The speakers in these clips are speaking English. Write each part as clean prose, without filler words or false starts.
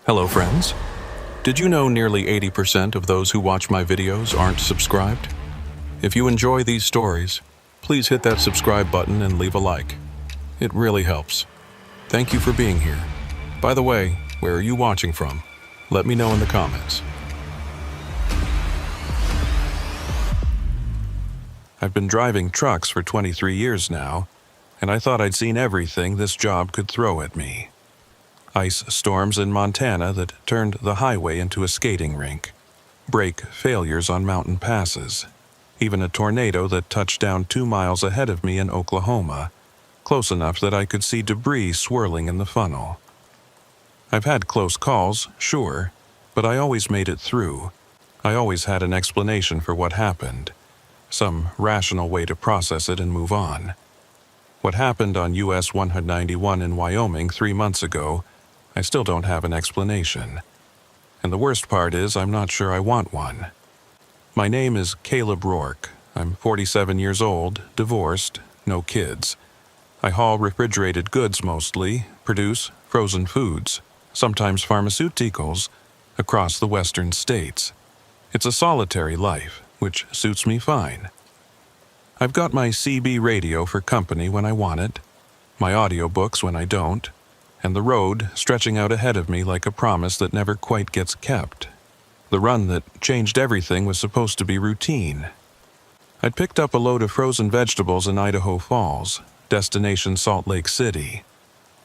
Hello, friends. Did you know nearly 80% of those who watch my videos aren't subscribed? If you enjoy these stories, please hit that subscribe button and leave a like. It really helps. Thank you for being here. By the way, where are you watching from? Let me know in the comments. I've been driving trucks for 23 years now, and I thought I'd seen everything this job could throw at me. Ice storms in Montana that turned the highway into a skating rink, brake failures on mountain passes, even a tornado that touched down 2 miles ahead of me in Oklahoma, close enough that I could see debris swirling in the funnel. I've had close calls, sure, but I always made it through. I always had an explanation for what happened, some rational way to process it and move on. What happened on US 191 in Wyoming 3 months ago, I still don't have an explanation. And the worst part is I'm not sure I want one. My name is Caleb Rourke. I'm 47 years old, divorced, no kids. I haul refrigerated goods mostly, produce frozen foods, sometimes pharmaceuticals, across the western states. It's a solitary life, which suits me fine. I've got my CB radio for company when I want it, my audiobooks when I don't, and the road stretching out ahead of me like a promise that never quite gets kept. The run that changed everything was supposed to be routine. I'd picked up a load of frozen vegetables in Idaho Falls, destination Salt Lake City.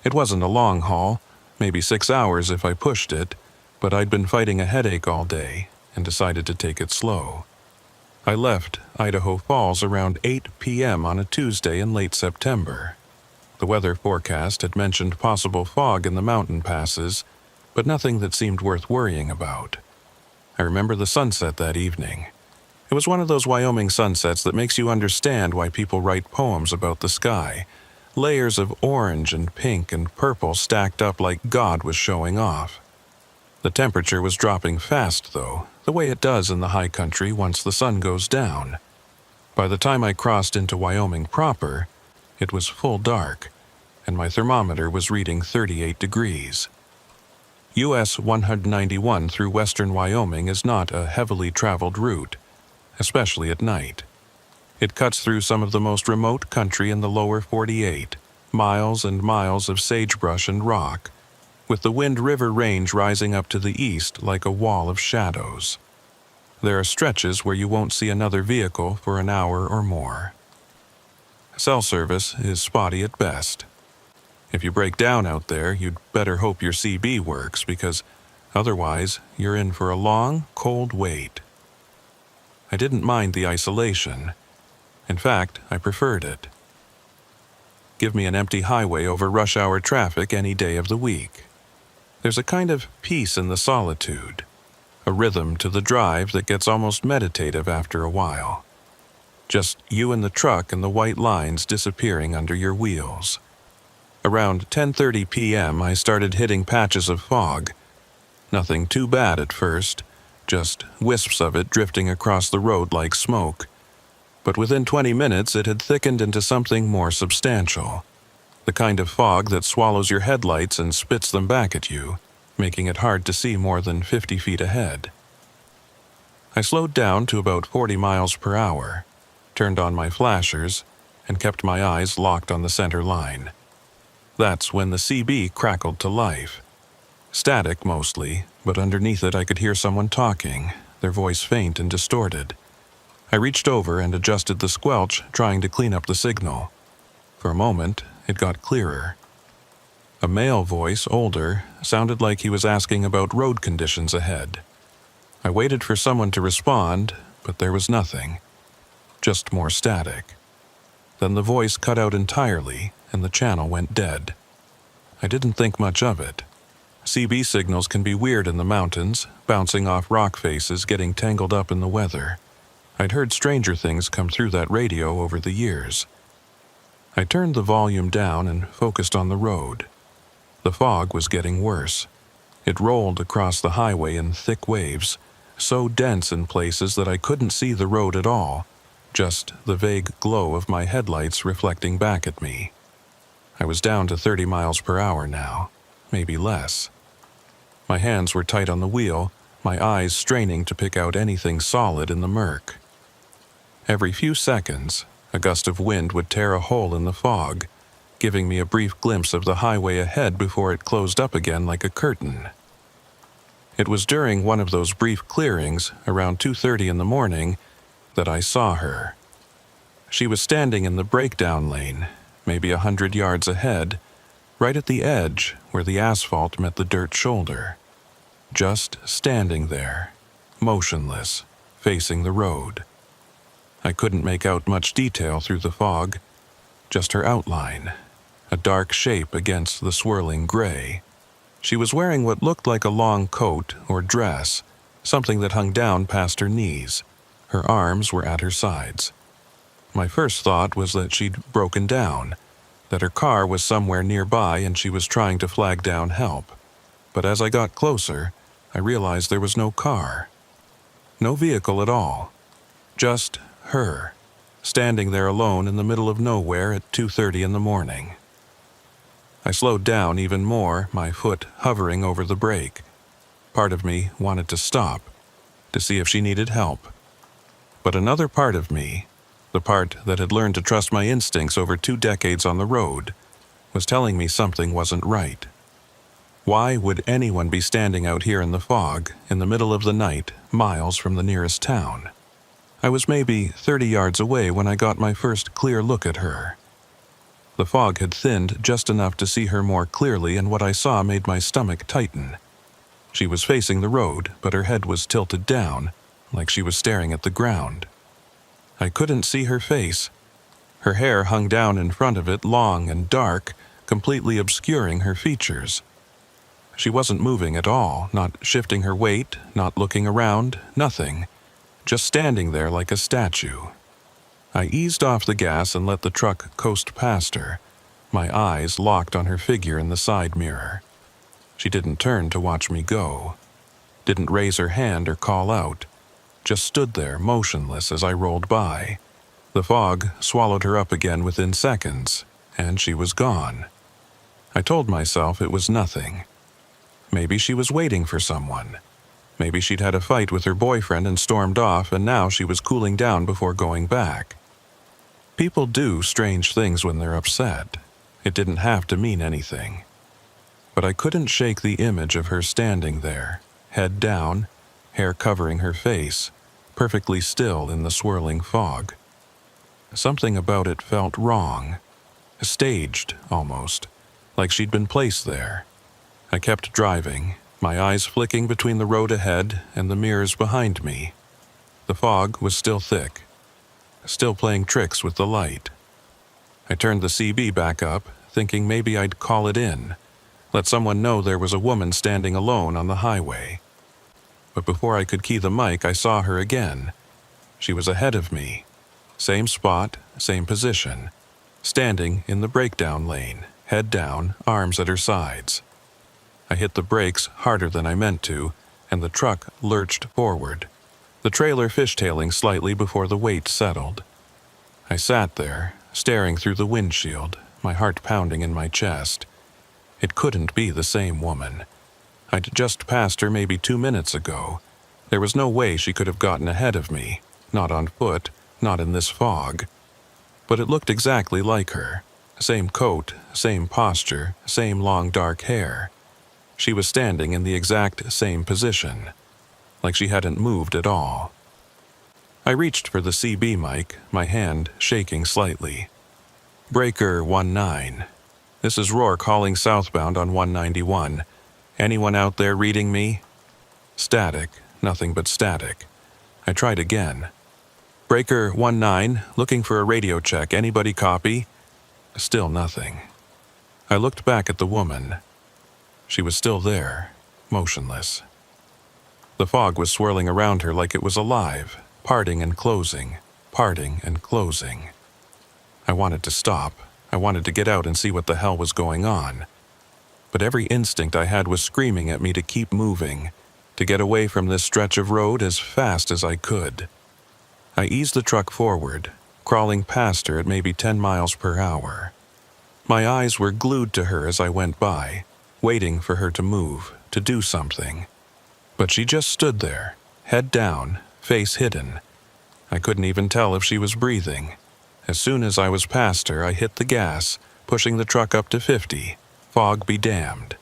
It wasn't a long haul, maybe 6 hours if I pushed it, but I'd been fighting a headache all day and decided to take it slow. I left Idaho Falls around 8 p.m. on a Tuesday in late September. The weather forecast had mentioned possible fog in the mountain passes, but nothing that seemed worth worrying about. I remember the sunset that evening. It was one of those Wyoming sunsets that makes you understand why people write poems about the sky. Layers of orange and pink and purple stacked up like God was showing off. The temperature was dropping fast, though, the way it does in the high country once the sun goes down. By the time I crossed into Wyoming proper, it was full dark, and my thermometer was reading 38 degrees. US 191 through western Wyoming is not a heavily traveled route, especially at night. It cuts through some of the most remote country in the lower 48, miles and miles of sagebrush and rock, with the Wind River Range rising up to the east like a wall of shadows. There are stretches where you won't see another vehicle for an hour or more. Cell service is spotty at best. If you break down out there, you'd better hope your CB works, because otherwise you're in for a long, cold wait. I didn't mind the isolation. In fact, I preferred it. Give me an empty highway over rush hour traffic any day of the week. There's a kind of peace in the solitude, a rhythm to the drive that gets almost meditative after a while. Just you and the truck and the white lines disappearing under your wheels. Around 10:30 p.m. I started hitting patches of fog. Nothing too bad at first, just wisps of it drifting across the road like smoke. But within 20 minutes it had thickened into something more substantial. The kind of fog that swallows your headlights and spits them back at you, making it hard to see more than 50 feet ahead. I slowed down to about 40 miles per hour, turned on my flashers, and kept my eyes locked on the center line. That's when the CB crackled to life. Static mostly, but underneath it I could hear someone talking, their voice faint and distorted. I reached over and adjusted the squelch, trying to clean up the signal. For a moment, it got clearer. A male voice, older, sounded like he was asking about road conditions ahead. I waited for someone to respond, but there was nothing. Just more static. Then the voice cut out entirely, and the channel went dead. I didn't think much of it. CB signals can be weird in the mountains, bouncing off rock faces, getting tangled up in the weather. I'd heard stranger things come through that radio over the years. I turned the volume down and focused on the road. The fog was getting worse. It rolled across the highway in thick waves, so dense in places that I couldn't see the road at all, just the vague glow of my headlights reflecting back at me. I was down to 30 miles per hour now, maybe less. My hands were tight on the wheel, my eyes straining to pick out anything solid in the murk. Every few seconds, a gust of wind would tear a hole in the fog, giving me a brief glimpse of the highway ahead before it closed up again like a curtain. It was during one of those brief clearings, around 2:30 in the morning, that I saw her. She was standing in the breakdown lane, maybe 100 yards ahead, right at the edge where the asphalt met the dirt shoulder. Just standing there, motionless, facing the road. I couldn't make out much detail through the fog, just her outline, a dark shape against the swirling gray. She was wearing what looked like a long coat or dress, something that hung down past her knees. Her arms were at her sides. My first thought was that she'd broken down, that her car was somewhere nearby and she was trying to flag down help. But as I got closer, I realized there was no car. No vehicle at all. Just her, standing there alone in the middle of nowhere at 2:30 in the morning. I slowed down even more, my foot hovering over the brake. Part of me wanted to stop, to see if she needed help. But another part of me, the part that had learned to trust my instincts over 2 decades on the road, was telling me something wasn't right. Why would anyone be standing out here in the fog, in the middle of the night, miles from the nearest town? I was maybe 30 yards away when I got my first clear look at her. The fog had thinned just enough to see her more clearly, and what I saw made my stomach tighten. She was facing the road, but her head was tilted down, like she was staring at the ground. I couldn't see her face. Her hair hung down in front of it, long and dark, completely obscuring her features. She wasn't moving at all, not shifting her weight, not looking around, nothing. Just standing there like a statue. I eased off the gas and let the truck coast past her, my eyes locked on her figure in the side mirror. She didn't turn to watch me go, didn't raise her hand or call out, just stood there motionless as I rolled by. The fog swallowed her up again within seconds, and she was gone. I told myself it was nothing. Maybe she was waiting for someone. Maybe she'd had a fight with her boyfriend and stormed off, and now she was cooling down before going back. People do strange things when they're upset. It didn't have to mean anything. But I couldn't shake the image of her standing there, head down, hair covering her face, perfectly still in the swirling fog. Something about it felt wrong. Staged, almost, like she'd been placed there. I kept driving, my eyes flicking between the road ahead and the mirrors behind me. The fog was still thick, still playing tricks with the light. I turned the CB back up, thinking maybe I'd call it in, let someone know there was a woman standing alone on the highway. But before I could key the mic, I saw her again. She was ahead of me. Same spot, same position, standing in the breakdown lane, head down, arms at her sides. I hit the brakes harder than I meant to, and the truck lurched forward, the trailer fishtailing slightly before the weight settled. I sat there, staring through the windshield, my heart pounding in my chest. It couldn't be the same woman. I'd just passed her maybe 2 minutes ago. There was no way she could have gotten ahead of me, not on foot, not in this fog. But it looked exactly like her. Same coat, same posture, same long dark hair. She was standing in the exact same position, like she hadn't moved at all. I reached for the CB mic, my hand shaking slightly. Breaker 19. This is Roar calling southbound on 191. Anyone out there reading me? Static, nothing but static. I tried again. Breaker 19, looking for a radio check. Anybody copy? Still nothing. I looked back at the woman. She was still there, motionless. The fog was swirling around her like it was alive, parting and closing, parting and closing. I wanted to stop. I wanted to get out and see what the hell was going on. But every instinct I had was screaming at me to keep moving, to get away from this stretch of road as fast as I could. I eased the truck forward, crawling past her at maybe 10 miles per hour. My eyes were glued to her as I went by, waiting for her to move, to do something. But she just stood there, head down, face hidden. I couldn't even tell if she was breathing. As soon as I was past her, I hit the gas, pushing the truck up to 50. Fog be damned.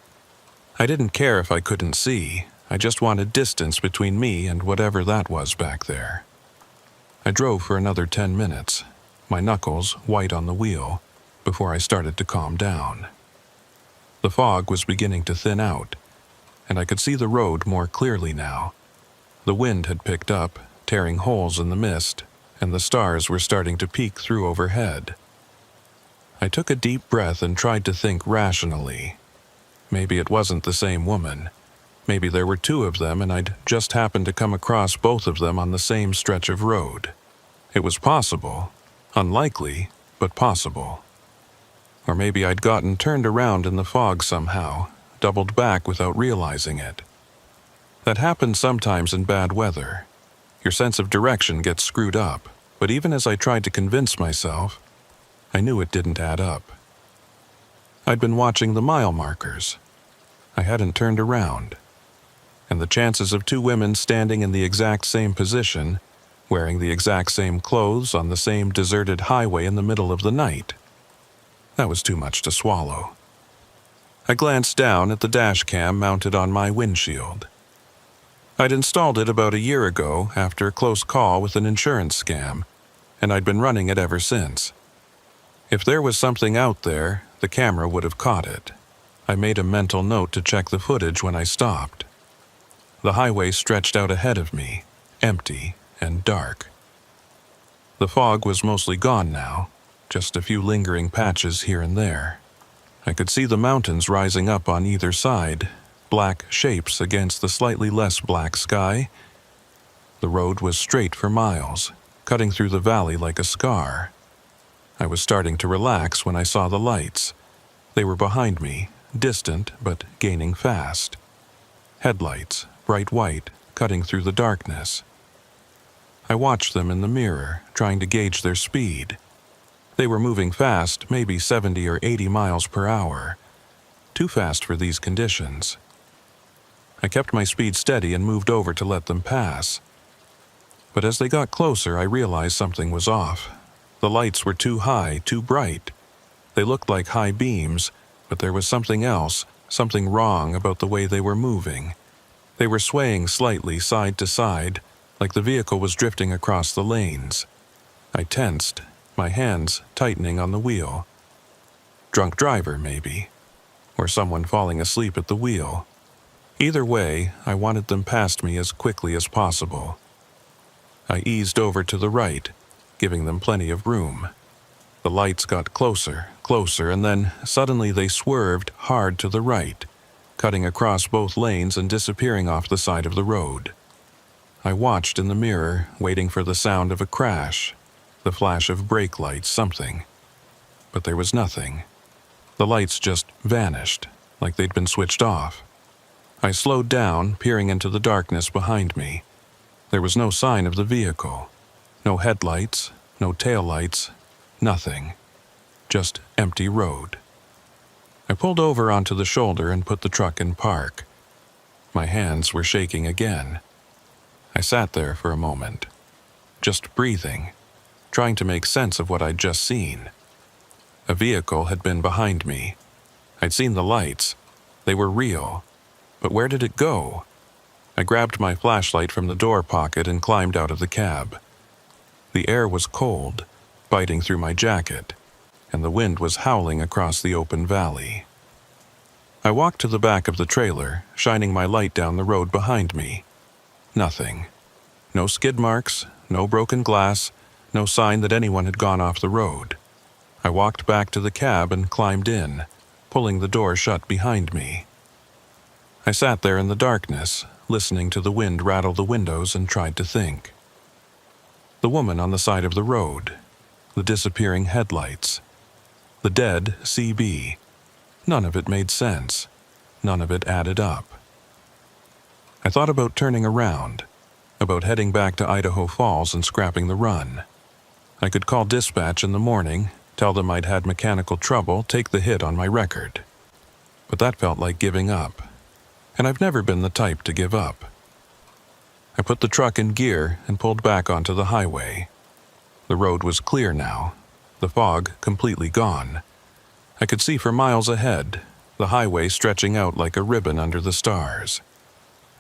I didn't care if I couldn't see. I just wanted distance between me and whatever that was back there. I drove for another 10 minutes, my knuckles white on the wheel, before I started to calm down. The fog was beginning to thin out, and I could see the road more clearly now. The wind had picked up, tearing holes in the mist, and the stars were starting to peek through overhead. I took a deep breath and tried to think rationally. Maybe it wasn't the same woman. Maybe there were two of them and I'd just happened to come across both of them on the same stretch of road. It was possible. Unlikely, but possible. Or maybe I'd gotten turned around in the fog somehow, doubled back without realizing it. That happens sometimes in bad weather. Your sense of direction gets screwed up, but even as I tried to convince myself, I knew it didn't add up. I'd been watching the mile markers. I hadn't turned around. And the chances of two women standing in the exact same position, wearing the exact same clothes on the same deserted highway in the middle of the night, that was too much to swallow. I glanced down at the dash cam mounted on my windshield. I'd installed it about a year ago after a close call with an insurance scam, and I'd been running it ever since. If there was something out there, the camera would have caught it. I made a mental note to check the footage when I stopped. The highway stretched out ahead of me, empty and dark. The fog was mostly gone now, just a few lingering patches here and there. I could see the mountains rising up on either side, black shapes against the slightly less black sky. The road was straight for miles, cutting through the valley like a scar. I was starting to relax when I saw the lights. They were behind me, distant but gaining fast. Headlights, bright white, cutting through the darkness. I watched them in the mirror, trying to gauge their speed. They were moving fast, maybe 70 or 80 miles per hour. Too fast for these conditions. I kept my speed steady and moved over to let them pass. But as they got closer, I realized something was off. The lights were too high, too bright. They looked like high beams, but there was something else, something wrong about the way they were moving. They were swaying slightly side to side, like the vehicle was drifting across the lanes. I tensed, my hands tightening on the wheel. Drunk driver, maybe. Or someone falling asleep at the wheel. Either way, I wanted them past me as quickly as possible. I eased over to the right, giving them plenty of room. The lights got closer, and then suddenly they swerved hard to the right, cutting across both lanes and disappearing off the side of the road. I watched in the mirror, waiting for the sound of a crash, the flash of brake lights, something. But there was nothing. The lights just vanished, like they'd been switched off. I slowed down, peering into the darkness behind me. There was no sign of the vehicle. No headlights, no taillights, nothing. Just empty road. I pulled over onto the shoulder and put the truck in park. My hands were shaking again. I sat there for a moment, just breathing, trying to make sense of what I'd just seen. A vehicle had been behind me. I'd seen the lights. They were real. But where did it go? I grabbed my flashlight from the door pocket and climbed out of the cab. The air was cold, biting through my jacket, and the wind was howling across the open valley. I walked to the back of the trailer, shining my light down the road behind me. Nothing. No skid marks, no broken glass, no sign that anyone had gone off the road. I walked back to the cab and climbed in, pulling the door shut behind me. I sat there in the darkness, listening to the wind rattle the windows, and tried to think. The woman on the side of the road, the disappearing headlights, the dead CB. None of it made sense. None of it added up. I thought about turning around, about heading back to Idaho Falls and scrapping the run. I could call dispatch in the morning, tell them I'd had mechanical trouble, take the hit on my record. But that felt like giving up. and I've never been the type to give up. I put the truck in gear and pulled back onto the highway. The road was clear now, the fog completely gone. I could see for miles ahead, the highway stretching out like a ribbon under the stars.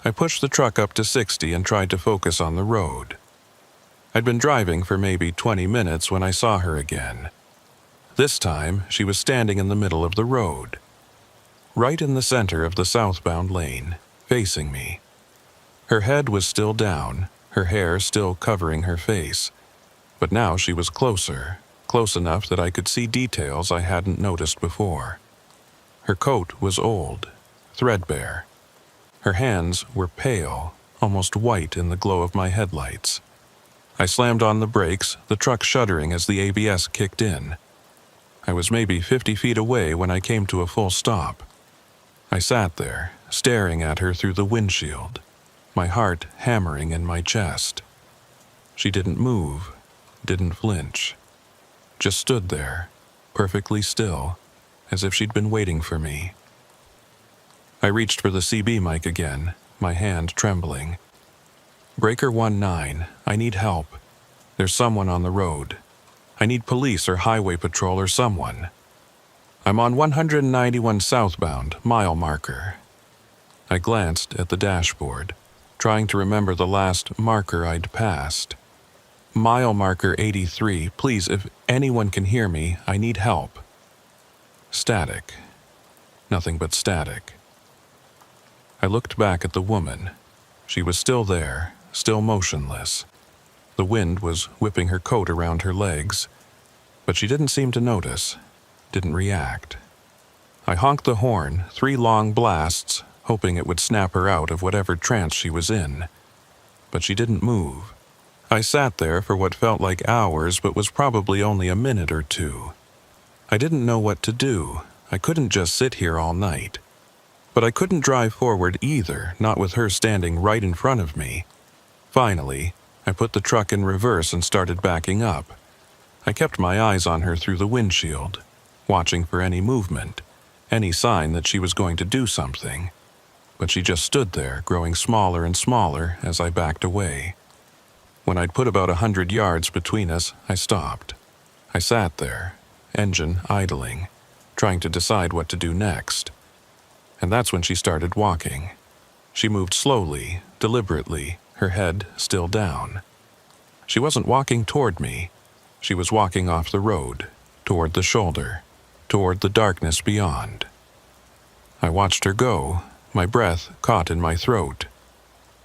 I pushed the truck up to 60 and tried to focus on the road. I'd been driving for maybe 20 minutes when I saw her again. This time, she was standing in the middle of the road, right in the center of the southbound lane, facing me. Her head was still down, her hair still covering her face, but now she was closer, close enough that I could see details I hadn't noticed before. Her coat was old, threadbare. Her hands were pale, almost white in the glow of my headlights. I slammed on the brakes, the truck shuddering as the ABS kicked in. I was maybe 50 feet away when I came to a full stop. I sat there, staring at her through the windshield, my heart hammering in my chest. She didn't move, didn't flinch, just stood there, perfectly still, as if she'd been waiting for me. I reached for the CB mic again, my hand trembling. "Breaker 19, I need help. There's someone on the road. I need police or highway patrol or someone. I'm on 191 southbound, mile marker." I glanced at the dashboard, trying to remember the last marker I'd passed. "Mile marker 83, please, if anyone can hear me, I need help." Static. Nothing but static. I looked back at the woman. She was still there, still motionless. The wind was whipping her coat around her legs, but she didn't seem to notice, didn't react. I honked the horn, 3 long blasts, hoping it would snap her out of whatever trance she was in. But she didn't move. I sat there for what felt like hours but was probably only a minute or two. I didn't know what to do. I couldn't just sit here all night. But I couldn't drive forward either, not with her standing right in front of me. Finally, I put the truck in reverse and started backing up. I kept my eyes on her through the windshield, watching for any movement, any sign that she was going to do something. But she just stood there, growing smaller and smaller as I backed away. When I'd put about 100 yards between us, I stopped. I sat there, engine idling, trying to decide what to do next. And that's when she started walking. She moved slowly, deliberately, her head still down. She wasn't walking toward me. She was walking off the road, toward the shoulder, toward the darkness beyond. I watched her go, my breath caught in my throat.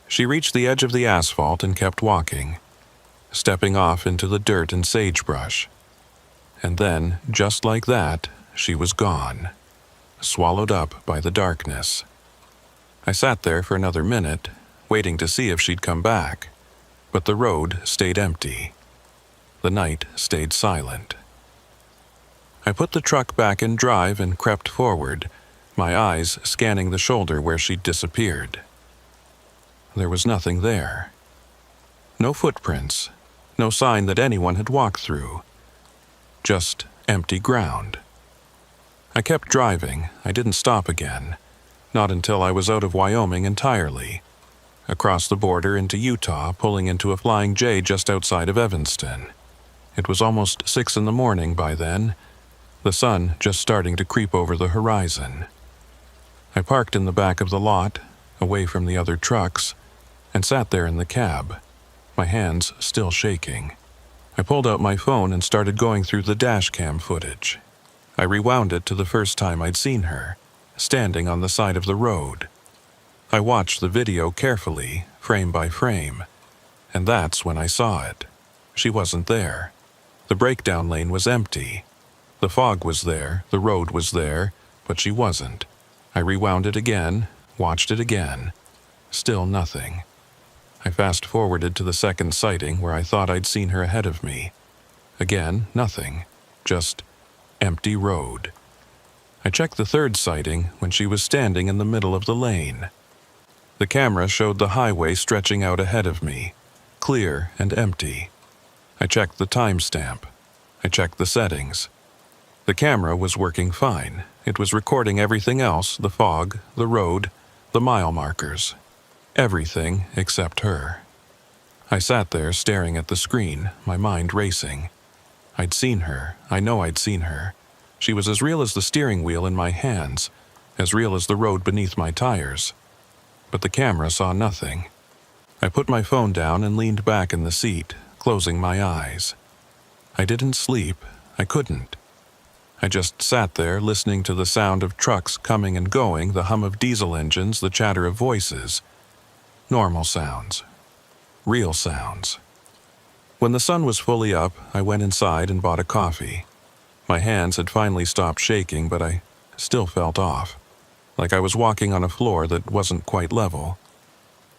She reached the edge of the asphalt and kept walking, stepping off into the dirt and sagebrush. And then, just like that, she was gone, swallowed up by the darkness. I sat there for another minute, waiting to see if she'd come back, but the road stayed empty. The night stayed silent. I put the truck back in drive and crept forward, my eyes scanning the shoulder where she'd disappeared. There was nothing there. No footprints, no sign that anyone had walked through. Just empty ground. I kept driving. I didn't stop again. Not until I was out of Wyoming entirely. Across the border into Utah, pulling into a Flying J just outside of Evanston. It was almost 6 in the morning by then, the sun just starting to creep over the horizon. I parked in the back of the lot, away from the other trucks, and sat there in the cab, my hands still shaking. I pulled out my phone and started going through the dash cam footage. I rewound it to the first time I'd seen her, standing on the side of the road. I watched the video carefully, frame by frame, and that's when I saw it. She wasn't there. The breakdown lane was empty. The fog was there, the road was there, but she wasn't. I rewound it again, watched it again. Still nothing. I fast-forwarded to the second sighting where I thought I'd seen her ahead of me. Again, nothing. Just empty road. I checked the third sighting when she was standing in the middle of the lane. The camera showed the highway stretching out ahead of me, clear and empty. I checked the timestamp. I checked the settings. The camera was working fine. It was recording everything else, the fog, the road, The mile markers. Everything except her. I sat there staring at the screen, my mind racing. I'd seen her. I know I'd seen her. She was as real as the steering wheel in my hands, as real as the road beneath my tires. But the camera saw nothing. I put my phone down and leaned back in the seat, closing my eyes. I didn't sleep. I couldn't. I just sat there listening to the sound of trucks coming and going, the hum of diesel engines, the chatter of voices. Normal sounds. Real sounds. When the sun was fully up, I went inside and bought a coffee. My hands had finally stopped shaking, but I still felt off, like I was walking on a floor that wasn't quite level.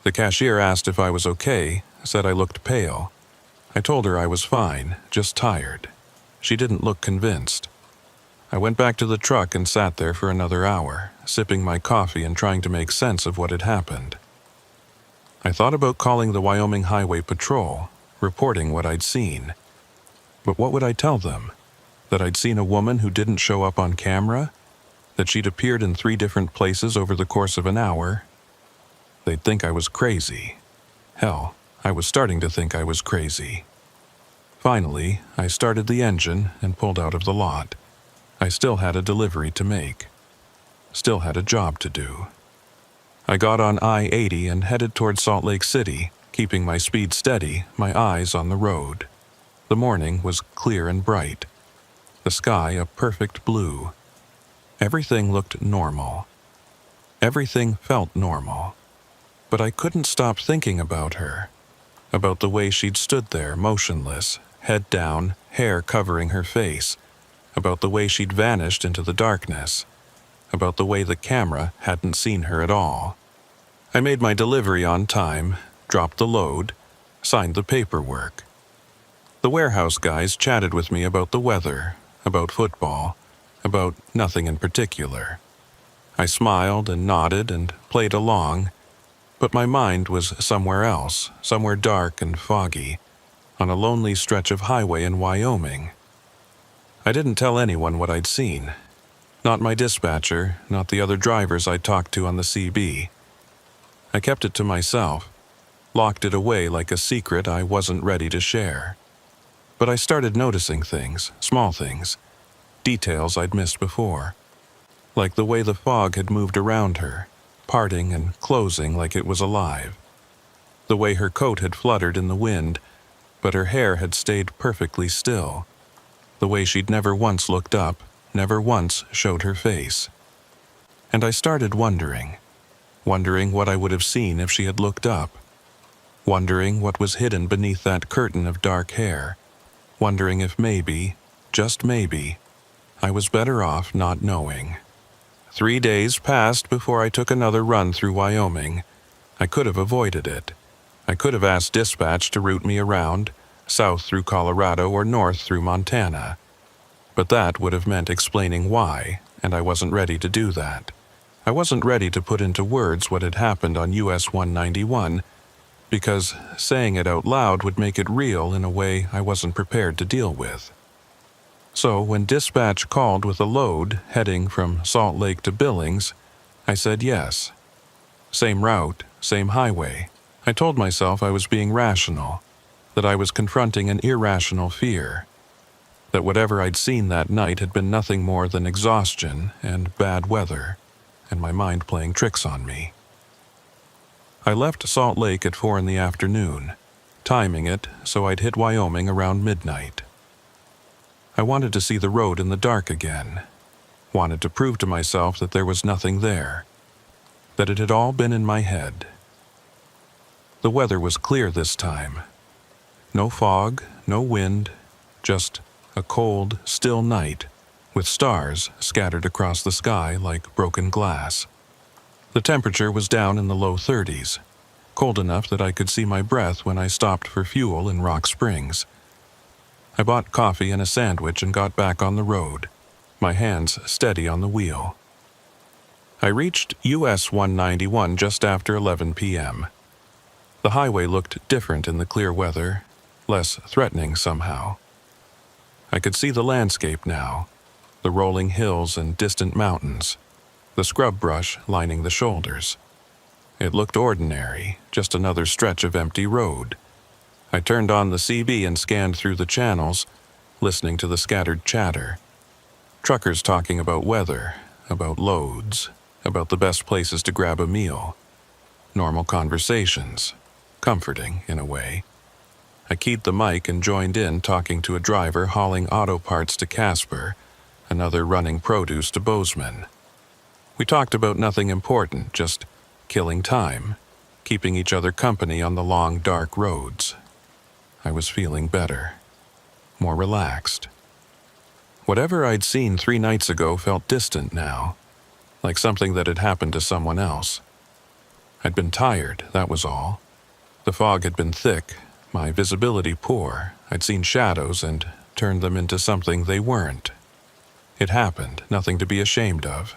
The cashier asked if I was okay, said I looked pale. I told her I was fine, just tired. She didn't look convinced. I went back to the truck and sat there for another hour, sipping my coffee and trying to make sense of what had happened. I thought about calling the Wyoming Highway Patrol, reporting what I'd seen. But what would I tell them? That I'd seen a woman who didn't show up on camera? That she'd appeared in 3 different places over the course of an hour? They'd think I was crazy. Hell, I was starting to think I was crazy. Finally, I started the engine and pulled out of the lot. I still had a delivery to make. Still had a job to do. I got on I-80 and headed toward Salt Lake City, keeping my speed steady, my eyes on the road. The morning was clear and bright. The sky a perfect blue. Everything looked normal. Everything felt normal. But I couldn't stop thinking about her. About the way she'd stood there, motionless, head down, hair covering her face. About the way she'd vanished into the darkness. About the way the camera hadn't seen her at all. I made my delivery on time, dropped the load, signed the paperwork. The warehouse guys chatted with me about the weather, about football, about nothing in particular. I smiled and nodded and played along, but my mind was somewhere else, somewhere dark and foggy, on a lonely stretch of highway in Wyoming. I didn't tell anyone what I'd seen. Not my dispatcher, not the other drivers I talked to on the CB. I kept it to myself, locked it away like a secret I wasn't ready to share. But I started noticing things, small things, details I'd missed before. Like the way the fog had moved around her, parting and closing like it was alive. The way her coat had fluttered in the wind, but her hair had stayed perfectly still. The way she'd never once looked up, never once showed her face. And I started wondering what I would have seen if she had looked up. Wondering what was hidden beneath that curtain of dark hair. Wondering if maybe, just maybe, I was better off not knowing. 3 days passed before I took another run through Wyoming. I could have avoided it. I could have asked dispatch to route me around, south through Colorado or north through Montana. But that would have meant explaining why, and I wasn't ready to do that. I wasn't ready to put into words what had happened on US 191, because saying it out loud would make it real in a way I wasn't prepared to deal with. So when dispatch called with a load heading from Salt Lake to Billings, I said yes. Same route, same highway. I told myself I was being rational, that I was confronting an irrational fear, that whatever I'd seen that night had been nothing more than exhaustion and bad weather, and my mind playing tricks on me. I left Salt Lake at 4 in the afternoon, timing it so I'd hit Wyoming around midnight. I wanted to see the road in the dark again, wanted to prove to myself that there was nothing there, that it had all been in my head. The weather was clear this time. No fog, no wind, just a cold, still night, with stars scattered across the sky like broken glass. The temperature was down in the low 30s, cold enough that I could see my breath when I stopped for fuel in Rock Springs. I bought coffee and a sandwich and got back on the road, my hands steady on the wheel. I reached US 191 just after 11 p.m. The highway looked different in the clear weather, less threatening somehow. I could see the landscape now, the rolling hills and distant mountains, the scrub brush lining the shoulders. It looked ordinary, just another stretch of empty road. I turned on the CB and scanned through the channels, listening to the scattered chatter. Truckers talking about weather, about loads, about the best places to grab a meal. Normal conversations. Comforting, in a way. I keyed the mic and joined in, talking to a driver hauling auto parts to Casper, another running produce to Bozeman. We talked about nothing important, just killing time, keeping each other company on the long, dark roads. I was feeling better, more relaxed. Whatever I'd seen 3 nights ago felt distant now, like something that had happened to someone else. I'd been tired, that was all. The fog had been thick, my visibility poor. I'd seen shadows and turned them into something they weren't. It happened, nothing to be ashamed of.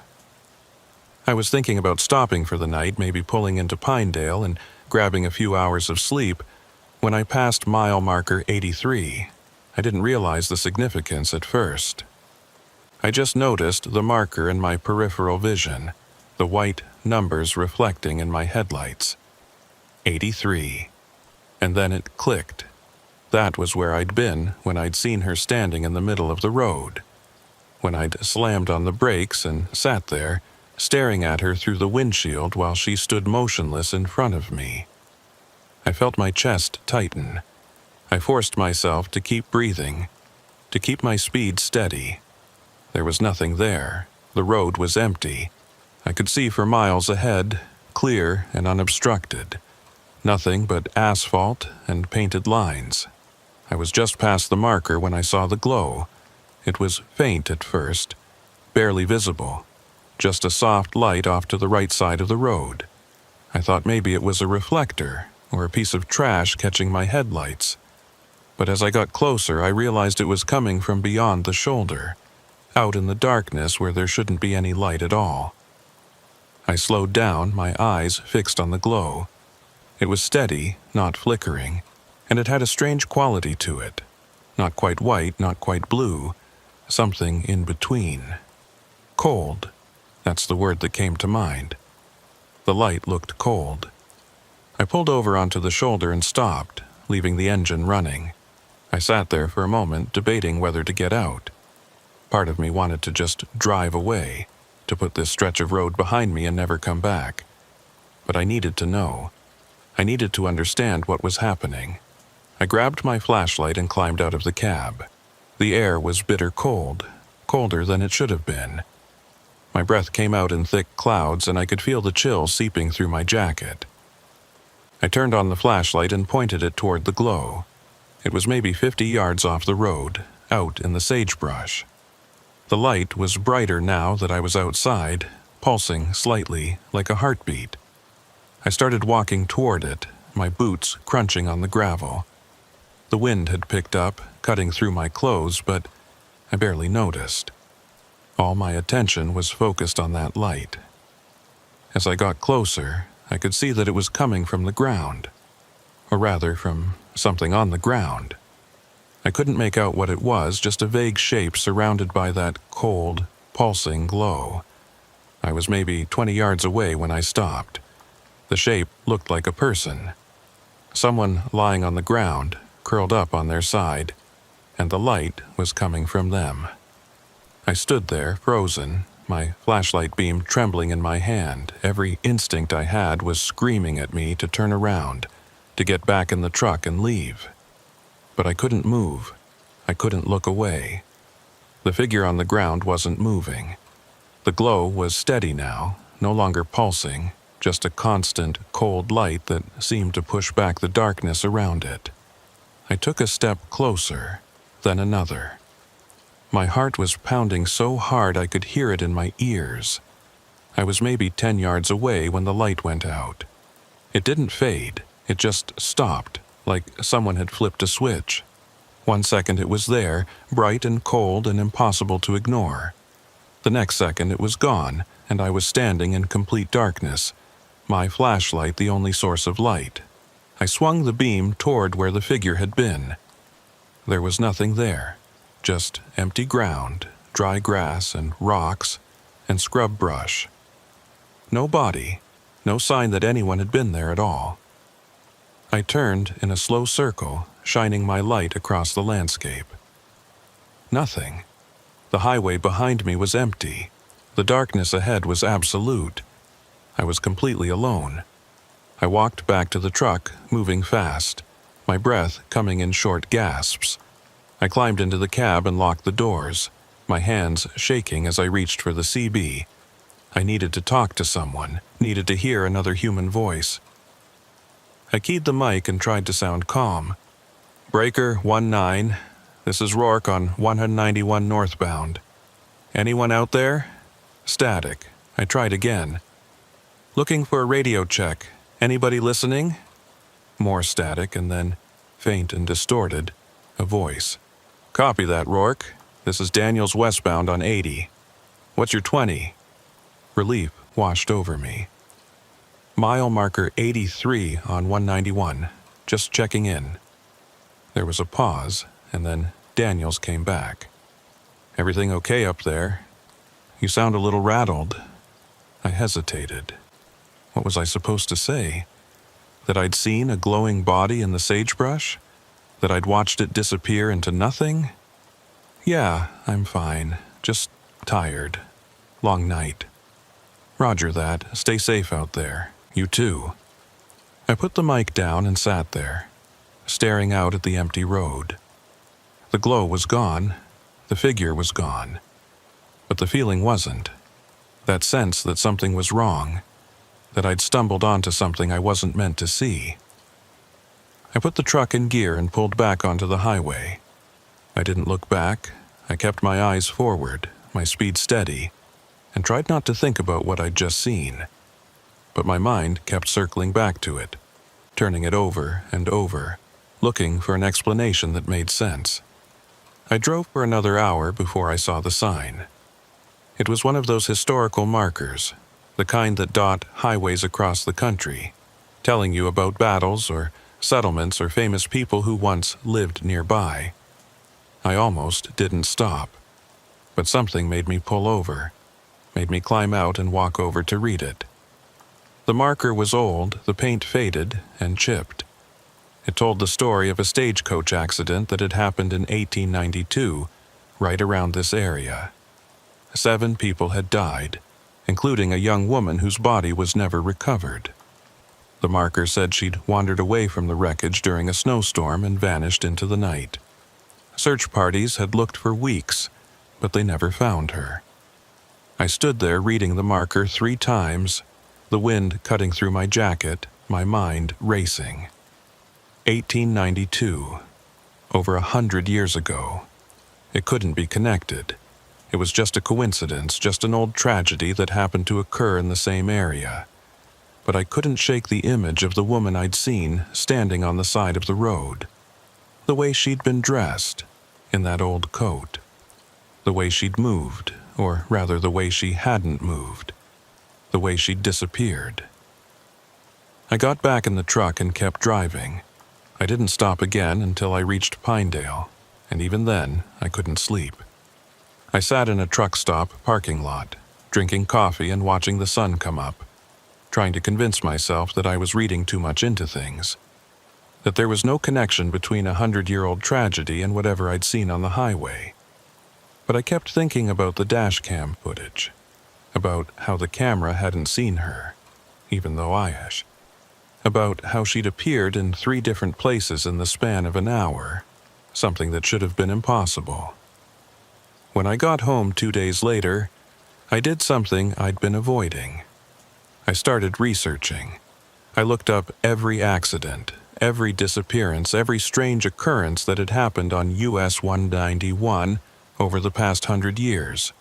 I was thinking about stopping for the night, maybe pulling into Pinedale and grabbing a few hours of sleep, when I passed mile marker 83. I didn't realize the significance at first. I just noticed the marker in my peripheral vision, the white numbers reflecting in my headlights. 83. And then it clicked. That was where I'd been when I'd seen her standing in the middle of the road. When I'd slammed on the brakes and sat there, staring at her through the windshield while she stood motionless in front of me. I felt my chest tighten. I forced myself to keep breathing, to keep my speed steady. There was nothing there. The road was empty. I could see for miles ahead, clear and unobstructed. Nothing but asphalt and painted lines. I was just past the marker when I saw the glow. It was faint at first, barely visible, just a soft light off to the right side of the road. I thought maybe it was a reflector or a piece of trash catching my headlights. But as I got closer, I realized it was coming from beyond the shoulder, out in the darkness where there shouldn't be any light at all. I slowed down, my eyes fixed on the glow. It was steady, not flickering, and it had a strange quality to it. Not quite white, not quite blue, something in between. Cold, that's the word that came to mind. The light looked cold. I pulled over onto the shoulder and stopped, leaving the engine running. I sat there for a moment, debating whether to get out. Part of me wanted to just drive away, to put this stretch of road behind me and never come back. But I needed to know. I needed to understand what was happening. I grabbed my flashlight and climbed out of the cab. The air was bitter cold, colder than it should have been. My breath came out in thick clouds and I could feel the chill seeping through my jacket. I turned on the flashlight and pointed it toward the glow. It was maybe 50 yards off the road, out in the sagebrush. The light was brighter now that I was outside, pulsing slightly like a heartbeat. I started walking toward it, my boots crunching on the gravel. The wind had picked up, cutting through my clothes, but I barely noticed. All my attention was focused on that light. As I got closer, I could see that it was coming from the ground, or rather from something on the ground. I couldn't make out what it was, just a vague shape surrounded by that cold, pulsing glow. I was maybe 20 yards away when I stopped. The shape looked like a person. Someone lying on the ground, curled up on their side, and the light was coming from them. I stood there, frozen, my flashlight beam trembling in my hand. Every instinct I had was screaming at me to turn around, to get back in the truck and leave. But I couldn't move. I couldn't look away. The figure on the ground wasn't moving. The glow was steady now, no longer pulsing, just a constant, cold light that seemed to push back the darkness around it. I took a step closer, then another. My heart was pounding so hard I could hear it in my ears. I was maybe 10 yards away when the light went out. It didn't fade, it just stopped, like someone had flipped a switch. 1 second it was there, bright and cold and impossible to ignore. The next second it was gone, and I was standing in complete darkness, my flashlight the only source of light. I swung the beam toward where the figure had been. There was nothing there. Just empty ground, dry grass and rocks, and scrub brush. No body, No sign that anyone had been there at all. I turned in a slow circle, shining my light across the landscape. Nothing. The highway behind me was empty. The darkness ahead was absolute. I was completely alone. I walked back to the truck, moving fast, my breath coming in short gasps. I climbed into the cab and locked the doors, my hands shaking as I reached for the CB. I needed to talk to someone, needed to hear another human voice. I keyed the mic and tried to sound calm. Breaker 19, this is Rourke on 191 northbound. Anyone out there? Static. I tried again. Looking for a radio check. Anybody listening? More static, and then, faint and distorted, a voice. Copy that, Rourke. This is Daniels westbound on 80. What's your 20? Relief washed over me. Mile marker 83 on 191. Just checking in. There was a pause, and then Daniels came back. Everything okay up there? You sound a little rattled. I hesitated. What was I supposed to say? That I'd seen a glowing body in the sagebrush? That I'd watched it disappear into nothing? Yeah, I'm fine. Just tired. Long night. Roger that. Stay safe out there. You too. I put the mic down and sat there, staring out at the empty road. The glow was gone. The figure was gone. But the feeling wasn't. That sense that something was wrong, that I'd stumbled onto something I wasn't meant to see. I put the truck in gear and pulled back onto the highway. I didn't look back. I kept my eyes forward, my speed steady, and tried not to think about what I'd just seen. But my mind kept circling back to it, turning it over and over, looking for an explanation that made sense. I drove for another hour before I saw the sign. It was one of those historical markers, the kind that dot highways across the country, telling you about battles or settlements or famous people who once lived nearby. I almost didn't stop, but something made me pull over, made me climb out and walk over to read it. The marker was old, the paint faded and chipped. It told the story of a stagecoach accident that had happened in 1892, right around this area. 7 people had died, including a young woman whose body was never recovered. The marker said she'd wandered away from the wreckage during a snowstorm and vanished into the night. Search parties had looked for weeks, but they never found her. I stood there reading the marker 3 times, the wind cutting through my jacket, my mind racing. 1892. Over 100 years ago. It couldn't be connected. It was just a coincidence, just an old tragedy that happened to occur in the same area. But I couldn't shake the image of the woman I'd seen standing on the side of the road. The way she'd been dressed, in that old coat. The way she'd moved, or rather the way she hadn't moved. The way she'd disappeared. I got back in the truck and kept driving. I didn't stop again until I reached Pinedale, and even then, I couldn't sleep. I sat in a truck stop parking lot, drinking coffee and watching the sun come up, trying to convince myself that I was reading too much into things, that there was no connection between a 100-year-old tragedy and whatever I'd seen on the highway. But I kept thinking about the dashcam footage, about how the camera hadn't seen her, even though I had, about how she'd appeared in 3 different places in the span of an hour, something that should have been impossible. When I got home 2 days later, I did something I'd been avoiding. I started researching. I looked up every accident, every disappearance, every strange occurrence that had happened on US 191 over the past 100 years.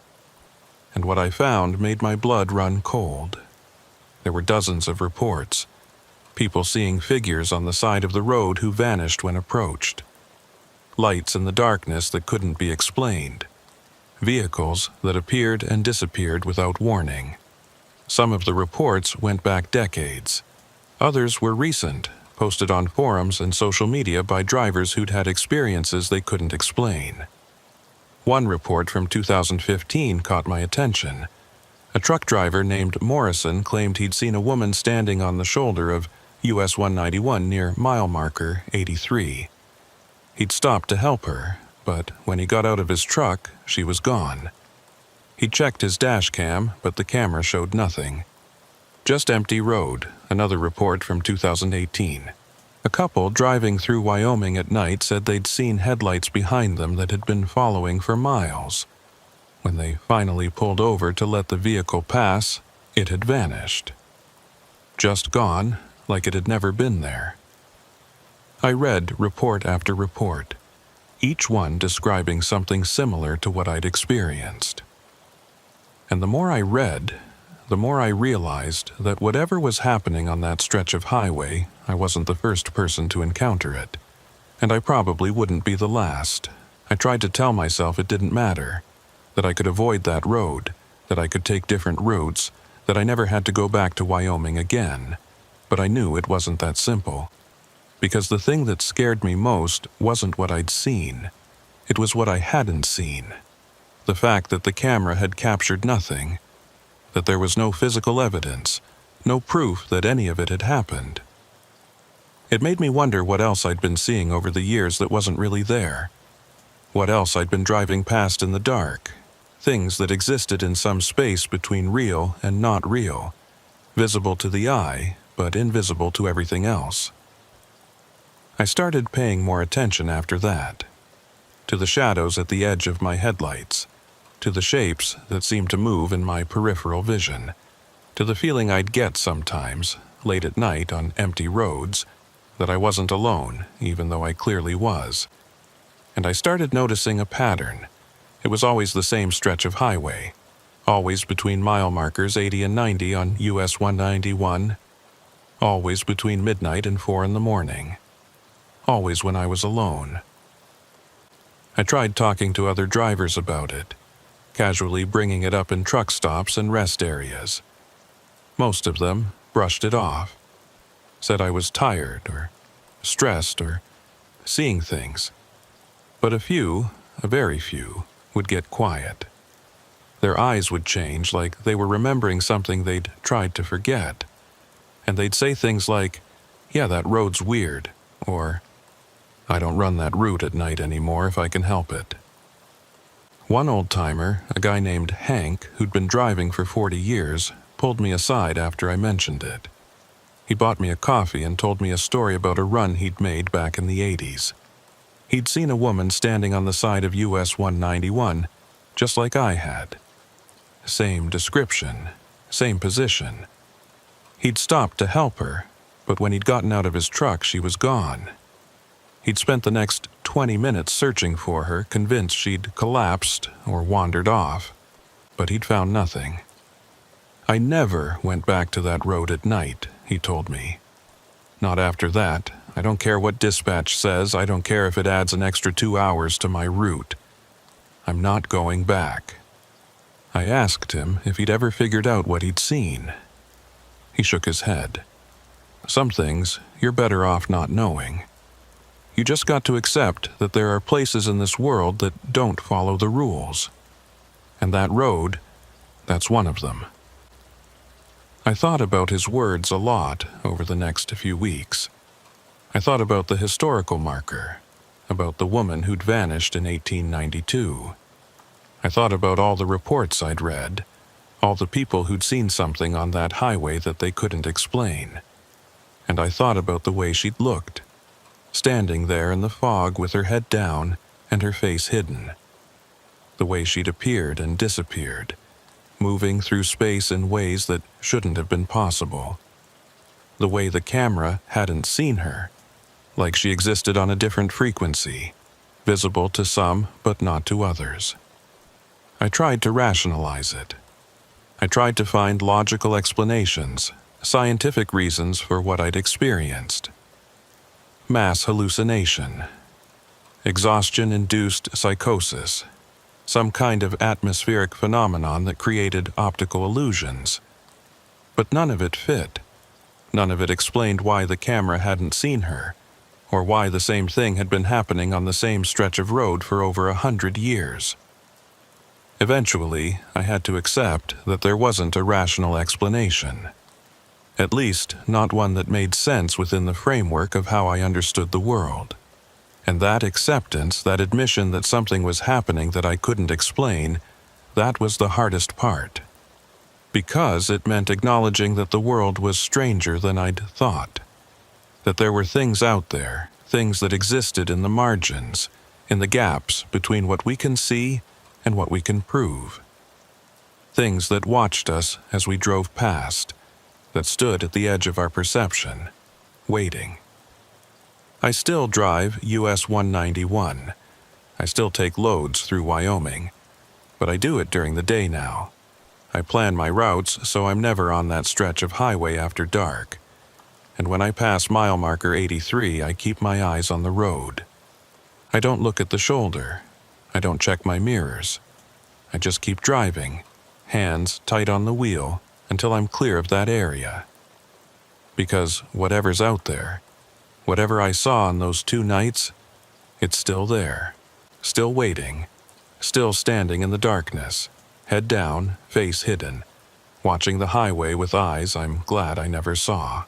And what I found made my blood run cold. There were dozens of reports. People seeing figures on the side of the road who vanished when approached. Lights in the darkness that couldn't be explained. Vehicles that appeared and disappeared without warning. Some of the reports went back decades. Others were recent, posted on forums and social media by drivers who'd had experiences they couldn't explain. One report from 2015 caught my attention. A truck driver named Morrison claimed he'd seen a woman standing on the shoulder of US 191 near mile marker 83. He'd stopped to help her, but when he got out of his truck, she was gone. He checked his dash cam, but the camera showed nothing. Just empty road, another report from 2018. A couple driving through Wyoming at night said they'd seen headlights behind them that had been following for miles. When they finally pulled over to let the vehicle pass, it had vanished. Just gone, like it had never been there. I read report after report, each one describing something similar to what I'd experienced. And the more I read, the more I realized that whatever was happening on that stretch of highway, I wasn't the first person to encounter it. And I probably wouldn't be the last. I tried to tell myself it didn't matter, that I could avoid that road, that I could take different routes, that I never had to go back to Wyoming again. But I knew it wasn't that simple. Because the thing that scared me most wasn't what I'd seen. It was what I hadn't seen. The fact that the camera had captured nothing, that there was no physical evidence, no proof that any of it had happened. It made me wonder what else I'd been seeing over the years that wasn't really there. What else I'd been driving past in the dark. Things that existed in some space between real and not real, visible to the eye, but invisible to everything else. I started paying more attention after that. To the shadows at the edge of my headlights, to the shapes that seemed to move in my peripheral vision, to the feeling I'd get sometimes, late at night on empty roads, that I wasn't alone, even though I clearly was. And I started noticing a pattern. It was always the same stretch of highway, always between mile markers 80 and 90 on US 191, always between midnight and 4 in the morning, always when I was alone. I tried talking to other drivers about it, casually bringing it up in truck stops and rest areas. Most of them brushed it off, said I was tired or stressed or seeing things. But a few, a very few, would get quiet. Their eyes would change like they were remembering something they'd tried to forget. And they'd say things like, "Yeah, that road's weird," or, "I don't run that route at night anymore if I can help it." One old-timer, a guy named Hank, who'd been driving for 40 years, pulled me aside after I mentioned it. He bought me a coffee and told me a story about a run he'd made back in the 80s. He'd seen a woman standing on the side of US 191, just like I had. Same description, same position. He'd stopped to help her, but when he'd gotten out of his truck, she was gone. He'd spent the next 20 minutes searching for her, convinced she'd collapsed or wandered off, but he'd found nothing. "I never went back to that road at night," he told me. "Not after that. I don't care what dispatch says. I don't care if it adds an extra 2 hours to my route. I'm not going back." I asked him if he'd ever figured out what he'd seen. He shook his head. "Some things you're better off not knowing. You just got to accept that there are places in this world that don't follow the rules. And that road, that's one of them." I thought about his words a lot over the next few weeks. I thought about the historical marker, about the woman who'd vanished in 1892. I thought about all the reports I'd read, all the people who'd seen something on that highway that they couldn't explain. And I thought about the way she'd looked, standing there in the fog with her head down and her face hidden. The way she'd appeared and disappeared, moving through space in ways that shouldn't have been possible. The way the camera hadn't seen her, like she existed on a different frequency, visible to some but not to others. I tried to rationalize it. I tried to find logical explanations, scientific reasons for what I'd experienced. Mass hallucination, exhaustion-induced psychosis, some kind of atmospheric phenomenon that created optical illusions. But none of it fit. None of it explained why the camera hadn't seen her, or why the same thing had been happening on the same stretch of road for over 100 years. Eventually, I had to accept that there wasn't a rational explanation. At least, not one that made sense within the framework of how I understood the world. And that acceptance, that admission that something was happening that I couldn't explain, that was the hardest part. Because it meant acknowledging that the world was stranger than I'd thought. That there were things out there, things that existed in the margins, in the gaps between what we can see and what we can prove. Things that watched us as we drove past, that stood at the edge of our perception, waiting. I still drive US 191. I still take loads through Wyoming, but I do it during the day now. I plan my routes so I'm never on that stretch of highway after dark. And when I pass mile marker 83, I keep my eyes on the road. I don't look at the shoulder. I don't check my mirrors. I just keep driving, hands tight on the wheel, until I'm clear of that area. Because whatever's out there, whatever I saw on those 2 nights, it's still there, still waiting, still standing in the darkness, head down, face hidden, watching the highway with eyes I'm glad I never saw.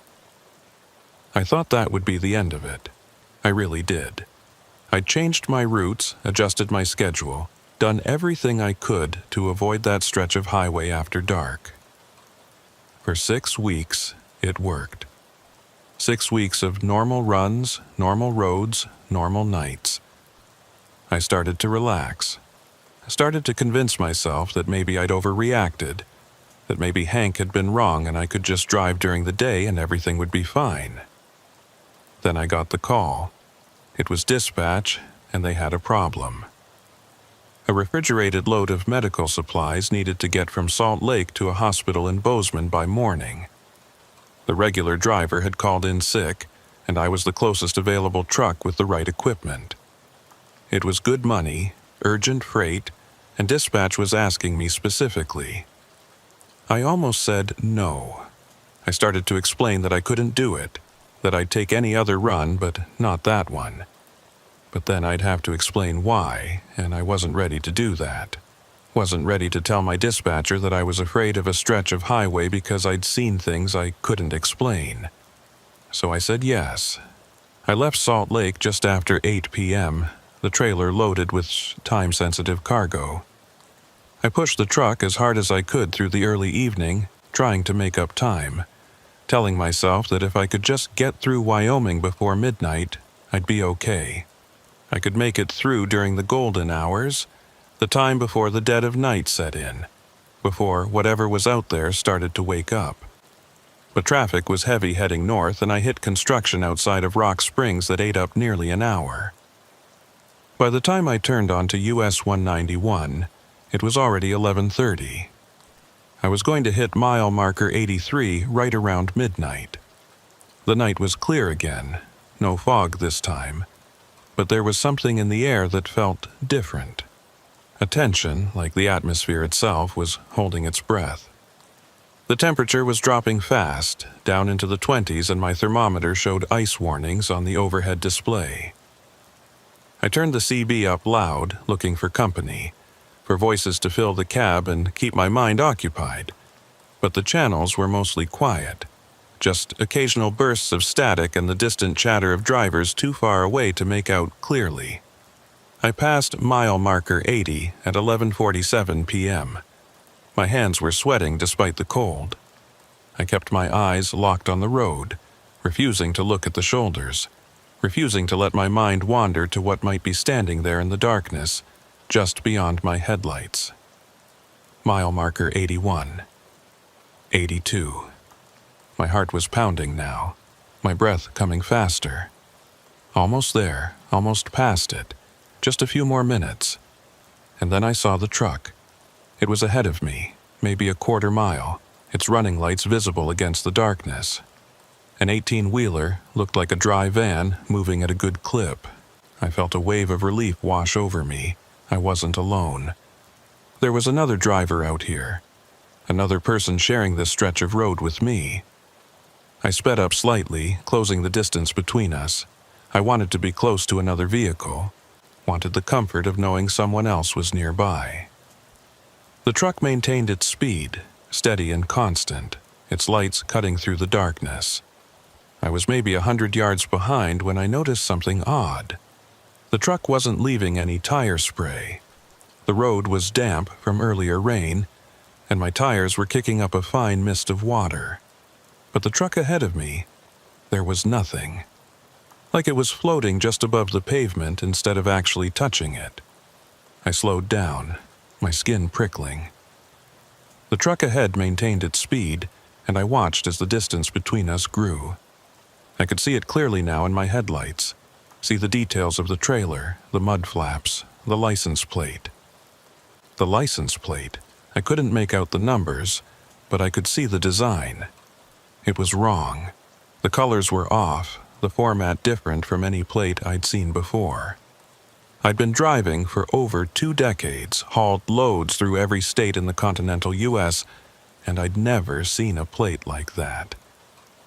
I thought that would be the end of it. I really did. I'd changed my routes, adjusted my schedule, done everything I could to avoid that stretch of highway after dark. For 6 weeks, it worked. 6 weeks of normal runs, normal roads, normal nights. I started to relax. I started to convince myself that maybe I'd overreacted, that maybe Hank had been wrong and I could just drive during the day and everything would be fine. Then I got the call. It was dispatch, and they had a problem. A refrigerated load of medical supplies needed to get from Salt Lake to a hospital in Bozeman by morning. The regular driver had called in sick, and I was the closest available truck with the right equipment. It was good money, urgent freight, and dispatch was asking me specifically. I almost said no. I started to explain that I couldn't do it, that I'd take any other run, but not that one. But then I'd have to explain why, and I wasn't ready to do that. Wasn't ready to tell my dispatcher that I was afraid of a stretch of highway because I'd seen things I couldn't explain. So I said yes. I left Salt Lake just after 8 p.m., the trailer loaded with time-sensitive cargo. I pushed the truck as hard as I could through the early evening, trying to make up time, telling myself that if I could just get through Wyoming before midnight, I'd be okay. I could make it through during the golden hours, the time before the dead of night set in, before whatever was out there started to wake up. But traffic was heavy heading north, and I hit construction outside of Rock Springs that ate up nearly an hour. By the time I turned onto US 191, it was already 11:30. I was going to hit mile marker 83 right around midnight. The night was clear again, no fog this time. But there was something in the air that felt different. A tension, like the atmosphere itself, was holding its breath. The temperature was dropping fast, down into the 20s, and my thermometer showed ice warnings on the overhead display. I turned the CB up loud, looking for company, for voices to fill the cab and keep my mind occupied. But the channels were mostly quiet. Just occasional bursts of static and the distant chatter of drivers too far away to make out clearly. I passed mile marker 80 at 11:47 p.m. My hands were sweating despite the cold. I kept my eyes locked on the road, refusing to look at the shoulders, refusing to let my mind wander to what might be standing there in the darkness, just beyond my headlights. Mile marker 81. 82. My heart was pounding now, my breath coming faster. Almost there, almost past it, just a few more minutes. And then I saw the truck. It was ahead of me, maybe a quarter mile, its running lights visible against the darkness. An 18-wheeler looked like a dry van moving at a good clip. I felt a wave of relief wash over me. I wasn't alone. There was another driver out here, another person sharing this stretch of road with me. I sped up slightly, closing the distance between us. I wanted to be close to another vehicle, wanted the comfort of knowing someone else was nearby. The truck maintained its speed, steady and constant, its lights cutting through the darkness. I was maybe 100 yards behind when I noticed something odd. The truck wasn't leaving any tire spray. The road was damp from earlier rain, and my tires were kicking up a fine mist of water. But the truck ahead of me, there was nothing. Like it was floating just above the pavement instead of actually touching it. I slowed down, my skin prickling. The truck ahead maintained its speed, and I watched as the distance between us grew. I could see it clearly now in my headlights, see the details of the trailer, the mud flaps, the license plate. The license plate, I couldn't make out the numbers, but I could see the design. It was wrong. The colors were off, the format different from any plate I'd seen before. I'd been driving for over 2 decades, hauled loads through every state in the continental U.S., and I'd never seen a plate like that.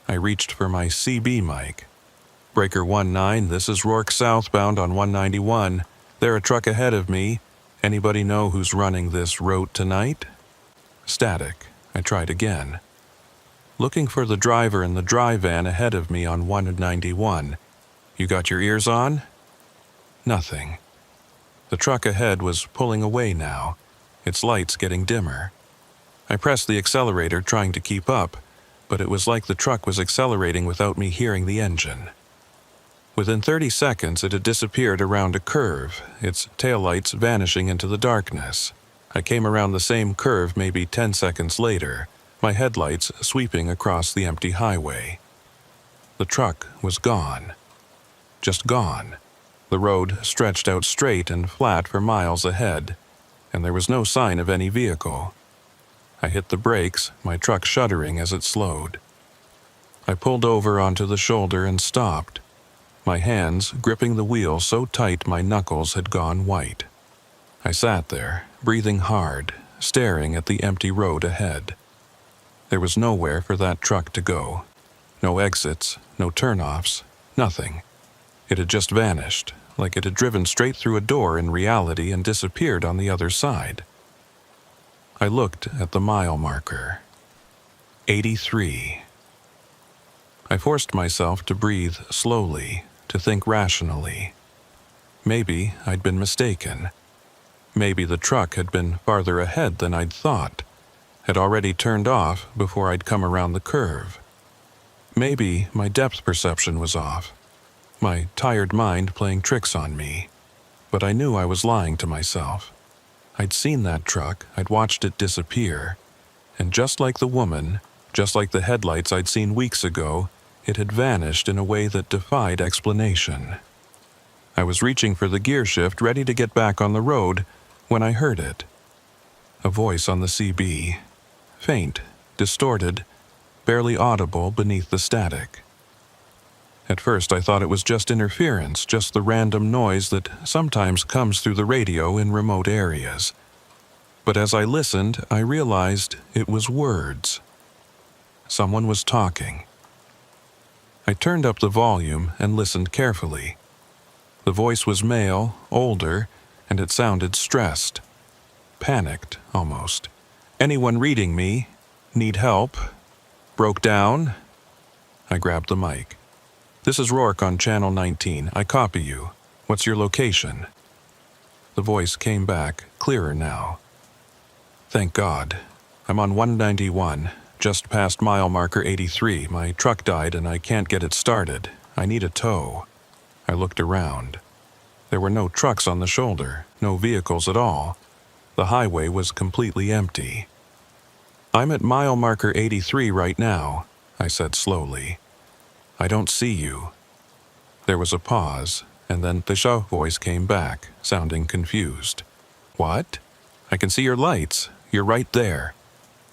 I reached for my CB mic. Breaker 19, this is Rourke southbound on 191. They're a truck ahead of me. Anybody know who's running this route tonight? Static. I tried again. Looking for the driver in the dry van ahead of me on 191. You got your ears on? Nothing. The truck ahead was pulling away now, its lights getting dimmer. I pressed the accelerator trying to keep up, but it was like the truck was accelerating without me hearing the engine. Within 30 seconds, it had disappeared around a curve, its taillights vanishing into the darkness. I came around the same curve maybe 10 seconds later, my headlights sweeping across the empty highway. The truck was gone. Just gone. The road stretched out straight and flat for miles ahead, and there was no sign of any vehicle. I hit the brakes, my truck shuddering as it slowed. I pulled over onto the shoulder and stopped, my hands gripping the wheel so tight my knuckles had gone white. I sat there, breathing hard, staring at the empty road ahead. There was nowhere for that truck to go. No exits, no turnoffs, nothing. It had just vanished, like it had driven straight through a door in reality and disappeared on the other side. I looked at the mile marker. 83. I forced myself to breathe slowly, to think rationally. Maybe I'd been mistaken. Maybe the truck had been farther ahead than I'd thought, had already turned off before I'd come around the curve. Maybe my depth perception was off, my tired mind playing tricks on me. But I knew I was lying to myself. I'd seen that truck, I'd watched it disappear, and just like the woman, just like the headlights I'd seen weeks ago, it had vanished in a way that defied explanation. I was reaching for the gear shift, ready to get back on the road, when I heard it. A voice on the CB, faint, distorted, barely audible beneath the static. At first I thought it was just interference, just the random noise that sometimes comes through the radio in remote areas. But as I listened, I realized it was words. Someone was talking. I turned up the volume and listened carefully. The voice was male, older, and it sounded stressed. Panicked, almost. Anyone reading me? Need help? Broke down? I grabbed the mic. This is Rourke on Channel 19. I copy you. What's your location? The voice came back, clearer now. Thank God. I'm on 191, just past mile marker 83. My truck died and I can't get it started. I need a tow. I looked around. There were no trucks on the shoulder, no vehicles at all. The highway was completely empty. I'm at mile marker 83 right now, I said slowly. I don't see you. There was a pause, and then the show voice came back, sounding confused. What? I can see your lights. You're right there.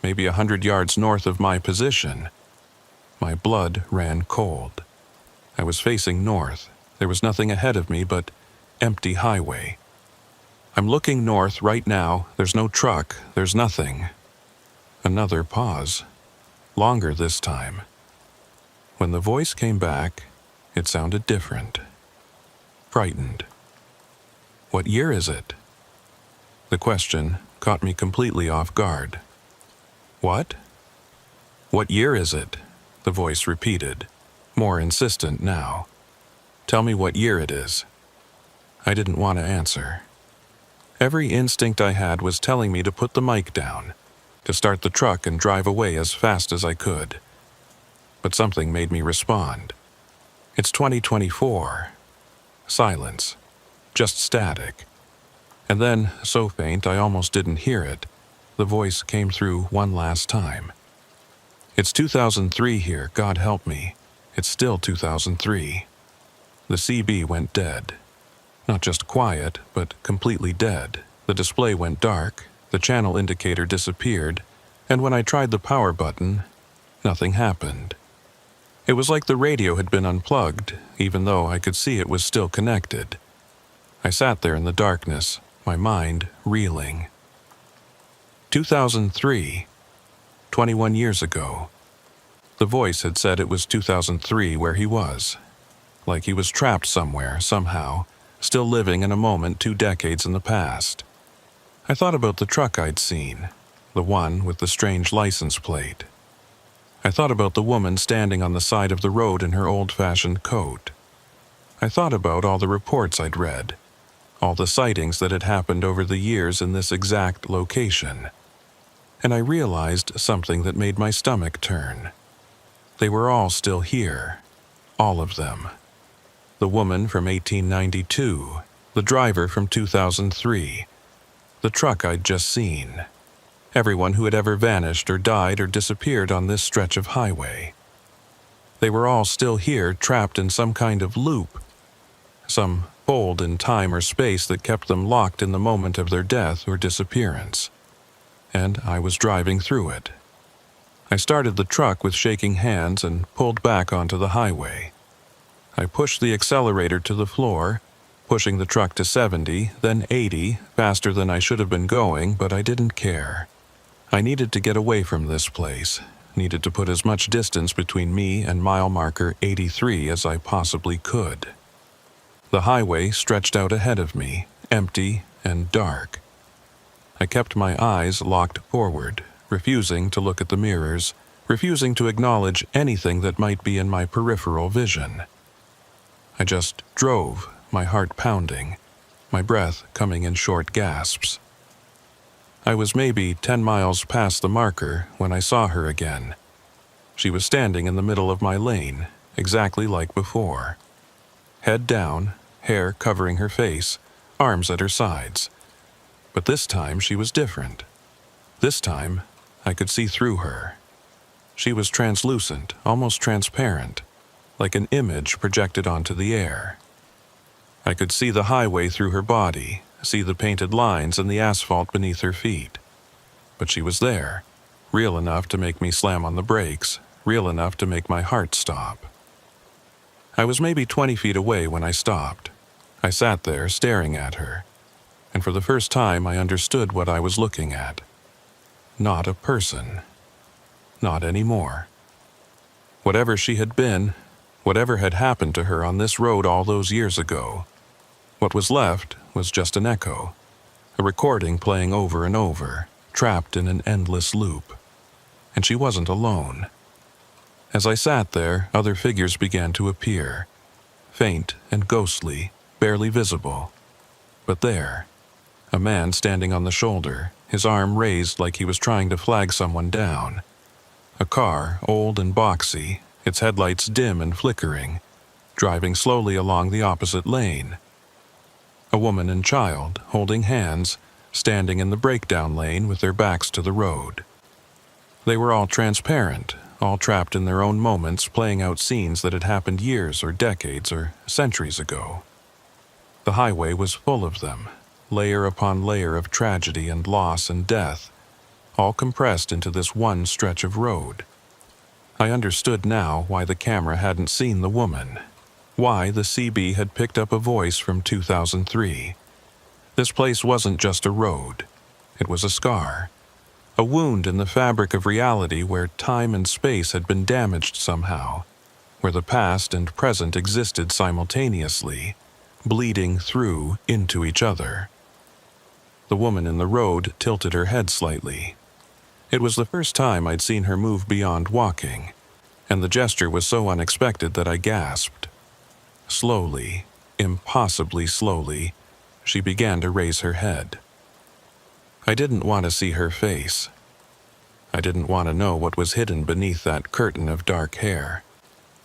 Maybe 100 yards north of my position. My blood ran cold. I was facing north. There was nothing ahead of me but empty highway. I'm looking north right now. There's no truck. There's nothing. Another pause. Longer this time. When the voice came back, it sounded different. Frightened. What year is it? The question, caught me completely off guard. What? What year is it? The voice repeated, more insistent now. Tell me what year it is. I didn't want to answer. Every instinct I had was telling me to put the mic down, to start the truck and drive away as fast as I could. But something made me respond. It's 2024. Silence. Just static. And then, so faint I almost didn't hear it, the voice came through one last time. It's 2003 here, God help me. It's still 2003. The CB went dead. Not just quiet, but completely dead. The display went dark, the channel indicator disappeared, and when I tried the power button, nothing happened. It was like the radio had been unplugged, even though I could see it was still connected. I sat there in the darkness, my mind reeling. 2003. 21 years ago. The voice had said it was 2003 where he was. Like he was trapped somewhere, somehow, still living in a moment 2 decades in the past. I thought about the truck I'd seen, the one with the strange license plate. I thought about the woman standing on the side of the road in her old-fashioned coat. I thought about all the reports I'd read, all the sightings that had happened over the years in this exact location. And I realized something that made my stomach turn. They were all still here, all of them. The woman from 1892, the driver from 2003, the truck I'd just seen, everyone who had ever vanished or died or disappeared on this stretch of highway. They were all still here, trapped in some kind of loop, some fold in time or space that kept them locked in the moment of their death or disappearance. And I was driving through it. I started the truck with shaking hands and pulled back onto the highway. I pushed the accelerator to the floor, pushing the truck to 70, then 80, faster than I should have been going, but I didn't care. I needed to get away from this place, needed to put as much distance between me and mile marker 83 as I possibly could. The highway stretched out ahead of me, empty and dark. I kept my eyes locked forward, refusing to look at the mirrors, refusing to acknowledge anything that might be in my peripheral vision. I just drove, my heart pounding, my breath coming in short gasps. I was maybe 10 miles past the marker when I saw her again. She was standing in the middle of my lane, exactly like before. Head down, hair covering her face, arms at her sides. But this time she was different. This time, I could see through her. She was translucent, almost transparent, like an image projected onto the air. I could see the highway through her body, see the painted lines and the asphalt beneath her feet. But she was there, real enough to make me slam on the brakes, real enough to make my heart stop. I was maybe 20 feet away when I stopped. I sat there staring at her, and for the first time I understood what I was looking at. Not a person. Not anymore. Whatever she had been, whatever had happened to her on this road all those years ago, what was left was just an echo, a recording playing over and over, trapped in an endless loop. And she wasn't alone. As I sat there, other figures began to appear, faint and ghostly, barely visible. But there, a man standing on the shoulder, his arm raised like he was trying to flag someone down. A car, old and boxy, its headlights dim and flickering, driving slowly along the opposite lane. A woman and child, holding hands, standing in the breakdown lane with their backs to the road. They were all transparent, all trapped in their own moments, playing out scenes that had happened years or decades or centuries ago. The highway was full of them, layer upon layer of tragedy and loss and death, all compressed into this one stretch of road. I understood now why the camera hadn't seen the woman, why the CB had picked up a voice from 2003. This place wasn't just a road. It was a scar, a wound in the fabric of reality where time and space had been damaged somehow, where the past and present existed simultaneously, bleeding through into each other. The woman in the road tilted her head slightly. It was the first time I'd seen her move beyond walking, and the gesture was so unexpected that I gasped. Slowly, impossibly slowly, she began to raise her head. I didn't want to see her face. I didn't want to know what was hidden beneath that curtain of dark hair.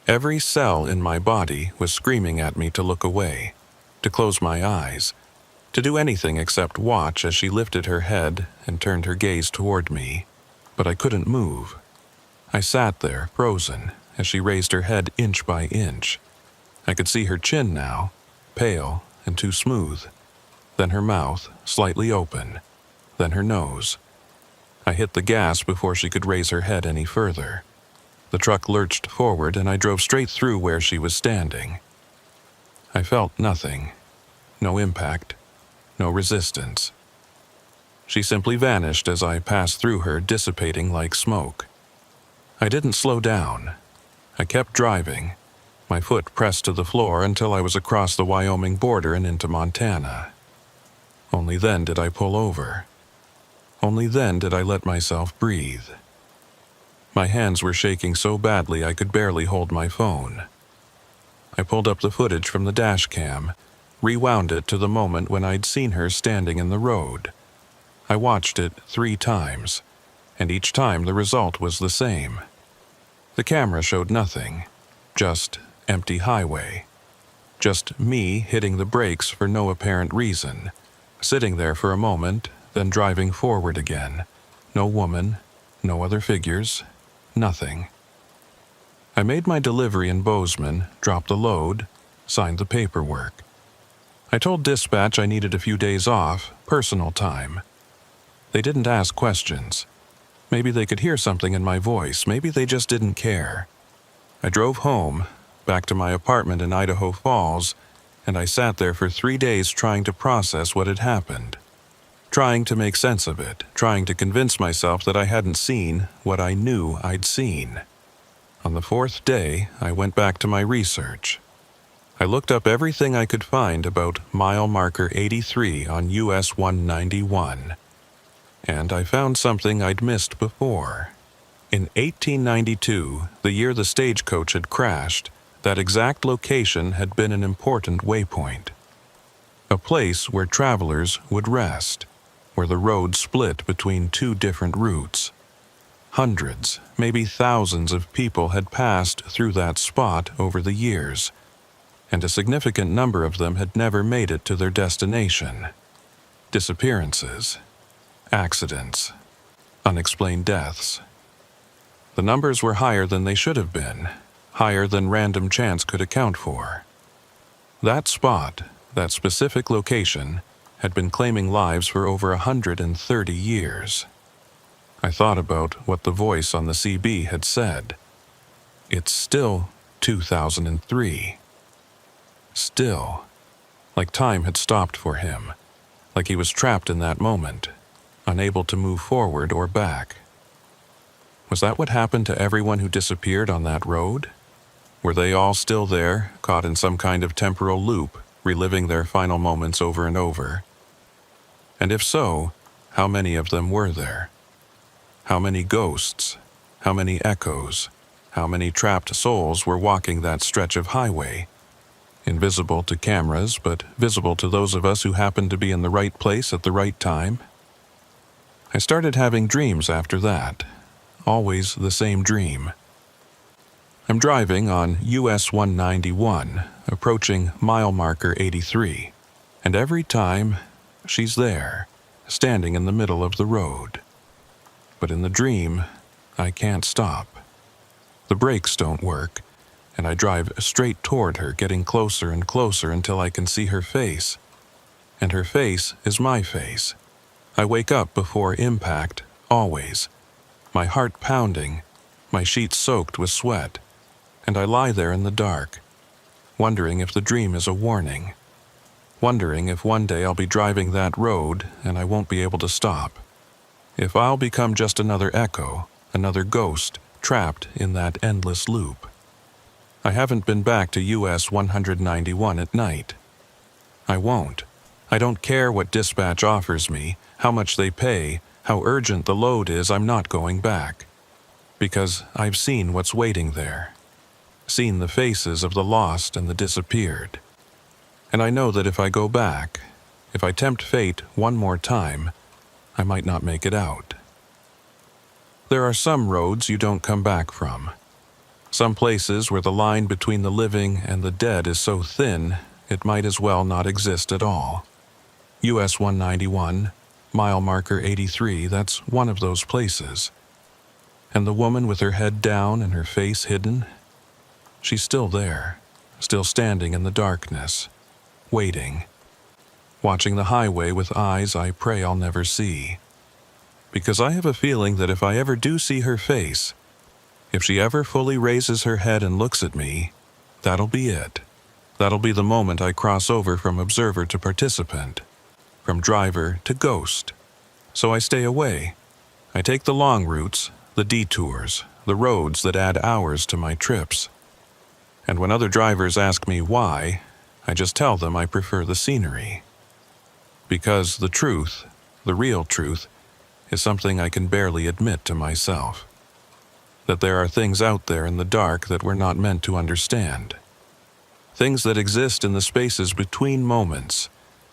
Every cell in my body was screaming at me to look away, to close my eyes, to do anything except watch as she lifted her head and turned her gaze toward me. But I couldn't move. I sat there, frozen, as she raised her head inch by inch. I could see her chin now, pale and too smooth. Then her mouth, slightly open. Then her nose. I hit the gas before she could raise her head any further. The truck lurched forward and I drove straight through where she was standing. I felt nothing. No impact. No resistance. She simply vanished as I passed through her, dissipating like smoke. I didn't slow down. I kept driving, my foot pressed to the floor until I was across the Wyoming border and into Montana. Only then did I pull over. Only then did I let myself breathe. My hands were shaking so badly I could barely hold my phone. I pulled up the footage from the dash cam, rewound it to the moment when I'd seen her standing in the road. I watched it 3 times, and each time the result was the same. The camera showed nothing, just empty highway. Just me hitting the brakes for no apparent reason, sitting there for a moment, then driving forward again. No woman, no other figures, nothing. I made my delivery in Bozeman, dropped the load, signed the paperwork. I told dispatch I needed a few days off, personal time. They didn't ask questions. Maybe they could hear something in my voice. Maybe they just didn't care. I drove home, back to my apartment in Idaho Falls, and I sat there for 3 days trying to process what had happened. Trying to make sense of it, trying to convince myself that I hadn't seen what I knew I'd seen. On the 4th day, I went back to my research. I looked up everything I could find about mile marker 83 on US 191. And I found something I'd missed before. In 1892, the year the stagecoach had crashed, that exact location had been an important waypoint. A place where travelers would rest, where the road split between 2 different routes. Hundreds, maybe thousands of people had passed through that spot over the years, and a significant number of them had never made it to their destination. Disappearances, accidents, unexplained deaths. The numbers were higher than they should have been, higher than random chance could account for. That spot, that specific location, had been claiming lives for over 130 years. I thought about what the voice on the CB had said. It's still 2003. Still, like time had stopped for him, like he was trapped in that moment, unable to move forward or back. Was that what happened to everyone who disappeared on that road? Were they all still there, caught in some kind of temporal loop, reliving their final moments over and over? And if so, how many of them were there? How many ghosts? How many echoes? How many trapped souls were walking that stretch of highway? Invisible to cameras, but visible to those of us who happened to be in the right place at the right time? I started having dreams after that. Always the same dream. I'm driving on US 191, approaching mile marker 83, and every time, she's there, standing in the middle of the road. But in the dream, I can't stop. The brakes don't work, and I drive straight toward her, getting closer and closer until I can see her face. And her face is my face. I wake up before impact, always. My heart pounding, my sheets soaked with sweat, and I lie there in the dark, wondering if the dream is a warning. Wondering if one day I'll be driving that road and I won't be able to stop. If I'll become just another echo, another ghost, trapped in that endless loop. I haven't been back to US 191 at night. I won't. I don't care what dispatch offers me, how much they pay, how urgent the load is, I'm not going back. Because I've seen what's waiting there. Seen the faces of the lost and the disappeared. And I know that if I go back, if I tempt fate one more time, I might not make it out. There are some roads you don't come back from. Some places where the line between the living and the dead is so thin, it might as well not exist at all. US 191, mile marker 83, that's one of those places. And the woman with her head down and her face hidden, she's still there, still standing in the darkness, waiting, watching the highway with eyes I pray I'll never see. Because I have a feeling that if I ever do see her face, if she ever fully raises her head and looks at me, that'll be it. That'll be the moment I cross over from observer to participant, from driver to ghost. So I stay away. I take the long routes, the detours, the roads that add hours to my trips. And when other drivers ask me why, I just tell them I prefer the scenery. Because the truth, the real truth, is something I can barely admit to myself. That there are things out there in the dark that we're not meant to understand. Things that exist in the spaces between moments,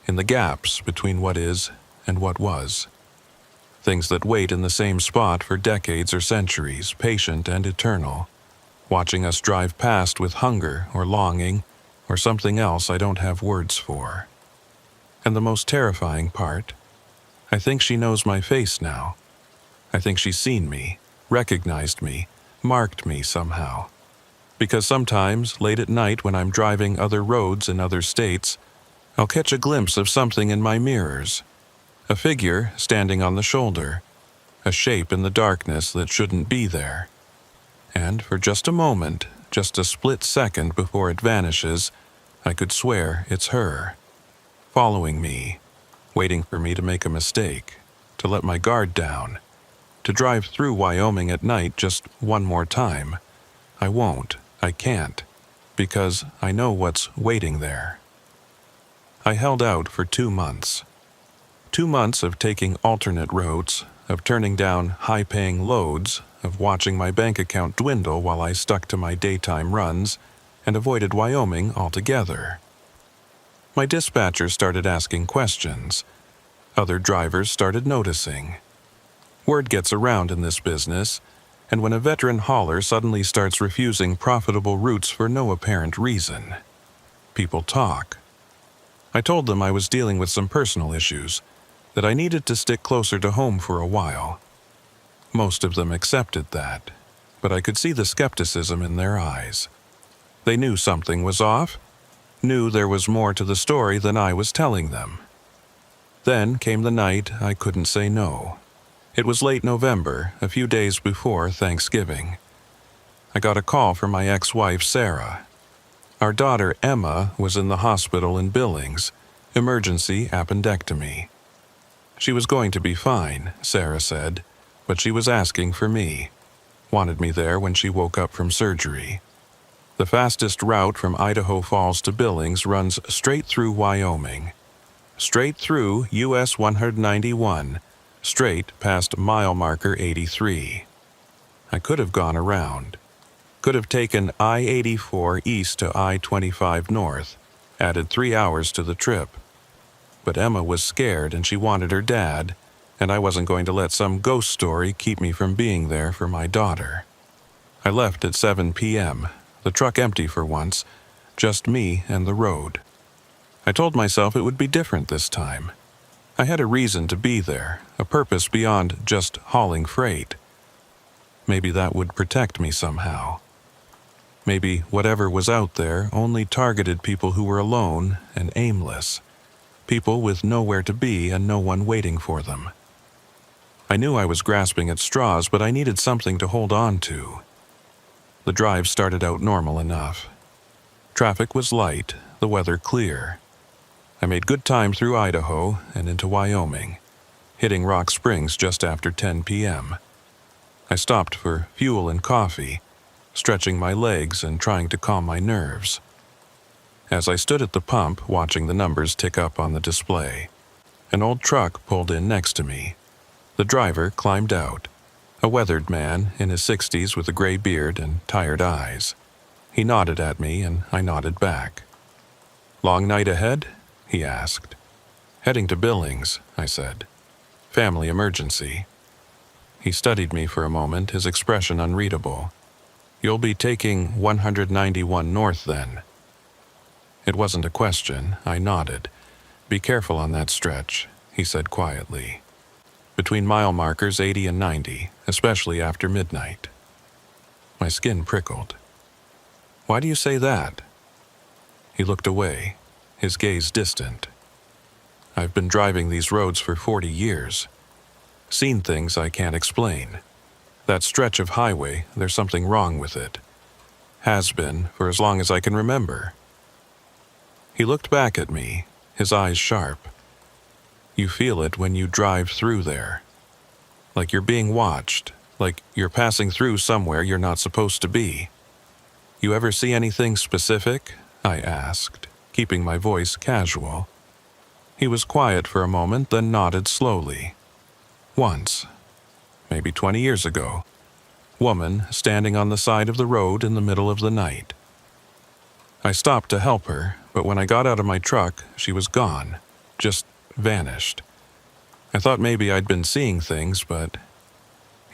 in the gaps between what is and what was. Things that wait in the same spot for decades or centuries, patient and eternal, watching us drive past with hunger or longing or something else I don't have words for. And the most terrifying part, I think she knows my face now. I think she's seen me, recognized me, marked me somehow. Because sometimes, late at night when I'm driving other roads in other states, I'll catch a glimpse of something in my mirrors. A figure standing on the shoulder. A shape in the darkness that shouldn't be there. And for just a moment, just a split second before it vanishes, I could swear it's her. Following me, waiting for me to make a mistake, to let my guard down, to drive through Wyoming at night just one more time. I won't, I can't, because I know what's waiting there. I held out for 2 months. 2 months of taking alternate routes, of turning down high-paying loads, of watching my bank account dwindle while I stuck to my daytime runs, and avoided Wyoming altogether. My dispatcher started asking questions. Other drivers started noticing. Word gets around in this business, and when a veteran hauler suddenly starts refusing profitable routes for no apparent reason, people talk. I told them I was dealing with some personal issues, that I needed to stick closer to home for a while. Most of them accepted that, but I could see the skepticism in their eyes. They knew something was off, knew there was more to the story than I was telling them. Then came the night I couldn't say no. It was late November, a few days before Thanksgiving. I got a call from my ex-wife, Sarah. Our daughter, Emma, was in the hospital in Billings, emergency appendectomy. She was going to be fine, Sarah said, but she was asking for me. Wanted me there when she woke up from surgery. The fastest route from Idaho Falls to Billings runs straight through Wyoming. Straight through US 191, straight past mile marker 83. I could have gone around. Could have taken I-84 east to I-25 north, added 3 hours to the trip. But Emma was scared and she wanted her dad, and I wasn't going to let some ghost story keep me from being there for my daughter. I left at 7 p.m., the truck empty for once, just me and the road. I told myself it would be different this time. I had a reason to be there, a purpose beyond just hauling freight. Maybe that would protect me somehow. Maybe whatever was out there only targeted people who were alone and aimless. People with nowhere to be and no one waiting for them. I knew I was grasping at straws, but I needed something to hold on to. The drive started out normal enough. Traffic was light, the weather clear. I made good time through Idaho and into Wyoming, hitting Rock Springs just after 10 p.m. I stopped for fuel and coffee, stretching my legs and trying to calm my nerves. As I stood at the pump watching the numbers tick up on the display, an old truck pulled in next to me. The driver climbed out, a weathered man in his 60s with a gray beard and tired eyes. He nodded at me and I nodded back. "Long night ahead?" he asked. "Heading to Billings," I said. "Family emergency." He studied me for a moment, his expression unreadable. "You'll be taking 191 North then." It wasn't a question. I nodded. "Be careful on that stretch," he said quietly. "Between mile markers 80 and 90, especially after midnight." My skin prickled. "Why do you say that?" He looked away, his gaze distant. "I've been driving these roads for 40 years. Seen things I can't explain. That stretch of highway, there's something wrong with it. Has been for as long as I can remember." He looked back at me, his eyes sharp. "You feel it when you drive through there. Like you're being watched, like you're passing through somewhere you're not supposed to be. You ever see anything specific?" I asked, keeping my voice casual. He was quiet for a moment, then nodded slowly. "Once. Maybe 20 years ago. Woman standing on the side of the road in the middle of the night. I stopped to help her, but when I got out of my truck, she was gone. Just vanished. I thought maybe I'd been seeing things, but..."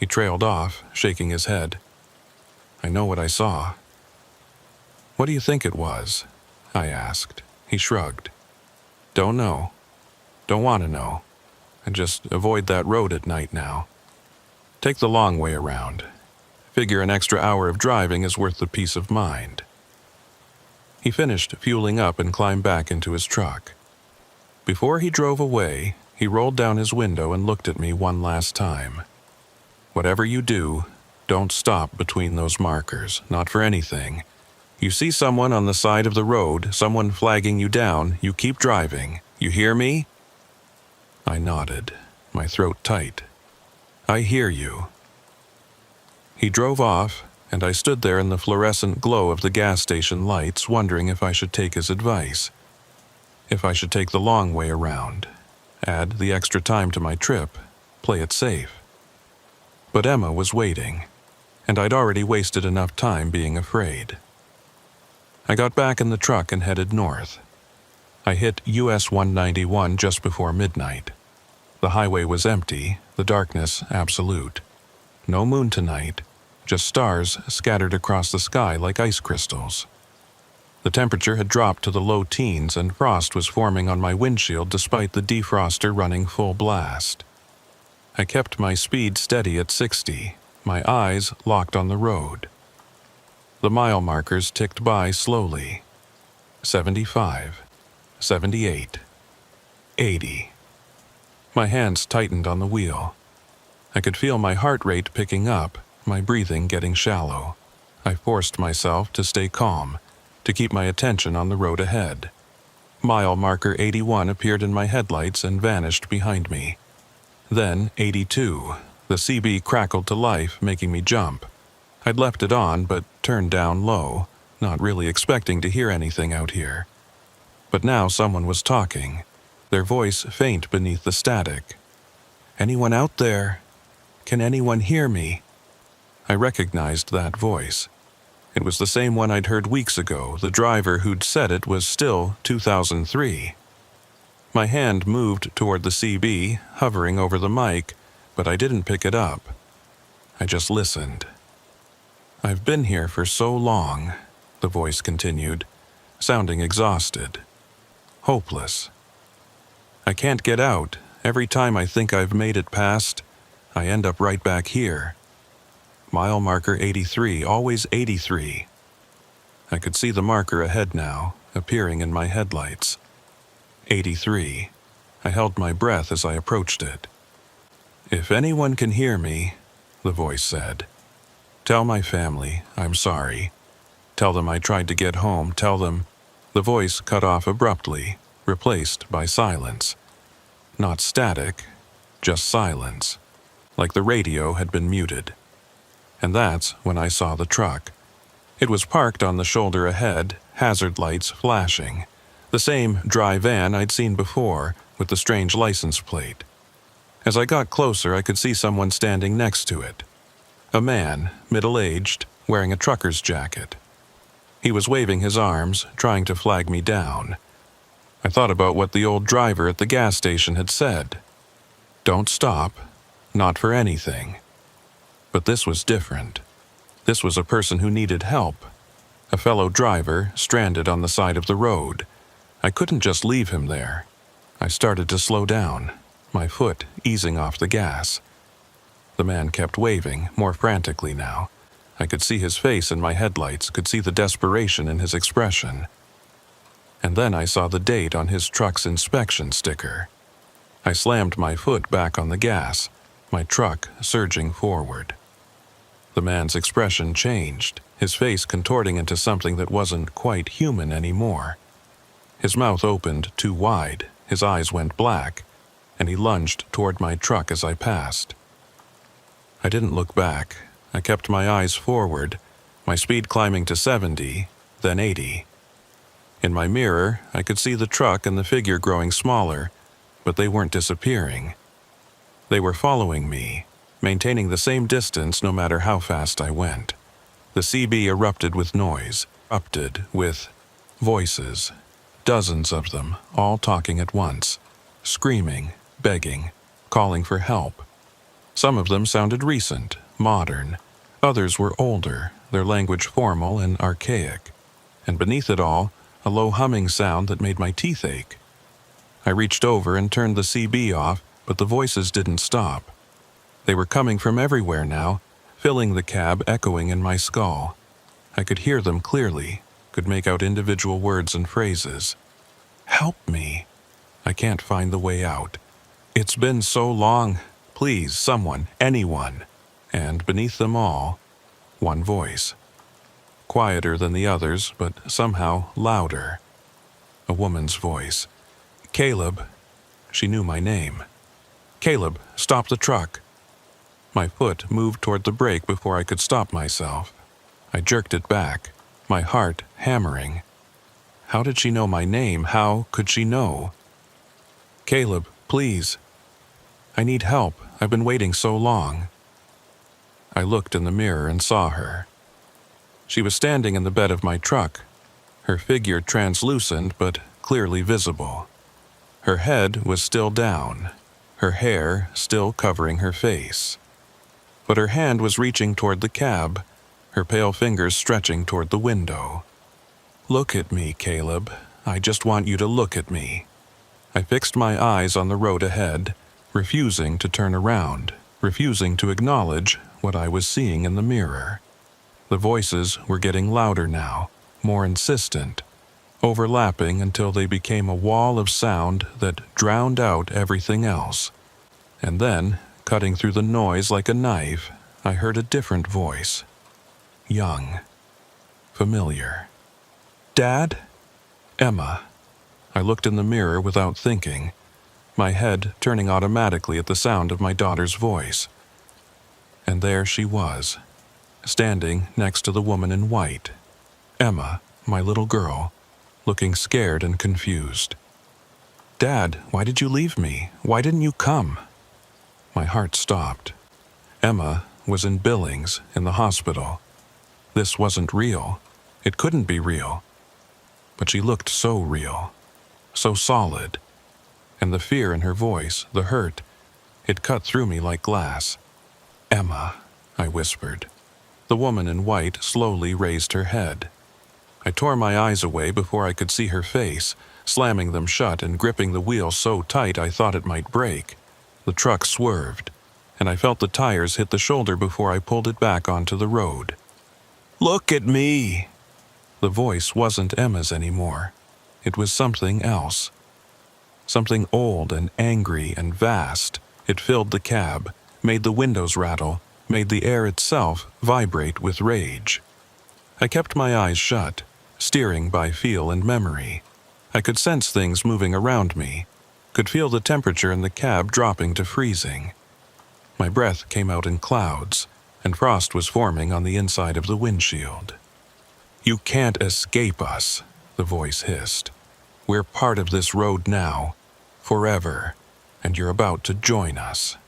He trailed off, shaking his head. "I know what I saw." "What do you think it was?" I asked. He shrugged. "Don't know. Don't want to know. And just avoid that road at night now. Take the long way around. Figure an extra hour of driving is worth the peace of mind." He finished fueling up and climbed back into his truck. Before he drove away, he rolled down his window and looked at me one last time. "Whatever you do, don't stop between those markers, not for anything. You see someone on the side of the road, someone flagging you down, you keep driving. You hear me?" I nodded, my throat tight. "I hear you." He drove off, and I stood there in the fluorescent glow of the gas station lights, wondering if I should take his advice. If I should take the long way around, add the extra time to my trip, play it safe. But Emma was waiting, and I'd already wasted enough time being afraid. I got back in the truck and headed north. I hit US 191 just before midnight. The highway was empty, the darkness absolute. No moon tonight, just stars scattered across the sky like ice crystals. The temperature had dropped to the low teens and frost was forming on my windshield despite the defroster running full blast. I kept my speed steady at 60, my eyes locked on the road. The mile markers ticked by slowly. 75, 78, 80. My hands tightened on the wheel. I could feel my heart rate picking up, my breathing getting shallow. I forced myself to stay calm, to keep my attention on the road ahead. Mile marker 81 appeared in my headlights and vanished behind me. Then 82. The CB crackled to life, making me jump. I'd left it on, but turned down low, not really expecting to hear anything out here. But now someone was talking, their voice faint beneath the static. "Anyone out there? Can anyone hear me?" I recognized that voice. It was the same one I'd heard weeks ago. The driver who'd said it was still 2003. My hand moved toward the CB, hovering over the mic, but I didn't pick it up. I just listened. "I've been here for so long," the voice continued, sounding exhausted. "Hopeless. I can't get out. Every time I think I've made it past, I end up right back here. Mile marker 83, always 83. I could see the marker ahead now, appearing in my headlights. 83. I held my breath as I approached it. "If anyone can hear me," the voice said, "tell my family I'm sorry. Tell them I tried to get home. Tell them..." The voice cut off abruptly, replaced by silence. Not static, just silence, like the radio had been muted. And that's when I saw the truck. It was parked on the shoulder ahead, hazard lights flashing. The same dry van I'd seen before, with the strange license plate. As I got closer, I could see someone standing next to it. A man, middle-aged, wearing a trucker's jacket. He was waving his arms, trying to flag me down. I thought about what the old driver at the gas station had said. Don't stop, not for anything. But this was different. This was a person who needed help. A fellow driver stranded on the side of the road. I couldn't just leave him there. I started to slow down, my foot easing off the gas. The man kept waving, more frantically now. I could see his face in my headlights, could see the desperation in his expression. And then I saw the date on his truck's inspection sticker. I slammed my foot back on the gas, my truck surging forward. The man's expression changed, his face contorting into something that wasn't quite human anymore. His mouth opened too wide, his eyes went black, and he lunged toward my truck as I passed. I didn't look back. I kept my eyes forward, my speed climbing to 70, then 80. In my mirror, I could see the truck and the figure growing smaller, but they weren't disappearing. They were following me, maintaining the same distance no matter how fast I went. The CB erupted with noise, erupted with voices, dozens of them, all talking at once, screaming, begging, calling for help. Some of them sounded recent, modern. Others were older, their language formal and archaic. And beneath it all, a low humming sound that made my teeth ache. I reached over and turned the CB off, but the voices didn't stop. They were coming from everywhere now, filling the cab, echoing in my skull. I could hear them clearly, could make out individual words and phrases. Help me. I can't find the way out. It's been so long. Please, someone, anyone. And beneath them all, one voice. Quieter than the others, but somehow louder. A woman's voice. Caleb. She knew my name. Caleb, stop the truck. My foot moved toward the brake before I could stop myself. I jerked it back, my heart hammering. How did she know my name? How could she know? Caleb, please. I need help. I've been waiting so long. I looked in the mirror and saw her. She was standing in the bed of my truck, her figure translucent but clearly visible. Her head was still down, her hair still covering her face. But her hand was reaching toward the cab, her pale fingers stretching toward the window. Look at me, Caleb. I just want you to look at me. I fixed my eyes on the road ahead, refusing to turn around, refusing to acknowledge what I was seeing in the mirror. The voices were getting louder now, more insistent, overlapping until they became a wall of sound that drowned out everything else. And then, cutting through the noise like a knife, I heard a different voice. Young. Familiar. Dad? Emma. I looked in the mirror without thinking, my head turning automatically at the sound of my daughter's voice. And there she was, standing next to the woman in white. Emma, my little girl, looking scared and confused. Dad, why did you leave me? Why didn't you come? My heart stopped. Emma was in Billings, in the hospital. This wasn't real. It couldn't be real. But she looked so real, so solid. And the fear in her voice, the hurt, it cut through me like glass. Emma, I whispered. The woman in white slowly raised her head. I tore my eyes away before I could see her face, slamming them shut and gripping the wheel so tight I thought it might break. The truck swerved, and I felt the tires hit the shoulder before I pulled it back onto the road. Look at me! The voice wasn't Emma's anymore. It was something else. Something old and angry and vast. It filled the cab, made the windows rattle, made the air itself vibrate with rage. I kept my eyes shut, steering by feel and memory. I could sense things moving around me, could feel the temperature in the cab dropping to freezing. My breath came out in clouds, and frost was forming on the inside of the windshield. You can't escape us, the voice hissed. "We're part of this road now, forever, and you're about to join us."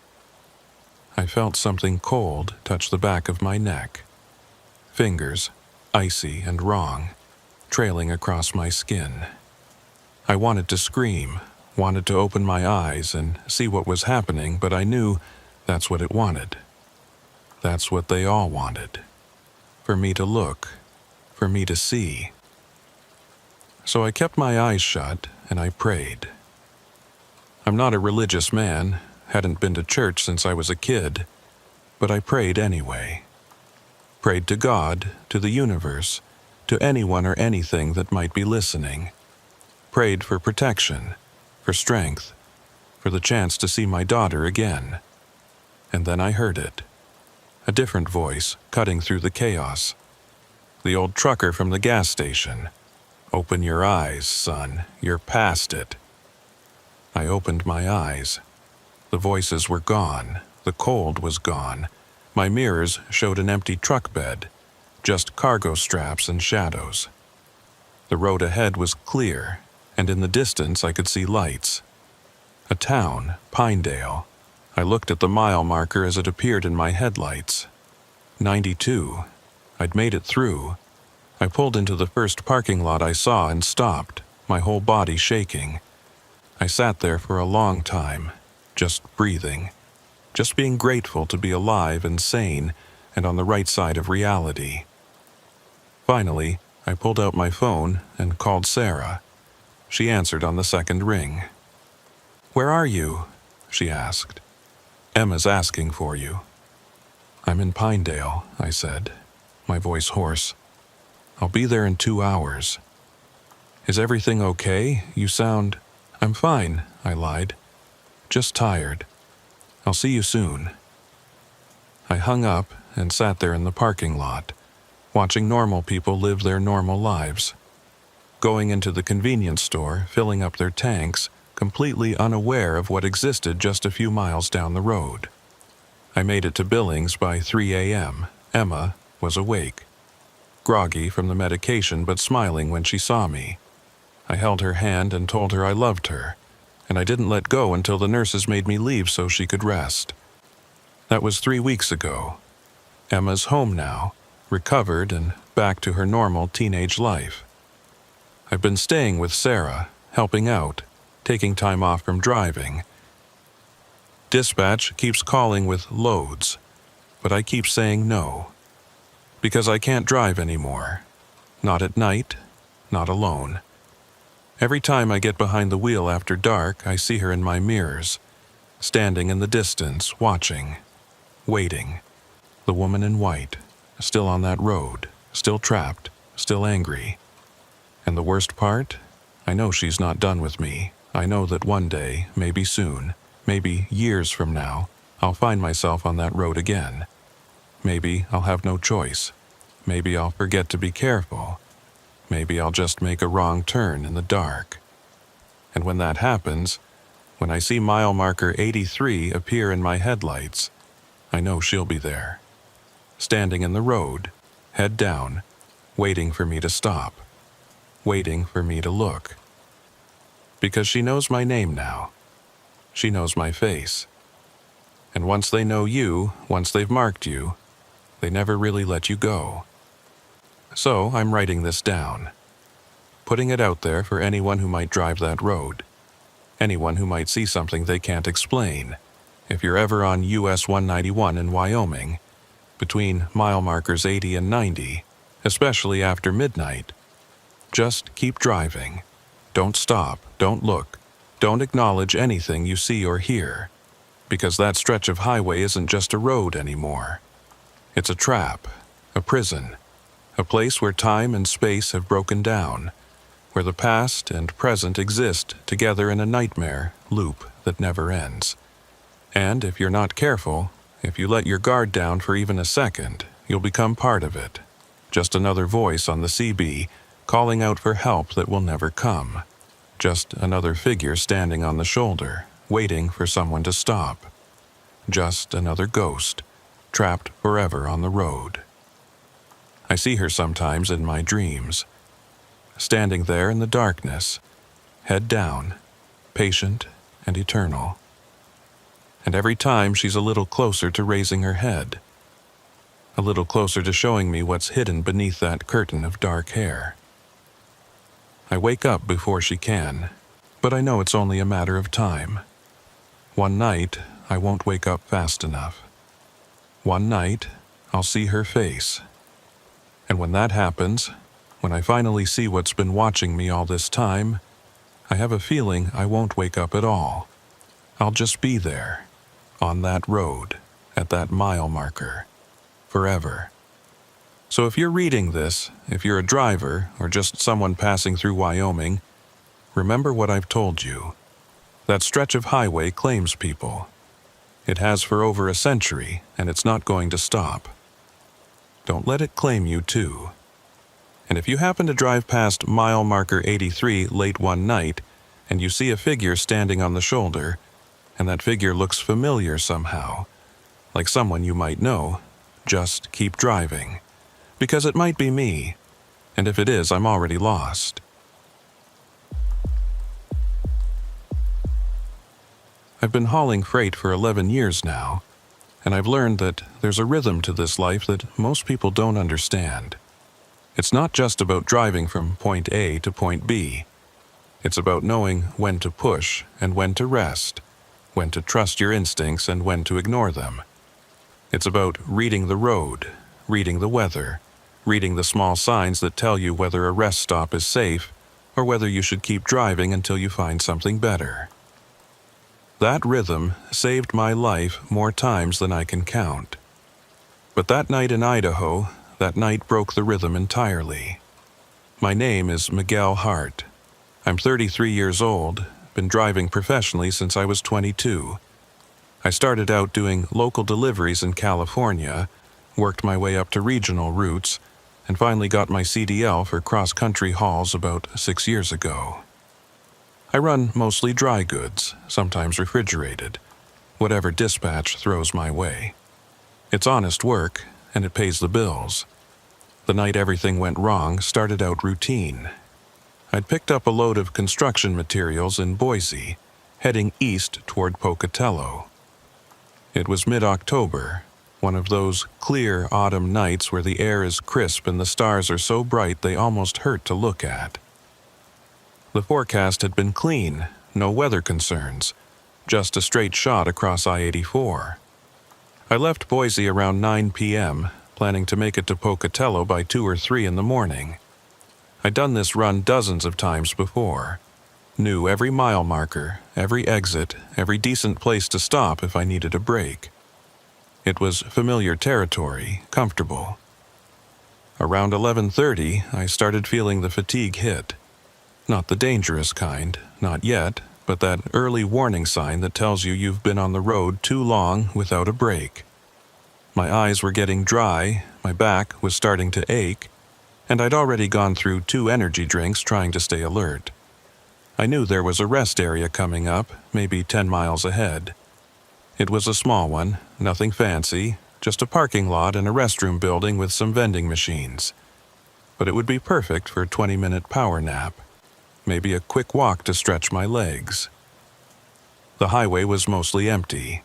I felt something cold touch the back of my neck. Fingers, icy and wrong, trailing across my skin. I wanted to scream, wanted to open my eyes and see what was happening, but I knew that's what it wanted. That's what they all wanted. For me to look, for me to see. So I kept my eyes shut and I prayed. I'm not a religious man, hadn't been to church since I was a kid, but I prayed anyway. Prayed to God, to the universe, to anyone or anything that might be listening. Prayed for protection, for strength, for the chance to see my daughter again. And then I heard it. A different voice cutting through the chaos. The old trucker from the gas station. "Open your eyes, son. You're past it." I opened my eyes. The voices were gone. The cold was gone. My mirrors showed an empty truck bed, just cargo straps and shadows. The road ahead was clear, and in the distance I could see lights. A town, Pinedale. I looked at the mile marker as it appeared in my headlights. 92. I'd made it through. I pulled into the first parking lot I saw and stopped, my whole body shaking. I sat there for a long time, just breathing, just being grateful to be alive and sane and on the right side of reality. Finally, I pulled out my phone and called Sarah. She answered on the second ring. "Where are you?" she asked. "Emma's asking for you." "I'm in Pinedale," I said, my voice hoarse. "I'll be there in 2 hours." "Is everything okay? You sound—" "I'm fine," I lied. "Just tired. I'll see you soon." I hung up and sat there in the parking lot, watching normal people live their normal lives. Going into the convenience store, filling up their tanks, completely unaware of what existed just a few miles down the road. I made it to Billings by 3 a.m. Emma was awake. Groggy from the medication but smiling when she saw me. I held her hand and told her I loved her, and I didn't let go until the nurses made me leave so she could rest. That was 3 weeks ago. Emma's home now, recovered and back to her normal teenage life. I've been staying with Sarah, helping out, taking time off from driving. Dispatch keeps calling with loads, but I keep saying no. Because I can't drive anymore. Not at night, not alone. Every time I get behind the wheel after dark, I see her in my mirrors, standing in the distance, watching, waiting. The woman in white, still on that road, still trapped, still angry. And the worst part? I know she's not done with me. I know that one day, maybe soon, maybe years from now, I'll find myself on that road again. Maybe I'll have no choice. Maybe I'll forget to be careful. Maybe I'll just make a wrong turn in the dark. And when that happens, when I see mile marker 83 appear in my headlights, I know she'll be there. Standing in the road, head down, waiting for me to stop. Waiting for me to look. Because she knows my name now. She knows my face. And once they know you, once they've marked you, they never really let you go. So I'm writing this down. Putting it out there for anyone who might drive that road. Anyone who might see something they can't explain. If you're ever on US 191 in Wyoming, between mile markers 80 and 90, especially after midnight, just keep driving. Don't stop, don't look, don't acknowledge anything you see or hear, because that stretch of highway isn't just a road anymore. It's a trap, a prison, a place where time and space have broken down, where the past and present exist together in a nightmare loop that never ends. And if you're not careful, if you let your guard down for even a second, you'll become part of it. Just another voice on the CB calling out for help that will never come. Just another figure standing on the shoulder, waiting for someone to stop. Just another ghost, trapped forever on the road. I see her sometimes in my dreams. standing there in the darkness, head down, patient and eternal. And every time she's a little closer to raising her head, a little closer to showing me what's hidden beneath that curtain of dark hair. I wake up before she can, but I know it's only a matter of time. One night, I won't wake up fast enough. One night, I'll see her face. And when that happens, when I finally see what's been watching me all this time, I have a feeling I won't wake up at all. I'll just be there, on that road, at that mile marker, forever. So if you're reading this, if you're a driver or just someone passing through Wyoming, remember what I've told you. That stretch of highway claims people. It has for over a century, and it's not going to stop. Don't let it claim you too. And if you happen to drive past mile marker 83 late one night, and you see a figure standing on the shoulder, and that figure looks familiar somehow, like someone you might know, just keep driving. Because it might be me, and if it is, I'm already lost. I've been hauling freight for 11 years now, and I've learned that there's a rhythm to this life that most people don't understand. It's not just about driving from point A to point B. It's about knowing when to push and when to rest, when to trust your instincts and when to ignore them. It's about reading the road, reading the weather, reading the small signs that tell you whether a rest stop is safe or whether you should keep driving until you find something better. That rhythm saved my life more times than I can count. But that night in Idaho, that night broke the rhythm entirely. My name is Miguel Hart. I'm 33 years old, been driving professionally since I was 22. I started out doing local deliveries in California, worked my way up to regional routes, and finally got my CDL for cross-country hauls about 6 years ago. I run mostly dry goods, sometimes refrigerated, whatever dispatch throws my way. It's honest work, and it pays the bills. The night everything went wrong started out routine. I'd picked up a load of construction materials in Boise, heading east toward Pocatello. It was mid-October, one of those clear autumn nights where the air is crisp and the stars are so bright they almost hurt to look at. The forecast had been clean, no weather concerns, just a straight shot across I-84. I left Boise around 9 p.m., planning to make it to Pocatello by 2 or 3 in the morning. I'd done this run dozens of times before. Knew every mile marker, every exit, every decent place to stop if I needed a break. It was familiar territory, comfortable. Around 11:30, I started feeling the fatigue hit. Not the dangerous kind, not yet, but that early warning sign that tells you you've been on the road too long without a break. My eyes were getting dry, my back was starting to ache, and I'd already gone through 2 energy drinks trying to stay alert. I knew there was a rest area coming up, maybe 10 miles ahead. It was a small one, nothing fancy, just a parking lot and a restroom building with some vending machines. But it would be perfect for a 20-minute power nap. Maybe a quick walk to stretch my legs. The highway was mostly empty.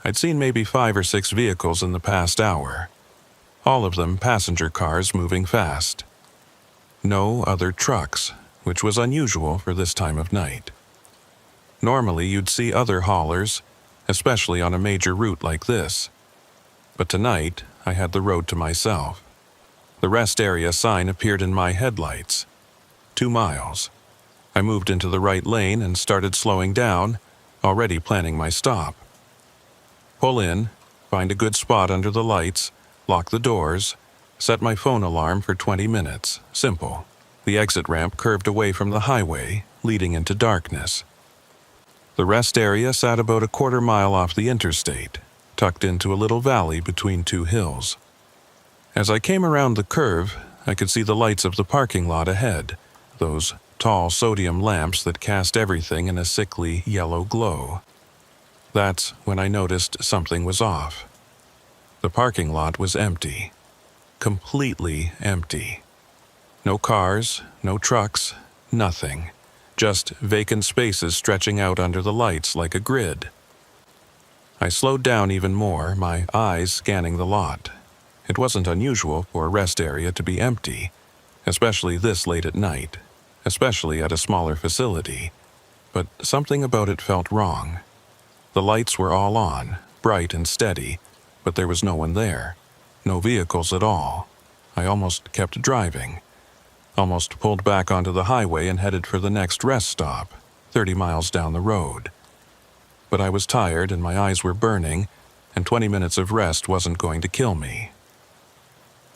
I'd seen maybe 5 or 6 vehicles in the past hour. All of them passenger cars moving fast. No other trucks, which was unusual for this time of night. Normally you'd see other haulers, especially on a major route like this. But tonight, I had the road to myself. The rest area sign appeared in my headlights. 2 miles. I moved into the right lane and started slowing down, already planning my stop. Pull in, find a good spot under the lights, lock the doors, set my phone alarm for 20 minutes. Simple. The exit ramp curved away from the highway, leading into darkness. The rest area sat about a quarter mile off the interstate, tucked into a little valley between 2 hills. As I came around the curve, I could see the lights of the parking lot ahead, those tall sodium lamps that cast everything in a sickly yellow glow. That's when I noticed something was off. The parking lot was empty. Completely empty. No cars, no trucks, nothing. Just vacant spaces stretching out under the lights like a grid. I slowed down even more, my eyes scanning the lot. It wasn't unusual for a rest area to be empty, especially this late at night, especially at a smaller facility. But something about it felt wrong. The lights were all on, bright and steady, but there was no one there. No vehicles at all. I almost kept driving. Almost pulled back onto the highway and headed for the next rest stop, 30 miles down the road. But I was tired and my eyes were burning, and 20 minutes of rest wasn't going to kill me.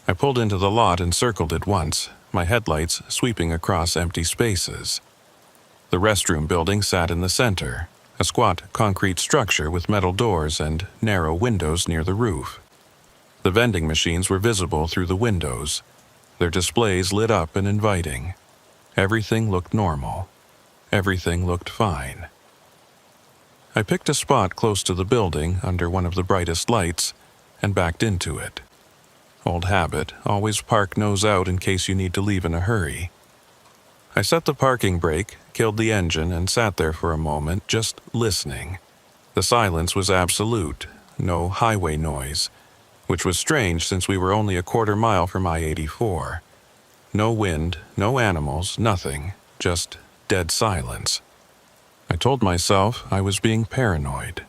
I pulled into the lot and circled it once, my headlights sweeping across empty spaces. The restroom building sat in the center, a squat concrete structure with metal doors and narrow windows near the roof. The vending machines were visible through the windows, their displays lit up and inviting. Everything looked normal. Everything looked fine. I picked a spot close to the building under one of the brightest lights and backed into it. Old habit, always park nose out in case you need to leave in a hurry. I set the parking brake, killed the engine, and sat there for a moment, just listening. The silence was absolute, no highway noise, which was strange since we were only a quarter mile from I-84. No wind, no animals, nothing, just dead silence. I told myself I was being paranoid.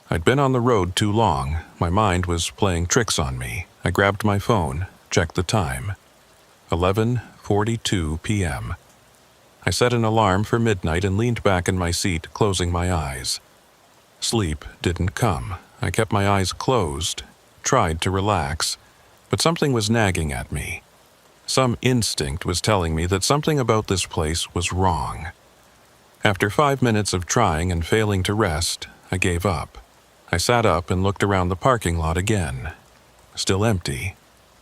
I'd been on the road too long, my mind was playing tricks on me. I grabbed my phone, checked the time. 11:42 p.m. I set an alarm for midnight and leaned back in my seat, closing my eyes. Sleep didn't come. I kept my eyes closed, tried to relax, but something was nagging at me. Some instinct was telling me that something about this place was wrong. After 5 minutes of trying and failing to rest, I gave up. I sat up and looked around the parking lot again. Still empty,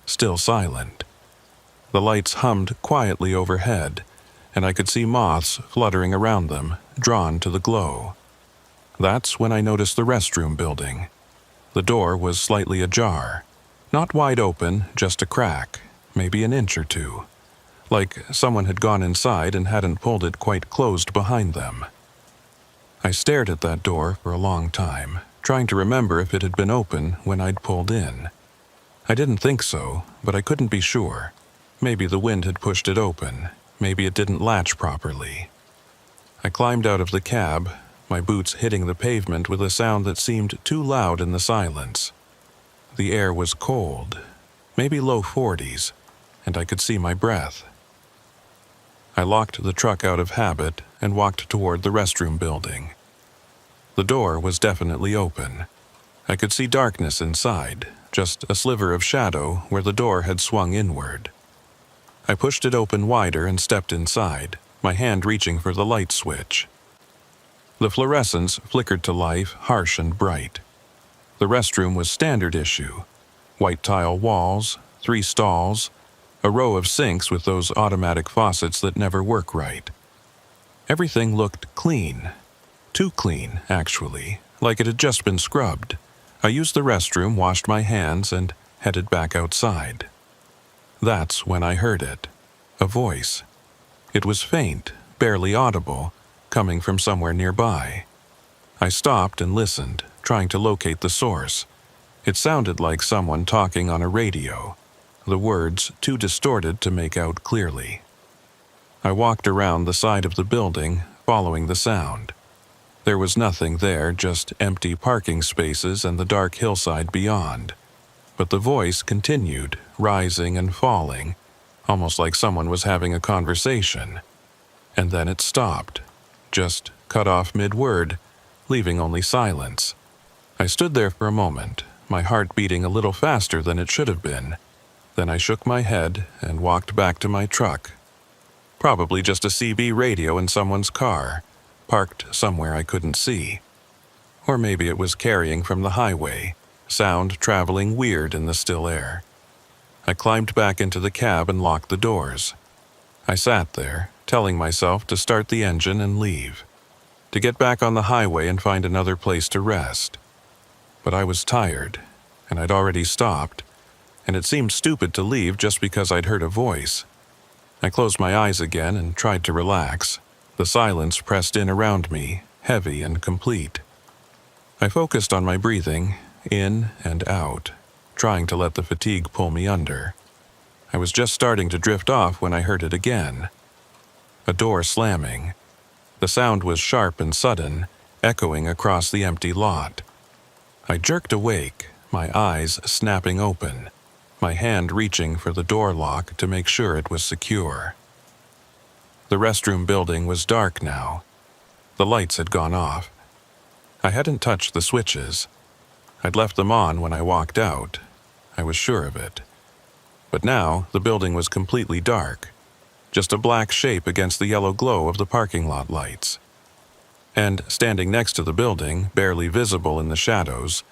still silent. The lights hummed quietly overhead, and I could see moths fluttering around them, drawn to the glow. That's when I noticed the restroom building. The door was slightly ajar. Not wide open, just a crack, maybe an inch or two. Like someone had gone inside and hadn't pulled it quite closed behind them. I stared at that door for a long time, trying to remember if it had been open when I'd pulled in. I didn't think so, but I couldn't be sure. Maybe the wind had pushed it open. Maybe it didn't latch properly. I climbed out of the cab, my boots hitting the pavement with a sound that seemed too loud in the silence. The air was cold, maybe low 40s, and I could see my breath. I locked the truck out of habit and walked toward the restroom building. The door was definitely open. I could see darkness inside, just a sliver of shadow where the door had swung inward. I pushed it open wider and stepped inside, my hand reaching for the light switch. The fluorescence flickered to life, harsh and bright. The restroom was standard issue. White tile walls, 3 stalls, a row of sinks with those automatic faucets that never work right. Everything looked clean. Too clean, actually, like it had just been scrubbed. I used the restroom, washed my hands, and headed back outside. That's when I heard it. A voice. It was faint, barely audible, coming from somewhere nearby. I stopped and listened, trying to locate the source. It sounded like someone talking on a radio, the words too distorted to make out clearly. I walked around the side of the building, following the sound. There was nothing there, just empty parking spaces and the dark hillside beyond. But the voice continued, rising and falling, almost like someone was having a conversation. And then it stopped, just cut off mid-word, leaving only silence. I stood there for a moment, my heart beating a little faster than it should have been. Then I shook my head and walked back to my truck. Probably just a CB radio in someone's car, parked somewhere I couldn't see. Or maybe it was carrying from the highway, sound traveling weird in the still air. I climbed back into the cab and locked the doors. I sat there, telling myself to start the engine and leave, to get back on the highway and find another place to rest. But I was tired, and I'd already stopped, and it seemed stupid to leave just because I'd heard a voice. I closed my eyes again and tried to relax. The silence pressed in around me, heavy and complete. I focused on my breathing, in and out, trying to let the fatigue pull me under. I was just starting to drift off when I heard it again. A door slamming. The sound was sharp and sudden, echoing across the empty lot. I jerked awake, my eyes snapping open, my hand reaching for the door lock to make sure it was secure. The restroom building was dark now. The lights had gone off. I hadn't touched the switches. I'd left them on when I walked out. I was sure of it. But now the building was completely dark, just a black shape against the yellow glow of the parking lot lights. And standing next to the building, barely visible in the shadows,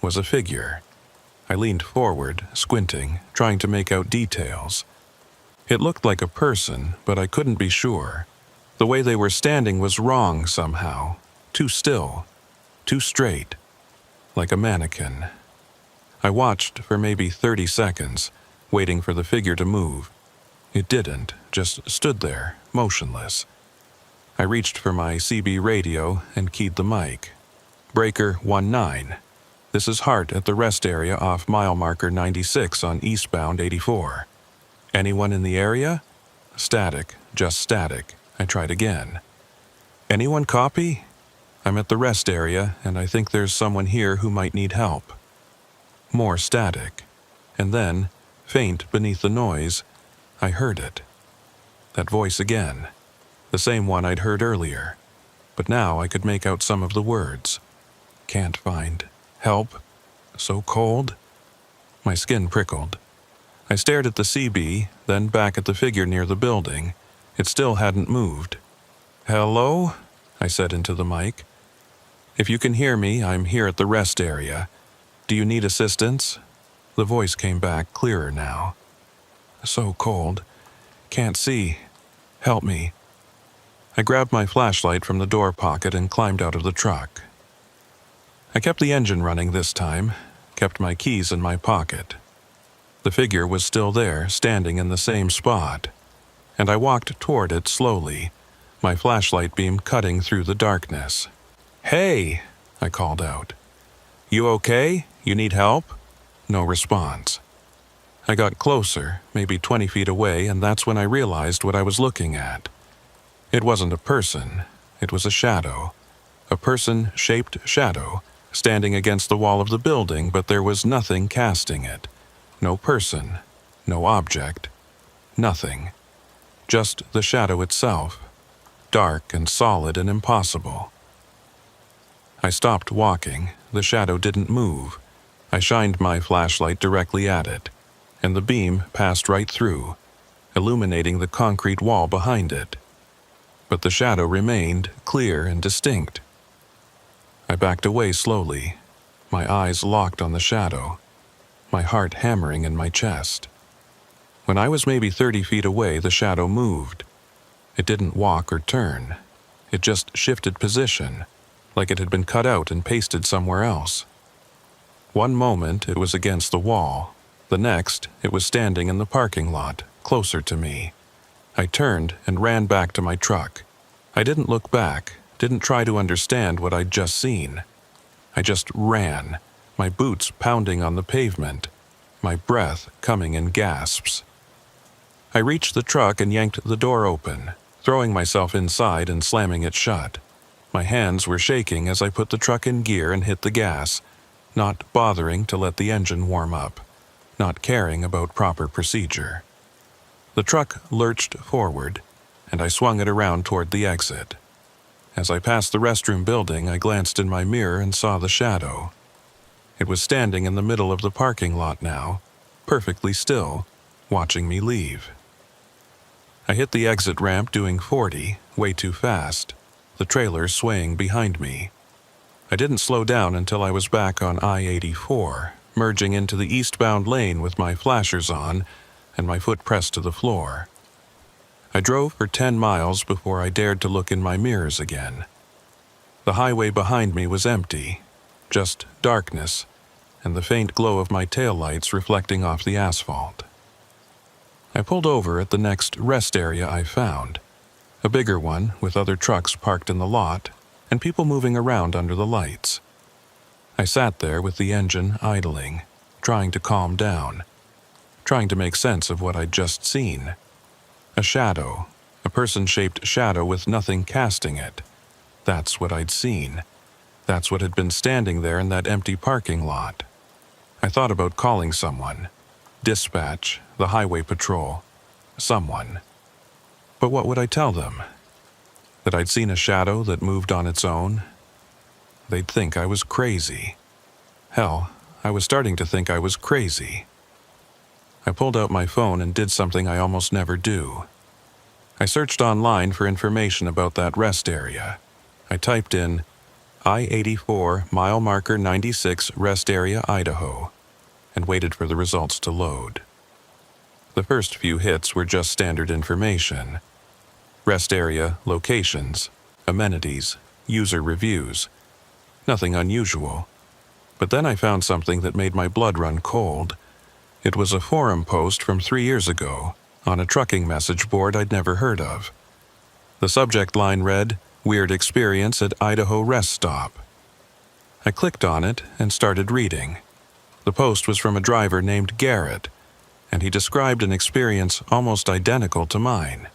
was a figure. I leaned forward, squinting, trying to make out details. It looked like a person, but I couldn't be sure. The way they were standing was wrong somehow, too still, too straight, like a mannequin. I watched for maybe 30 seconds, waiting for the figure to move. It didn't, just stood there, motionless. I reached for my CB radio and keyed the mic. Breaker 19. This is Hart at the rest area off mile marker 96 on eastbound 84. Anyone in the area? Static, just static. I tried again. Anyone copy? I'm at the rest area, and I think there's someone here who might need help. More static. And then, faint beneath the noise, I heard it. That voice again. The same one I'd heard earlier. But now I could make out some of the words. Can't find. Help. So cold. My skin prickled. I stared at the CB, then back at the figure near the building. It still hadn't moved. Hello? I said into the mic. If you can hear me, I'm here at the rest area. Do you need assistance? The voice came back clearer now. So cold. Can't see. Help me. I grabbed my flashlight from the door pocket and climbed out of the truck. I kept the engine running this time, kept my keys in my pocket. The figure was still there, standing in the same spot, and I walked toward it slowly, my flashlight beam cutting through the darkness. Hey, I called out. You okay? You need help? No response. I got closer, maybe 20 feet away, and that's when I realized what I was looking at. It wasn't a person, it was a shadow. A person-shaped shadow, standing against the wall of the building, but there was nothing casting it. No person, no object, nothing. Just the shadow itself, dark and solid and impossible. I stopped walking. The shadow didn't move. I shined my flashlight directly at it, and the beam passed right through, illuminating the concrete wall behind it. But the shadow remained clear and distinct. I backed away slowly, my eyes locked on the shadow, my heart hammering in my chest. When I was maybe 30 feet away, the shadow moved. It didn't walk or turn. It just shifted position, like it had been cut out and pasted somewhere else. One moment it was against the wall. The next, it was standing in the parking lot, closer to me. I turned and ran back to my truck. I didn't look back, didn't try to understand what I'd just seen. I just ran, my boots pounding on the pavement, my breath coming in gasps. I reached the truck and yanked the door open, throwing myself inside and slamming it shut. My hands were shaking as I put the truck in gear and hit the gas, not bothering to let the engine warm up, not caring about proper procedure. The truck lurched forward, and I swung it around toward the exit. As I passed the restroom building, I glanced in my mirror and saw the shadow. It was standing in the middle of the parking lot now, perfectly still, watching me leave. I hit the exit ramp doing 40, way too fast, the trailer swaying behind me. I didn't slow down until I was back on I-84, merging into the eastbound lane with my flashers on and my foot pressed to the floor. I drove for 10 miles before I dared to look in my mirrors again. The highway behind me was empty, just darkness, and the faint glow of my taillights reflecting off the asphalt. I pulled over at the next rest area I found, a bigger one with other trucks parked in the lot and people moving around under the lights. I sat there with the engine idling, trying to calm down, trying to make sense of what I'd just seen. A shadow, a person-shaped shadow with nothing casting it. That's what I'd seen. That's what had been standing there in that empty parking lot. I thought about calling someone. Dispatch, the highway patrol, someone. But what would I tell them? That I'd seen a shadow that moved on its own? They'd think I was crazy. Hell, I was starting to think I was crazy. I pulled out my phone and did something I almost never do. I searched online for information about that rest area. I typed in I-84 mile marker 96 rest area, Idaho, and waited for the results to load. The first few hits were just standard information. Rest area, locations, amenities, user reviews. Nothing unusual. But then I found something that made my blood run cold. It was a forum post from 3 years ago on a trucking message board I'd never heard of. The subject line read, "Weird experience at Idaho rest stop." I clicked on it and started reading. The post was from a driver named Garrett, and he described an experience almost identical to mine.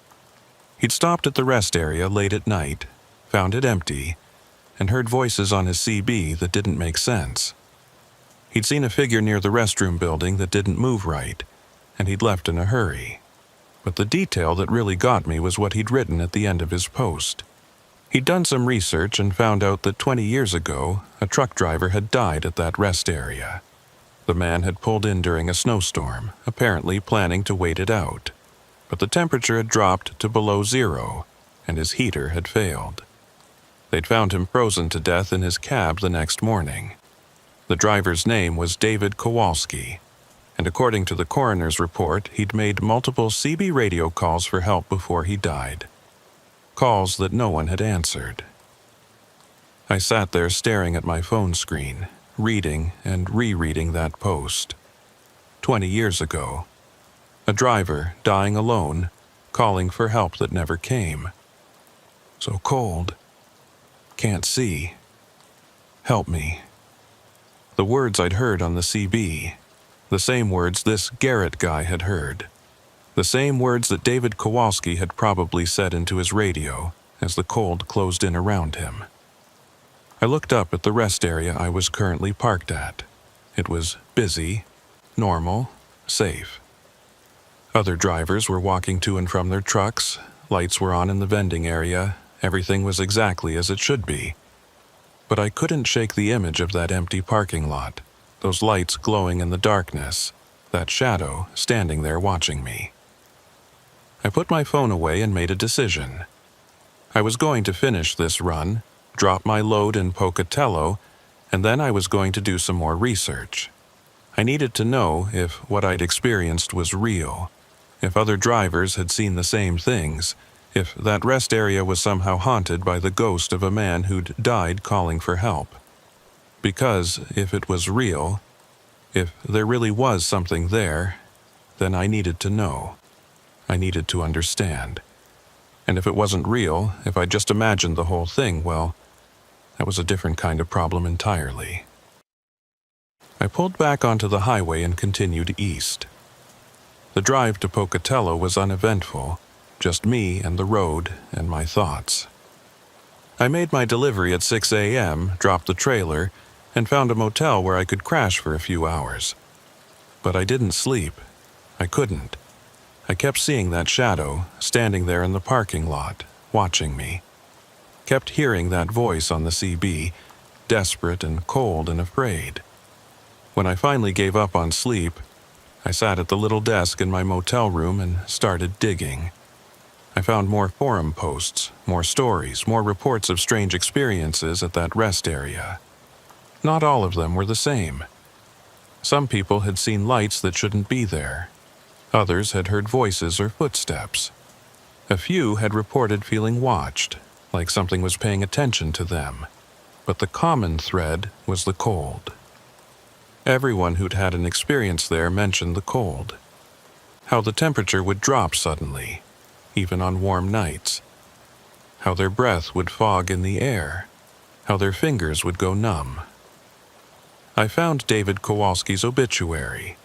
He'd stopped at the rest area late at night, found it empty, and heard voices on his CB that didn't make sense. He'd seen a figure near the restroom building that didn't move right, and he'd left in a hurry. But the detail that really got me was what he'd written at the end of his post. He'd done some research and found out that 20 years ago, a truck driver had died at that rest area. The man had pulled in during a snowstorm, apparently planning to wait it out. But the temperature had dropped to below zero, and his heater had failed. They'd found him frozen to death in his cab the next morning. The driver's name was David Kowalski, and according to the coroner's report, he'd made multiple CB radio calls for help before he died. Calls that no one had answered. I sat there staring at my phone screen, reading and rereading that post. 20 years ago. A driver dying alone, calling for help that never came. So cold. Can't see. Help me. The words I'd heard on the CB. The same words this Garrett guy had heard. The same words that David Kowalski had probably said into his radio as the cold closed in around him. I looked up at the rest area I was currently parked at. It was busy, normal, safe. Other drivers were walking to and from their trucks, lights were on in the vending area, everything was exactly as it should be. But I couldn't shake the image of that empty parking lot, those lights glowing in the darkness, that shadow standing there watching me. I put my phone away and made a decision. I was going to finish this run, drop my load in Pocatello, and then I was going to do some more research. I needed to know if what I'd experienced was real, if other drivers had seen the same things, if that rest area was somehow haunted by the ghost of a man who'd died calling for help. Because if it was real, if there really was something there, then I needed to know. I needed to understand. And if it wasn't real, if I just imagined the whole thing, well, that was a different kind of problem entirely. I pulled back onto the highway and continued east. The drive to Pocatello was uneventful, just me and the road and my thoughts. I made my delivery at 6 a.m., dropped the trailer, and found a motel where I could crash for a few hours. But I didn't sleep. I couldn't. I kept seeing that shadow, standing there in the parking lot, watching me. Kept hearing that voice on the CB, desperate and cold and afraid. When I finally gave up on sleep, I sat at the little desk in my motel room and started digging. I found more forum posts, more stories, more reports of strange experiences at that rest area. Not all of them were the same. Some people had seen lights that shouldn't be there. Others had heard voices or footsteps. A few had reported feeling watched, like something was paying attention to them. But the common thread was the cold. Everyone who'd had an experience there mentioned the cold. How the temperature would drop suddenly, even on warm nights. How their breath would fog in the air. How their fingers would go numb. I found David Kowalski's obituary.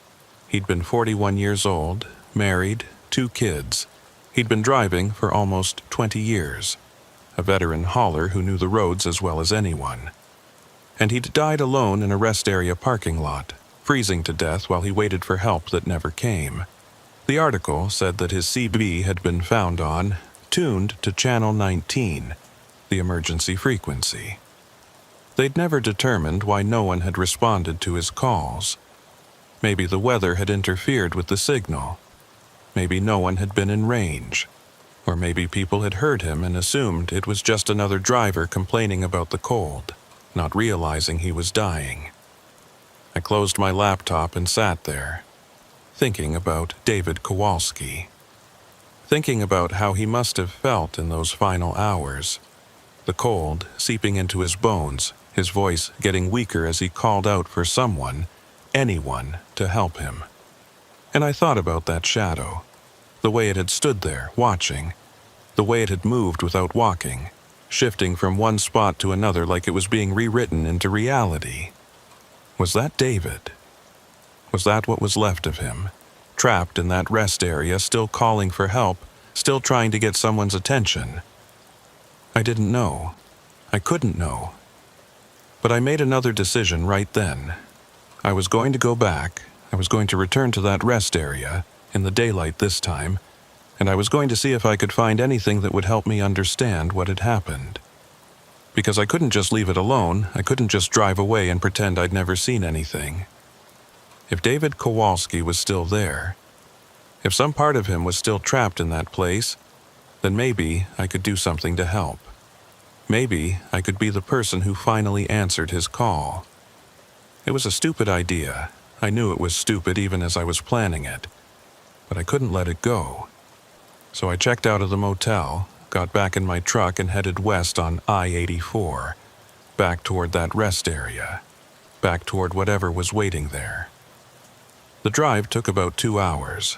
He'd been 41 years old, married, 2 kids. He'd been driving for almost 20 years. A veteran hauler who knew the roads as well as anyone. And he'd died alone in a rest area parking lot, freezing to death while he waited for help that never came. The article said that his CB had been found on, tuned to channel 19, the emergency frequency. They'd never determined why no one had responded to his calls. Maybe the weather had interfered with the signal. Maybe no one had been in range. Or maybe people had heard him and assumed it was just another driver complaining about the cold, not realizing he was dying. I closed my laptop and sat there, thinking about David Kowalski. Thinking about how he must have felt in those final hours. The cold seeping into his bones, his voice getting weaker as he called out for someone, anyone, to help him. And I thought about that shadow, the way it had stood there, watching, the way it had moved without walking, shifting from one spot to another like it was being rewritten into reality. Was that David? Was that what was left of him, trapped in that rest area, still calling for help, still trying to get someone's attention? I didn't know. I couldn't know. But I made another decision right then. I was going to go back. I was going to return to that rest area, in the daylight this time, and I was going to see if I could find anything that would help me understand what had happened. Because I couldn't just leave it alone. I couldn't just drive away and pretend I'd never seen anything. If David Kowalski was still there, if some part of him was still trapped in that place, then maybe I could do something to help. Maybe I could be the person who finally answered his call. It was a stupid idea. I knew it was stupid even as I was planning it. But I couldn't let it go. So I checked out of the motel, got back in my truck and headed west on I-84, back toward that rest area, back toward whatever was waiting there. The drive took about 2 hours.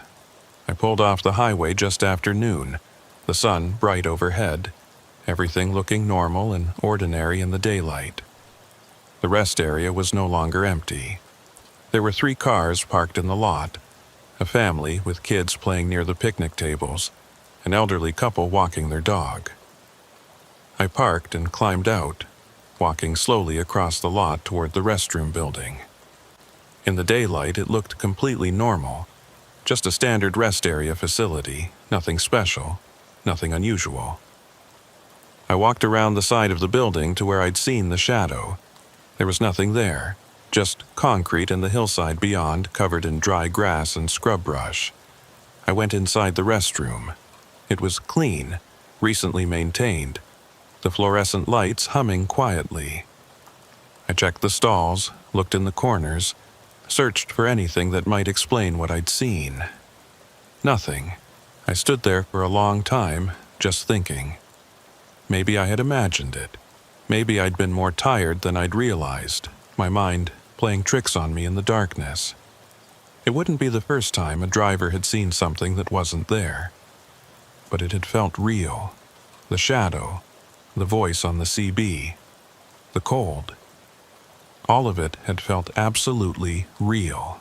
I pulled off the highway just after noon, the sun bright overhead, everything looking normal and ordinary in the daylight. The rest area was no longer empty. There were 3 cars parked in the lot, a family with kids playing near the picnic tables, an elderly couple walking their dog. I parked and climbed out, walking slowly across the lot toward the restroom building. In the daylight, it looked completely normal, just a standard rest area facility, nothing special, nothing unusual. I walked around the side of the building to where I'd seen the shadow. There was nothing there, just concrete and the hillside beyond covered in dry grass and scrub brush. I went inside the restroom. It was clean, recently maintained, the fluorescent lights humming quietly. I checked the stalls, looked in the corners, searched for anything that might explain what I'd seen. Nothing. I stood there for a long time, just thinking. Maybe I had imagined it. Maybe I'd been more tired than I'd realized, my mind playing tricks on me in the darkness. It wouldn't be the first time a driver had seen something that wasn't there. But it had felt real. The shadow, the voice on the CB, the cold. All of it had felt absolutely real.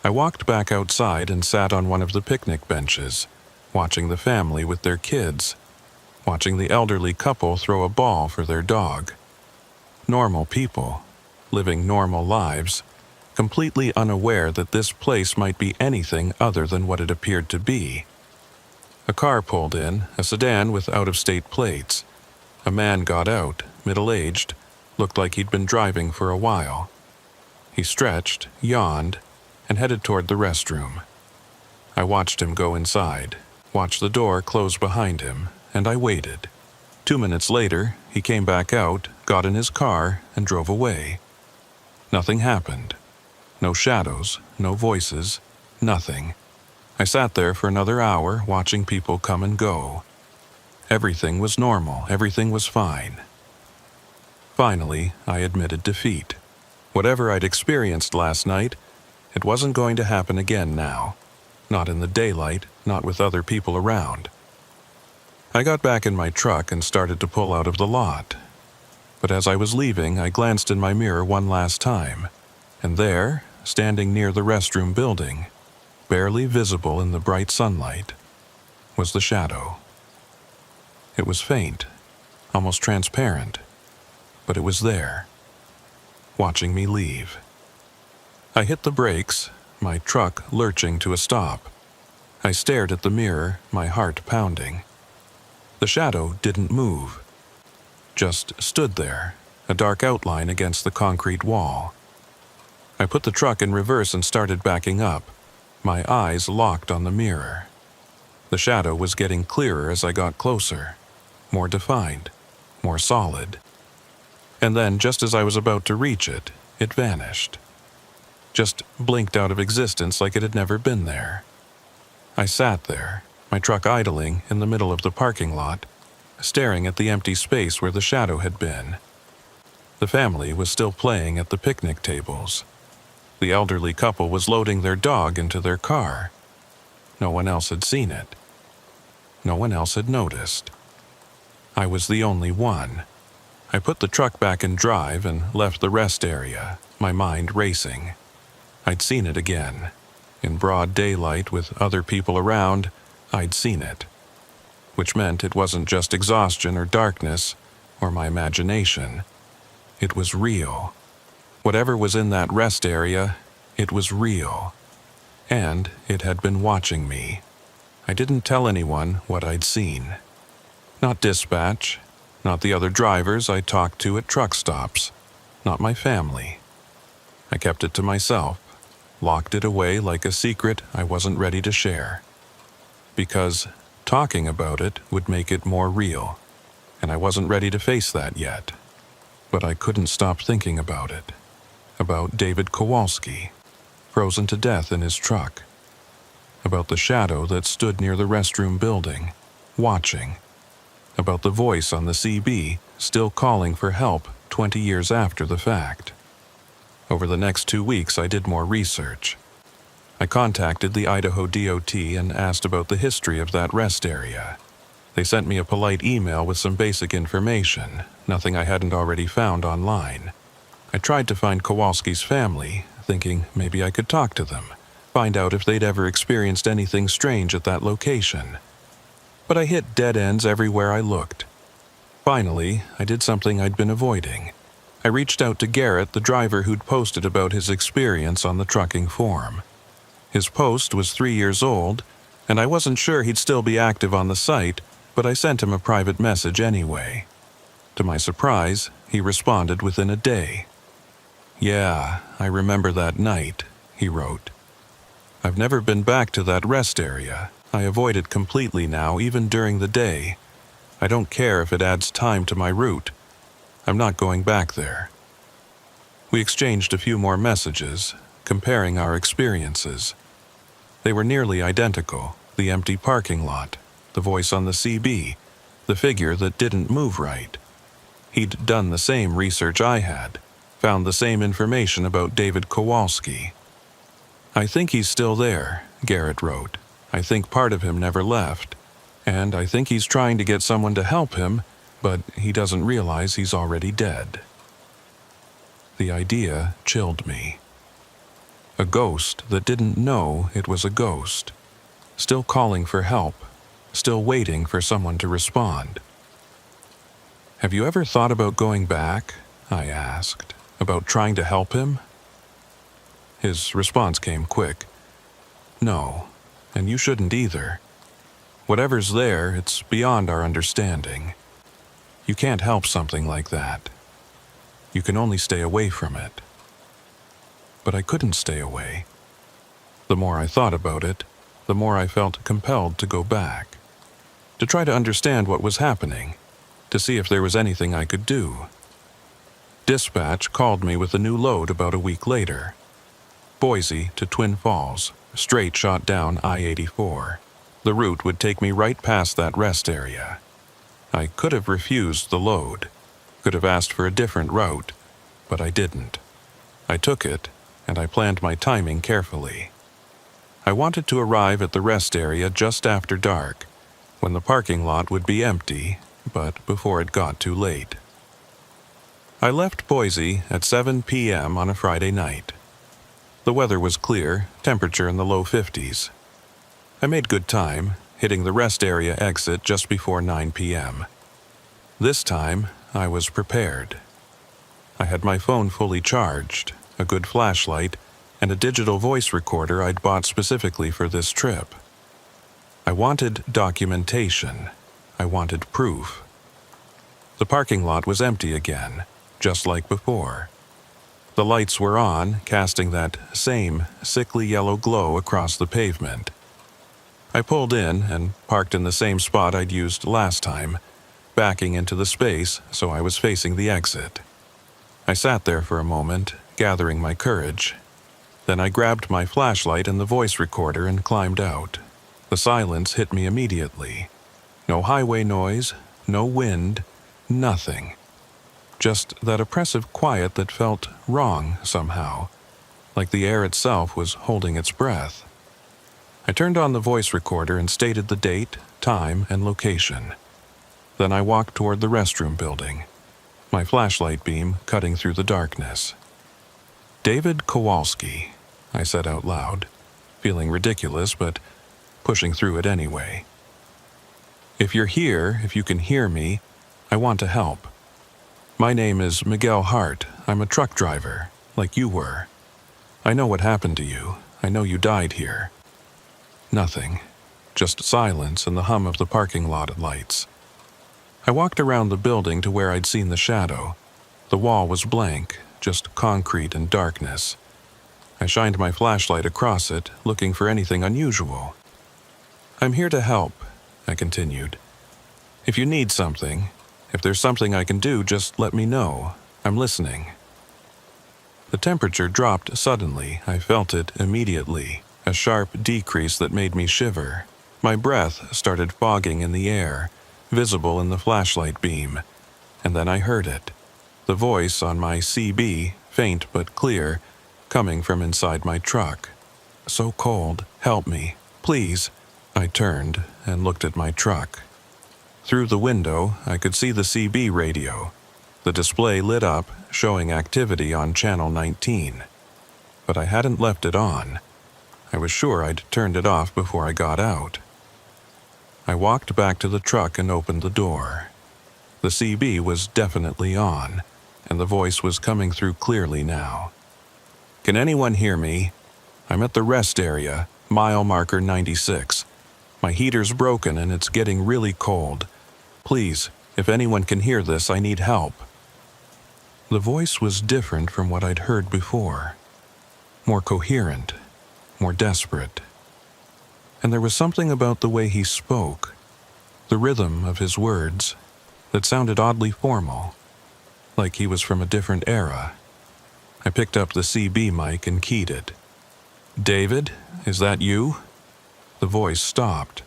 I walked back outside and sat on one of the picnic benches, watching the family with their kids, watching the elderly couple throw a ball for their dog. Normal people, living normal lives, completely unaware that this place might be anything other than what it appeared to be. A car pulled in, a sedan with out-of-state plates. A man got out, middle-aged, looked like he'd been driving for a while. He stretched, yawned, and headed toward the restroom. I watched him go inside, watched the door close behind him, and I waited. 2 minutes later, he came back out, got in his car, and drove away. Nothing happened. No shadows, no voices, nothing. I sat there for another hour watching people come and go. Everything was normal, everything was fine. Finally, I admitted defeat. Whatever I'd experienced last night, it wasn't going to happen again now. Not in the daylight, not with other people around. I got back in my truck and started to pull out of the lot. But as I was leaving, I glanced in my mirror one last time, and there, standing near the restroom building, barely visible in the bright sunlight, was the shadow. It was faint, almost transparent, but it was there, watching me leave. I hit the brakes, my truck lurching to a stop. I stared at the mirror, my heart pounding. The shadow didn't move, just stood there, a dark outline against the concrete wall. I put the truck in reverse and started backing up, my eyes locked on the mirror. The shadow was getting clearer as I got closer, more defined, more solid. And then, just as I was about to reach it, it vanished. Just blinked out of existence like it had never been there. I sat there, my truck idling in the middle of the parking lot, staring at the empty space where the shadow had been. The family was still playing at the picnic tables. The elderly couple was loading their dog into their car. No one else had seen it. No one else had noticed. I was the only one. I put the truck back in drive and left the rest area, my mind racing. I'd seen it again. In broad daylight with other people around, I'd seen it. Which meant it wasn't just exhaustion or darkness or my imagination. It was real. Whatever was in that rest area, it was real. And it had been watching me. I didn't tell anyone what I'd seen. Not dispatch, not the other drivers I talked to at truck stops, not my family. I kept it to myself, locked it away like a secret I wasn't ready to share. Because talking about it would make it more real, and I wasn't ready to face that yet. But I couldn't stop thinking about it. About David Kowalski, frozen to death in his truck. About the shadow that stood near the restroom building, watching. About the voice on the CB still calling for help 20 years after the fact. Over the next 2 weeks, I did more research. I contacted the Idaho DOT and asked about the history of that rest area. They sent me a polite email with some basic information, nothing I hadn't already found online. I tried to find Kowalski's family, thinking maybe I could talk to them, find out if they'd ever experienced anything strange at that location. But I hit dead ends everywhere I looked. Finally, I did something I'd been avoiding. I reached out to Garrett, the driver who'd posted about his experience on the trucking forum. His post was 3 years old, and I wasn't sure he'd still be active on the site, but I sent him a private message anyway. To my surprise, he responded within a day. "Yeah, I remember that night," he wrote. "I've never been back to that rest area. I avoid it completely now, even during the day. I don't care if it adds time to my route. I'm not going back there." We exchanged a few more messages, comparing our experiences. They were nearly identical: the empty parking lot, the voice on the CB, the figure that didn't move right. He'd done the same research I had, found the same information about David Kowalski. "I think he's still there," Garrett wrote. "I think part of him never left. And I think he's trying to get someone to help him, but he doesn't realize he's already dead." The idea chilled me. A ghost that didn't know it was a ghost, still calling for help, still waiting for someone to respond. "Have you ever thought about going back?" I asked. "About trying to help him?" His response came quick. "No, and you shouldn't either. Whatever's there, it's beyond our understanding. You can't help something like that. You can only stay away from it." But I couldn't stay away. The more I thought about it, the more I felt compelled to go back. To try to understand what was happening, to see if there was anything I could do. Dispatch called me with a new load about a week later. Boise to Twin Falls, straight shot down I-84. The route would take me right past that rest area. I could have refused the load, could have asked for a different route, but I didn't. I took it, and I planned my timing carefully. I wanted to arrive at the rest area just after dark, when the parking lot would be empty, but before it got too late. I left Boise at 7 p.m. on a Friday night. The weather was clear, temperature in the low 50s. I made good time, hitting the rest area exit just before 9 p.m. This time, I was prepared. I had my phone fully charged, a good flashlight, and a digital voice recorder I'd bought specifically for this trip. I wanted documentation. I wanted proof. The parking lot was empty again, just like before. The lights were on, casting that same sickly yellow glow across the pavement. I pulled in and parked in the same spot I'd used last time, backing into the space so I was facing the exit. I sat there for a moment, gathering my courage. Then I grabbed my flashlight and the voice recorder and climbed out. The silence hit me immediately. No highway noise, no wind, nothing. Just that oppressive quiet that felt wrong somehow, like the air itself was holding its breath. I turned on the voice recorder and stated the date, time, and location. Then I walked toward the restroom building, my flashlight beam cutting through the darkness. "David Kowalski," I said out loud, feeling ridiculous but pushing through it anyway. "If you're here, if you can hear me, I want to help. My name is Miguel Hart. I'm a truck driver, like you were. I know what happened to you. I know you died here." Nothing, just silence and the hum of the parking lot lights. I walked around the building to where I'd seen the shadow. The wall was blank, just concrete and darkness. I shined my flashlight across it, looking for anything unusual. "I'm here to help," I continued. "If you need something, if there's something I can do, just let me know. I'm listening." The temperature dropped suddenly. I felt it immediately, a sharp decrease that made me shiver. My breath started fogging in the air, visible in the flashlight beam. And then I heard it. The voice on my CB, faint but clear, coming from inside my truck. "So cold. Help me. Please." I turned and looked at my truck. Through the window, I could see the CB radio. The display lit up, showing activity on channel 19. But I hadn't left it on. I was sure I'd turned it off before I got out. I walked back to the truck and opened the door. The CB was definitely on, and the voice was coming through clearly now. "Can anyone hear me? I'm at the rest area, mile marker 96. My heater's broken and it's getting really cold. Please, if anyone can hear this, I need help." The voice was different from what I'd heard before. More coherent, more desperate. And there was something about the way he spoke, the rhythm of his words, that sounded oddly formal, like he was from a different era. I picked up the CB mic and keyed it. "David, is that you?" The voice stopped.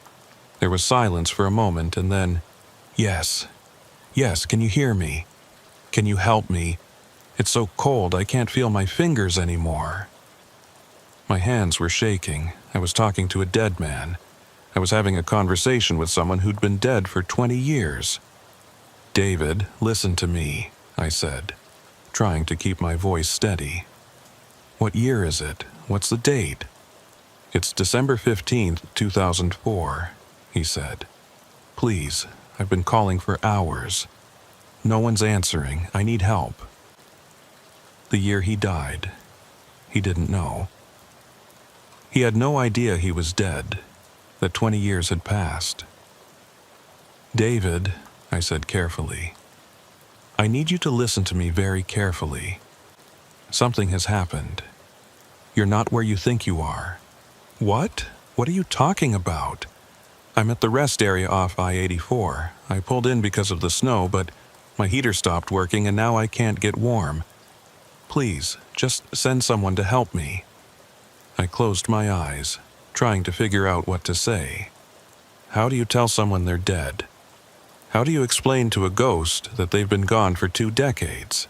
There was silence for a moment and then, "Yes. Yes, can you hear me? Can you help me? It's so cold I can't feel my fingers anymore." My hands were shaking. I was talking to a dead man. I was having a conversation with someone who'd been dead for 20 years. "David, listen to me," I said, trying to keep my voice steady. "What year is it? What's the date?" "It's December 15th, 2004, he said. "Please, I've been calling for hours. No one's answering. I need help." The year he died. He didn't know. He had no idea he was dead, that 20 years had passed. "David," I said carefully, "I need you to listen to me very carefully. Something has happened. You're not where you think you are." "What? What are you talking about?" "I'm at the rest area off I-84. I pulled in because of the snow, but my heater stopped working and now I can't get warm. Please, just send someone to help me." I closed my eyes, trying to figure out what to say. How do you tell someone they're dead? How do you explain to a ghost that they've been gone for 2 decades?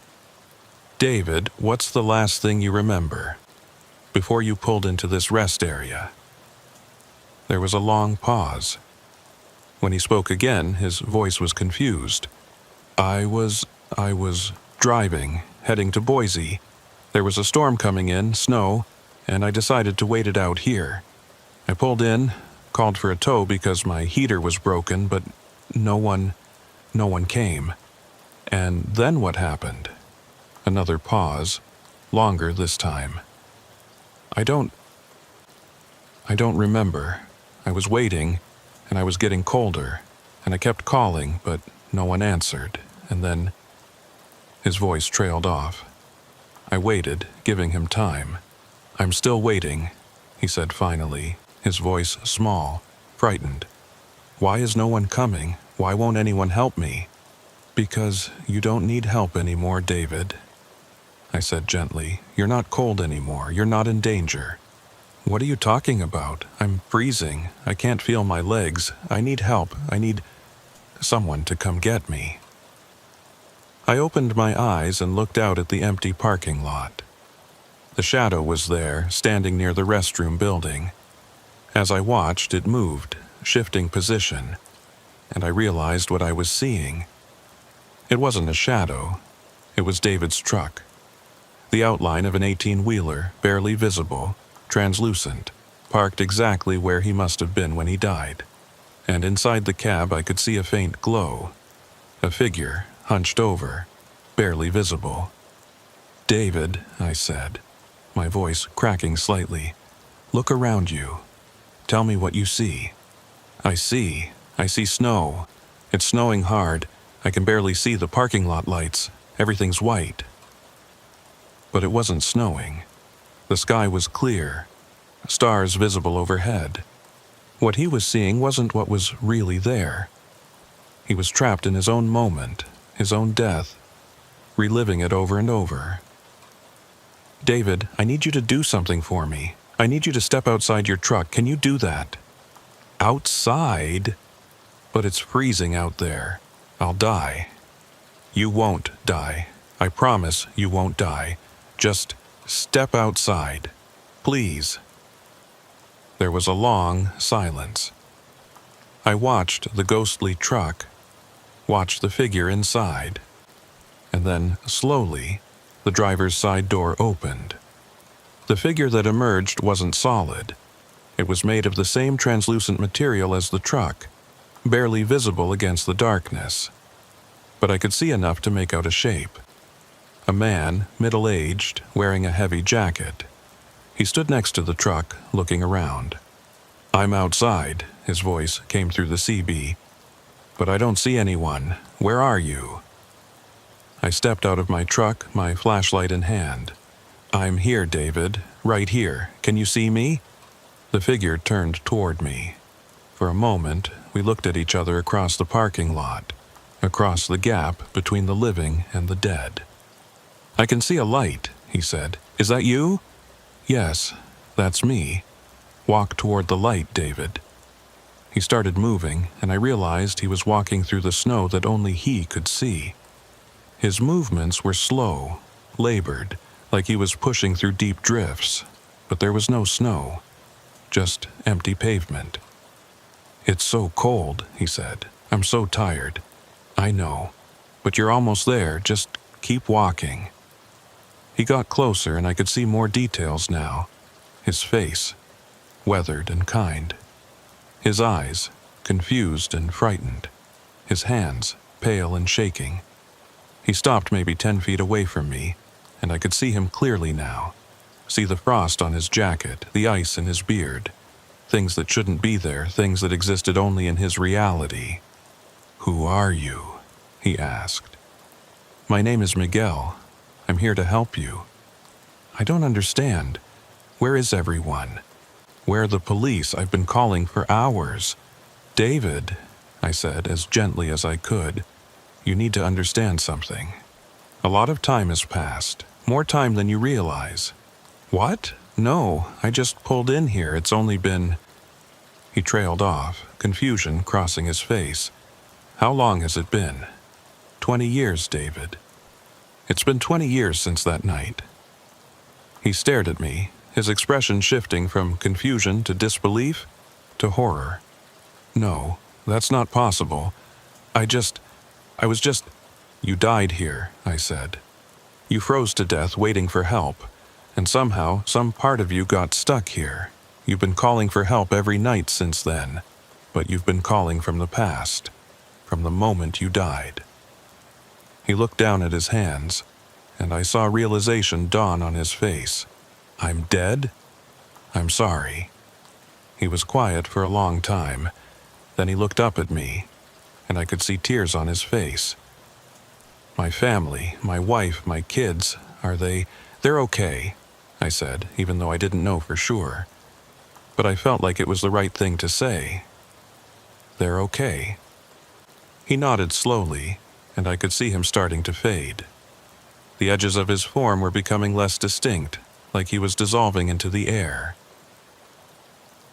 "David, what's the last thing you remember? Before you pulled into this rest area, There was a long pause. When he spoke again, his voice was confused. I was driving, heading to Boise. There was a storm coming in, snow, and I decided to wait it out here. I pulled in, called for a tow because my heater was broken, but no one came. And then what happened? Another pause, longer this time. I don't remember. I was waiting, and I was getting colder, and I kept calling, but no one answered, and then his voice trailed off. I waited, giving him time. I'm still waiting, he said finally, his voice small, frightened. Why is no one coming? Why won't anyone help me? Because you don't need help anymore, David, I said gently. You're not cold anymore. You're not in danger. What are you talking about? I'm freezing. I can't feel my legs. I need help. I need someone to come get me. I opened my eyes and looked out at the empty parking lot. The shadow was there, standing near the restroom building. As I watched, it moved, shifting position, and I realized what I was seeing. It wasn't a shadow. It was David's truck. The outline of an 18-wheeler, barely visible, translucent, parked exactly where he must have been when he died. And inside the cab I could see a faint glow. A figure, hunched over, barely visible. David, I said, my voice cracking slightly, look around you. Tell me what you see. I see snow. It's snowing hard. I can barely see the parking lot lights. Everything's white. But it wasn't snowing. The sky was clear, stars visible overhead. What he was seeing wasn't what was really there. He was trapped in his own moment, his own death, reliving it over and over. David, I need you to do something for me. I need you to step outside your truck. Can you do that? Outside? But it's freezing out there. I'll die. You won't die. I promise you won't die. Just step outside. Please. There was a long silence. I watched the ghostly truck, watched the figure inside, and then, slowly, the driver's side door opened. The figure that emerged wasn't solid. It was made of the same translucent material as the truck, barely visible against the darkness. But I could see enough to make out a shape. A man, middle-aged, wearing a heavy jacket. He stood next to the truck, looking around. I'm outside, his voice came through the CB. But I don't see anyone. Where are you? I stepped out of my truck, my flashlight in hand. I'm here, David, right here. Can you see me? The figure turned toward me. For a moment, we looked at each other across the parking lot, across the gap between the living and the dead. I can see a light, he said. Is that you? Yes, that's me. Walk toward the light, David. He started moving, and I realized he was walking through the snow that only he could see. His movements were slow, labored, like he was pushing through deep drifts, but there was no snow, just empty pavement. It's so cold, he said. I'm so tired. I know, but you're almost there. Just keep walking. He got closer, and I could see more details now. His face, weathered and kind. His eyes, confused and frightened. His hands, pale and shaking. He stopped maybe 10 feet away from me, and I could see him clearly now. See the frost on his jacket, the ice in his beard. Things that shouldn't be there, things that existed only in his reality. Who are you? He asked. My name is Miguel. I'm here to help you. I don't understand. Where is everyone? Where are the police? I've been calling for hours. David, I said as gently as I could, you need to understand something. A lot of time has passed, more time than you realize. What? No, I just pulled in here. It's only been... He trailed off, confusion crossing his face. How long has it been? 20 years, David. It's been 20 years since that night. He stared at me, his expression shifting from confusion to disbelief. to horror. "No, that's not possible. I was just... You died here," I said. "You froze to death waiting for help, and somehow some part of you got stuck here. You've been calling for help every night since then, but you've been calling from the past, from the moment you died." He looked down at his hands, and I saw realization dawn on his face. "I'm dead? I'm sorry." He was quiet for a long time. Then he looked up at me, and I could see tears on his face. "My family, my wife, my kids, they're okay," I said, even though I didn't know for sure. But I felt like it was the right thing to say. "They're okay." He nodded slowly, and I could see him starting to fade. The edges of his form were becoming less distinct, like he was dissolving into the air.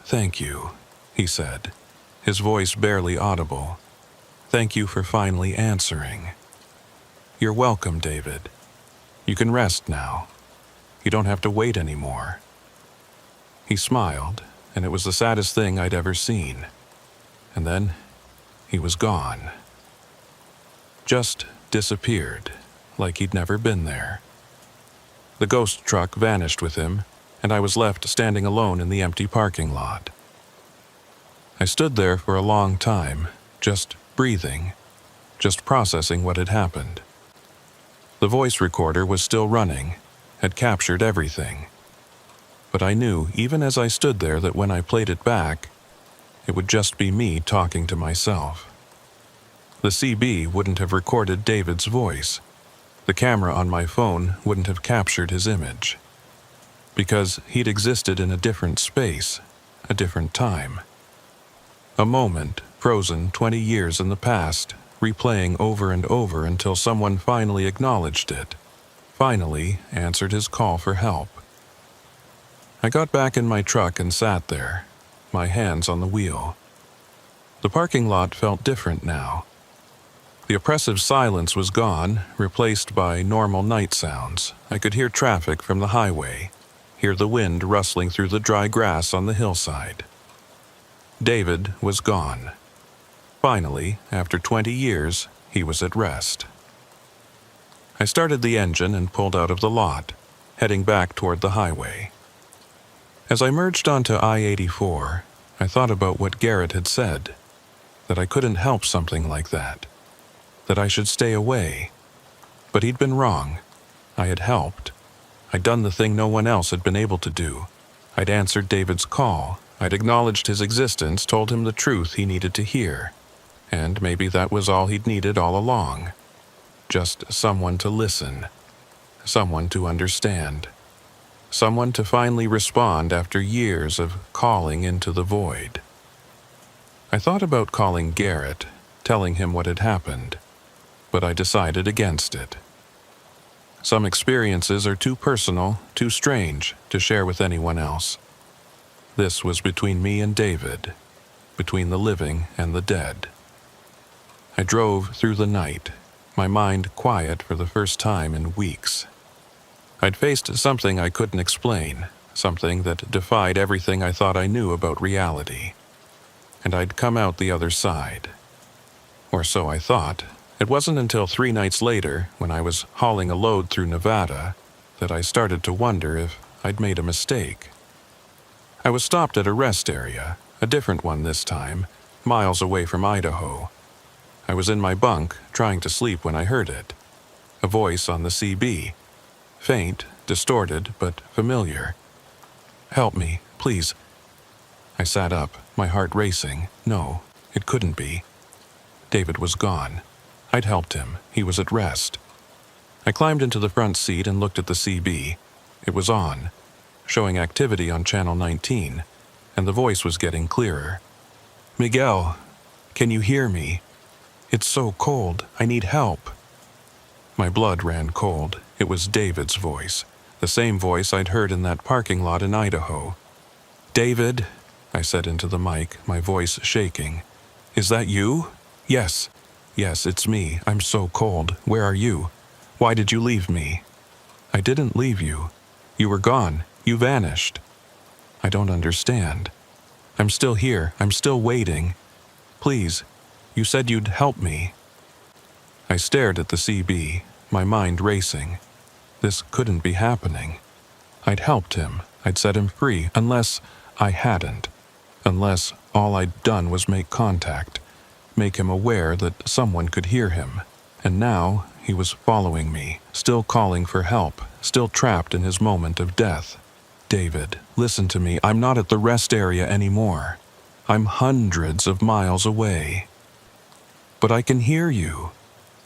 "Thank you," he said, his voice barely audible. "Thank you for finally answering." "You're welcome, David. You can rest now. You don't have to wait anymore." He smiled, and it was the saddest thing I'd ever seen. And then he was gone. Just disappeared, like he'd never been there. The ghost truck vanished with him, and I was left standing alone in the empty parking lot. I stood there for a long time, just breathing, just processing what had happened. The voice recorder was still running, had captured everything. But I knew, even as I stood there, that when I played it back, it would just be me talking to myself. The CB wouldn't have recorded David's voice. The camera on my phone wouldn't have captured his image. Because he'd existed in a different space, a different time. A moment, frozen 20 years in the past, replaying over and over until someone finally acknowledged it, finally answered his call for help. I got back in my truck and sat there, my hands on the wheel. The parking lot felt different now. The oppressive silence was gone, replaced by normal night sounds. I could hear traffic from the highway, hear the wind rustling through the dry grass on the hillside. David was gone. Finally, after 20 years, he was at rest. I started the engine and pulled out of the lot, heading back toward the highway. As I merged onto I-84, I thought about what Garrett had said, that I couldn't help something like that, that I should stay away. But he'd been wrong. I had helped. I'd done the thing no one else had been able to do. I'd answered David's call. I'd acknowledged his existence, told him the truth he needed to hear. And maybe that was all he'd needed all along. Just someone to listen. Someone to understand. Someone to finally respond after years of calling into the void. I thought about calling Garrett, telling him what had happened, but I decided against it. Some experiences are too personal, too strange to share with anyone else. This was between me and David, between the living and the dead. I drove through the night, my mind quiet for the first time in weeks. I'd faced something I couldn't explain, something that defied everything I thought I knew about reality. And I'd come out the other side. Or so I thought. It wasn't until 3 nights later, when I was hauling a load through Nevada, that I started to wonder if I'd made a mistake. I was stopped at a rest area, a different one this time, miles away from Idaho. I was in my bunk, trying to sleep when I heard it. A voice on the CB. Faint, distorted, but familiar. "Help me, please." I sat up, my heart racing. No, it couldn't be. David was gone. I'd helped him. He was at rest. I climbed into the front seat and looked at the CB. It was on, showing activity on Channel 19, and the voice was getting clearer. "Miguel, can you hear me? It's so cold. I need help." My blood ran cold. It was David's voice, the same voice I'd heard in that parking lot in Idaho. "David," I said into the mic, my voice shaking. "Is that you?" "Yes. Yes, it's me. I'm so cold. Where are you? Why did you leave me?" "I didn't leave you. You were gone. You vanished." "I don't understand." I'm still here. I'm still waiting. Please, you said you'd help me." I stared at the CB, my mind racing. This couldn't be happening. I'd helped him. I'd set him free, unless I hadn't. Unless all I'd done was make contact, make him aware that someone could hear him. And now he was following me, still calling for help, still trapped in his moment of death. "David, listen to me. I'm not at the rest area anymore. I'm hundreds of miles away. But I can hear you.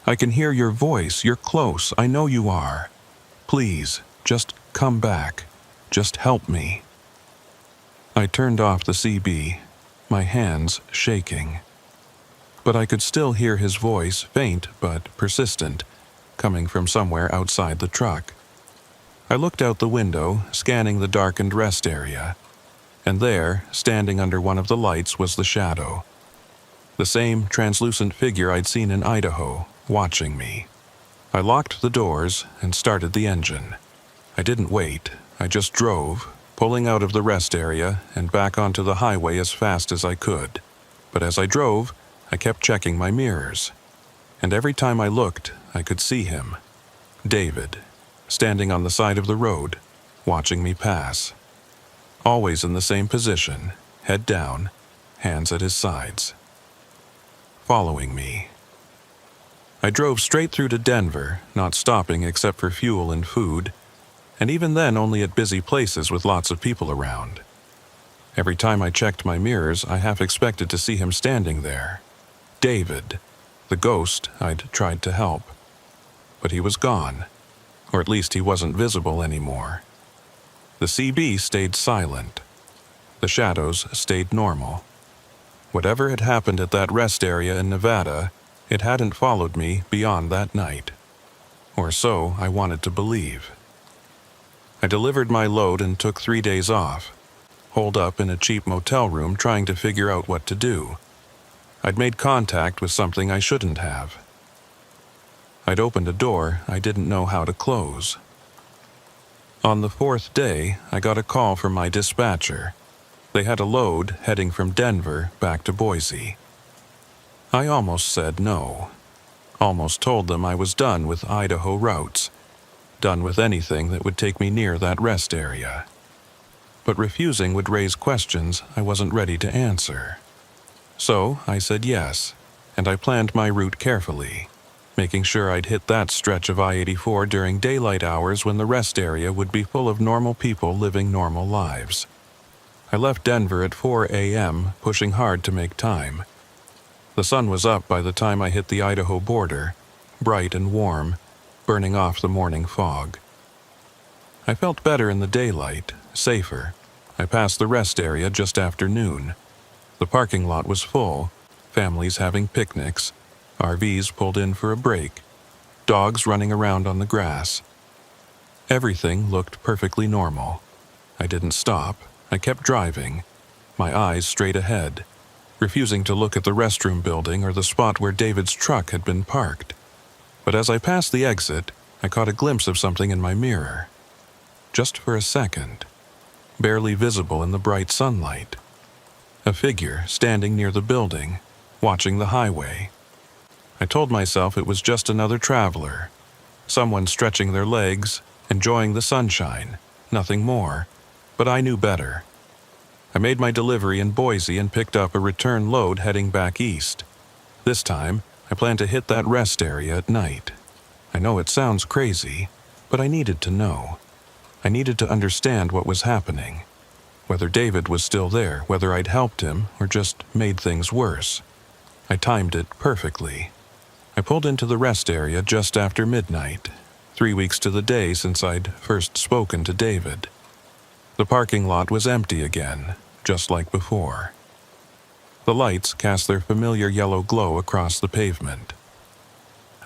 I can hear your voice. You're close. I know you are. Please, just come back. Just help me." I turned off the CB, my hands shaking. But I could still hear his voice, faint but persistent, coming from somewhere outside the truck. I looked out the window, scanning the darkened rest area, and there, standing under one of the lights, was the shadow. The same translucent figure I'd seen in Idaho, watching me. I locked the doors and started the engine. I didn't wait. I just drove, pulling out of the rest area and back onto the highway as fast as I could. But as I drove, I kept checking my mirrors. And every time I looked, I could see him. David, standing on the side of the road, watching me pass. Always in the same position, head down, hands at his sides. Following me. I drove straight through to Denver, not stopping except for fuel and food, and even then only at busy places with lots of people around. Every time I checked my mirrors, I half expected to see him standing there. David, the ghost I'd tried to help. But he was gone, or at least he wasn't visible anymore. The CB stayed silent. The shadows stayed normal. Whatever had happened at that rest area in Nevada, it hadn't followed me beyond that night. Or so I wanted to believe. I delivered my load and took 3 days off, holed up in a cheap motel room trying to figure out what to do. I'd made contact with something I shouldn't have. I'd opened a door I didn't know how to close. On the 4th day, I got a call from my dispatcher. They had a load heading from Denver back to Boise. I almost said no. Almost told them I was done with Idaho routes, done with anything that would take me near that rest area. But refusing would raise questions I wasn't ready to answer. So I said yes, and I planned my route carefully, making sure I'd hit that stretch of I-84 during daylight hours when the rest area would be full of normal people living normal lives. I left Denver at 4 a.m., pushing hard to make time. The sun was up by the time I hit the Idaho border, bright and warm, burning off the morning fog. I felt better in the daylight, safer. I passed the rest area just after noon. The parking lot was full, families having picnics, RVs pulled in for a break, dogs running around on the grass. Everything looked perfectly normal. I didn't stop. I kept driving, my eyes straight ahead, refusing to look at the restroom building or the spot where David's truck had been parked. But as I passed the exit, I caught a glimpse of something in my mirror. Just for a second, barely visible in the bright sunlight. A figure standing near the building, watching the highway. I told myself it was just another traveler, someone stretching their legs, enjoying the sunshine, nothing more, but I knew better. I made my delivery in Boise and picked up a return load heading back east. This time, I planned to hit that rest area at night. I know it sounds crazy, but I needed to know. I needed to understand what was happening. Whether David was still there, whether I'd helped him, or just made things worse. I timed it perfectly. I pulled into the rest area just after midnight, 3 weeks to the day since I'd first spoken to David. The parking lot was empty again, just like before. The lights cast their familiar yellow glow across the pavement.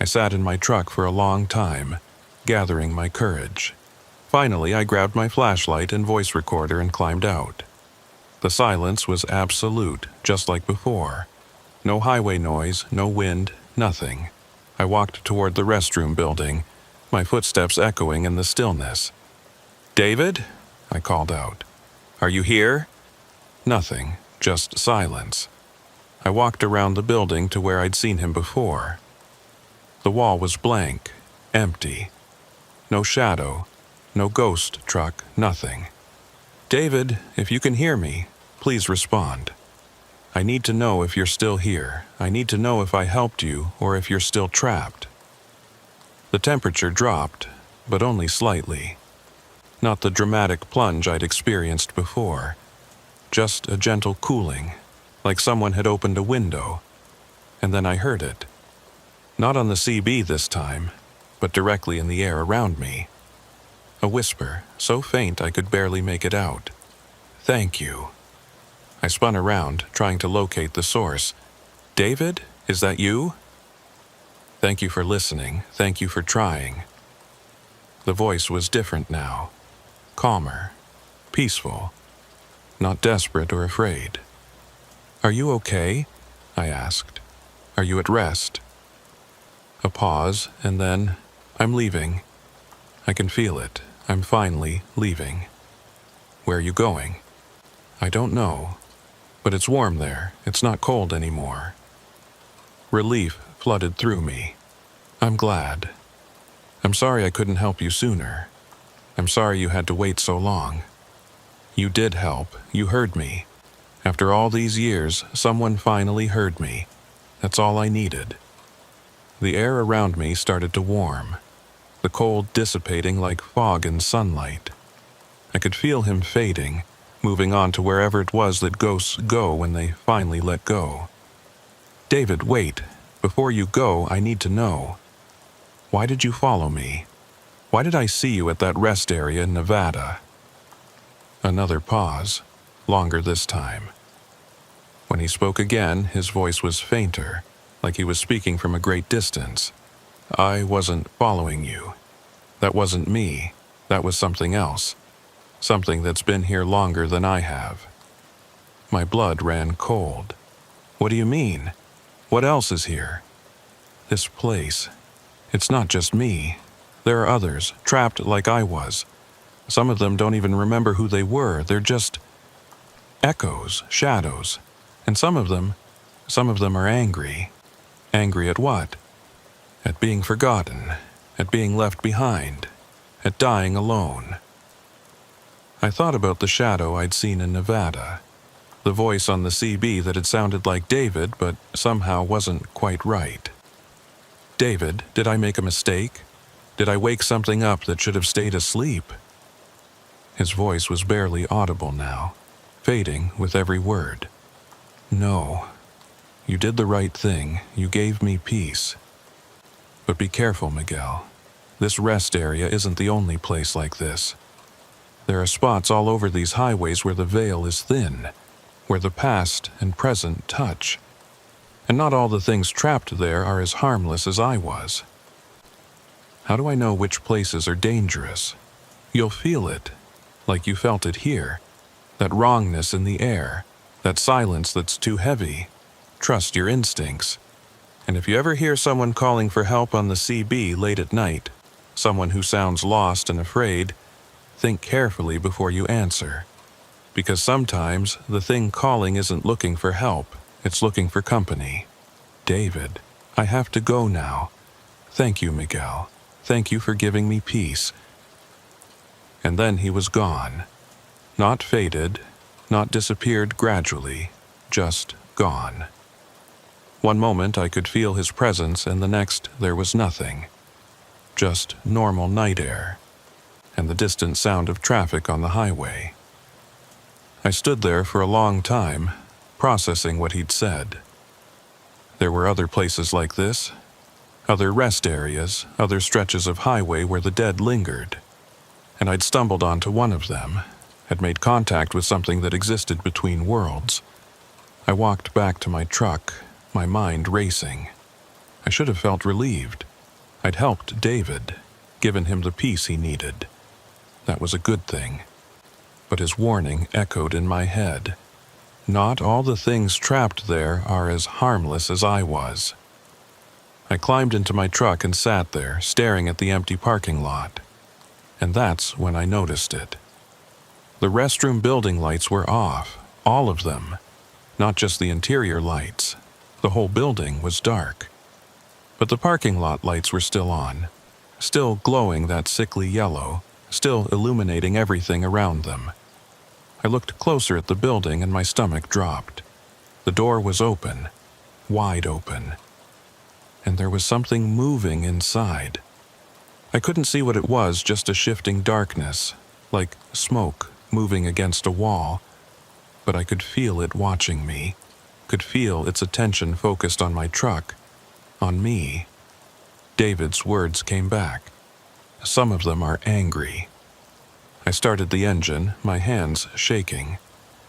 I sat in my truck for a long time, gathering my courage. Finally, I grabbed my flashlight and voice recorder and climbed out. The silence was absolute, just like before. No highway noise, no wind, nothing. I walked toward the restroom building, my footsteps echoing in the stillness. "David?" I called out. "Are you here?" Nothing, just silence. I walked around the building to where I'd seen him before. The wall was blank, empty. No shadow, no ghost truck, nothing. David, if you can hear me, please respond. I need to know if you're still here. I need to know if I helped you or if you're still trapped. The temperature dropped, but only slightly. Not the dramatic plunge I'd experienced before. Just a gentle cooling, like someone had opened a window. And then I heard it. Not on the CB this time, but directly in the air around me. A whisper, so faint I could barely make it out. Thank you. I spun around, trying to locate the source. David, is that you? Thank you for listening. Thank you for trying. The voice was different now. Calmer. Peaceful. Not desperate or afraid. Are you okay? I asked. Are you at rest? A pause, and then, I'm leaving. I can feel it. I'm finally leaving. Where are you going? I don't know. But it's warm there. It's not cold anymore. Relief flooded through me. I'm glad. I'm sorry I couldn't help you sooner. I'm sorry you had to wait so long. You did help. You heard me. After all these years, someone finally heard me. That's all I needed. The air around me started to warm, the cold dissipating like fog in sunlight. I could feel him fading, moving on to wherever it was that ghosts go when they finally let go. David, wait. Before you go, I need to know. Why did you follow me? Why did I see you at that rest area in Nevada? Another pause, longer this time. When he spoke again, his voice was fainter, like he was speaking from a great distance. I wasn't following you. That wasn't me. That was something else. Something that's been here longer than I have. My blood ran cold. What do you mean? What else is here? This place. It's not just me. There are others, trapped like I was. Some of them don't even remember who they were. They're just echoes, shadows. And some of them are angry. Angry at what? At being forgotten, at being left behind, at dying alone. I thought about the shadow I'd seen in Nevada, the voice on the CB that had sounded like David but somehow wasn't quite right. David, did I make a mistake? Did I wake something up that should have stayed asleep? His voice was barely audible now, fading with every word. No. You did the right thing. You gave me peace. But be careful, Miguel. This rest area isn't the only place like this. There are spots all over these highways where the veil is thin, where the past and present touch. And not all the things trapped there are as harmless as I was. How do I know which places are dangerous? You'll feel it, like you felt it here. That wrongness in the air, that silence that's too heavy. Trust your instincts. And if you ever hear someone calling for help on the CB late at night, someone who sounds lost and afraid, think carefully before you answer. Because sometimes the thing calling isn't looking for help, it's looking for company. David, I have to go now. Thank you, Miguel. Thank you for giving me peace. And then he was gone. Not faded, not disappeared gradually, just gone. One moment I could feel his presence, and the next there was nothing. Just normal night air, and the distant sound of traffic on the highway. I stood there for a long time, processing what he'd said. There were other places like this, other rest areas, other stretches of highway where the dead lingered. And I'd stumbled onto one of them, had made contact with something that existed between worlds. I walked back to my truck, my mind racing. I should have felt relieved. I'd helped David, given him the peace he needed. That was a good thing. But his warning echoed in my head. Not all the things trapped there are as harmless as I was. I climbed into my truck and sat there, staring at the empty parking lot. And that's when I noticed it. The restroom building lights were off, all of them. not just the interior lights. The whole building was dark. But the parking lot lights were still on, still glowing that sickly yellow, still illuminating everything around them. I looked closer at the building and my stomach dropped. The door was open, wide open, and there was something moving inside. I couldn't see what it was, just a shifting darkness, like smoke moving against a wall, but I could feel it watching me, could feel its attention focused on my truck, on me. David's words came back. Some of them are angry. I started the engine, my hands shaking.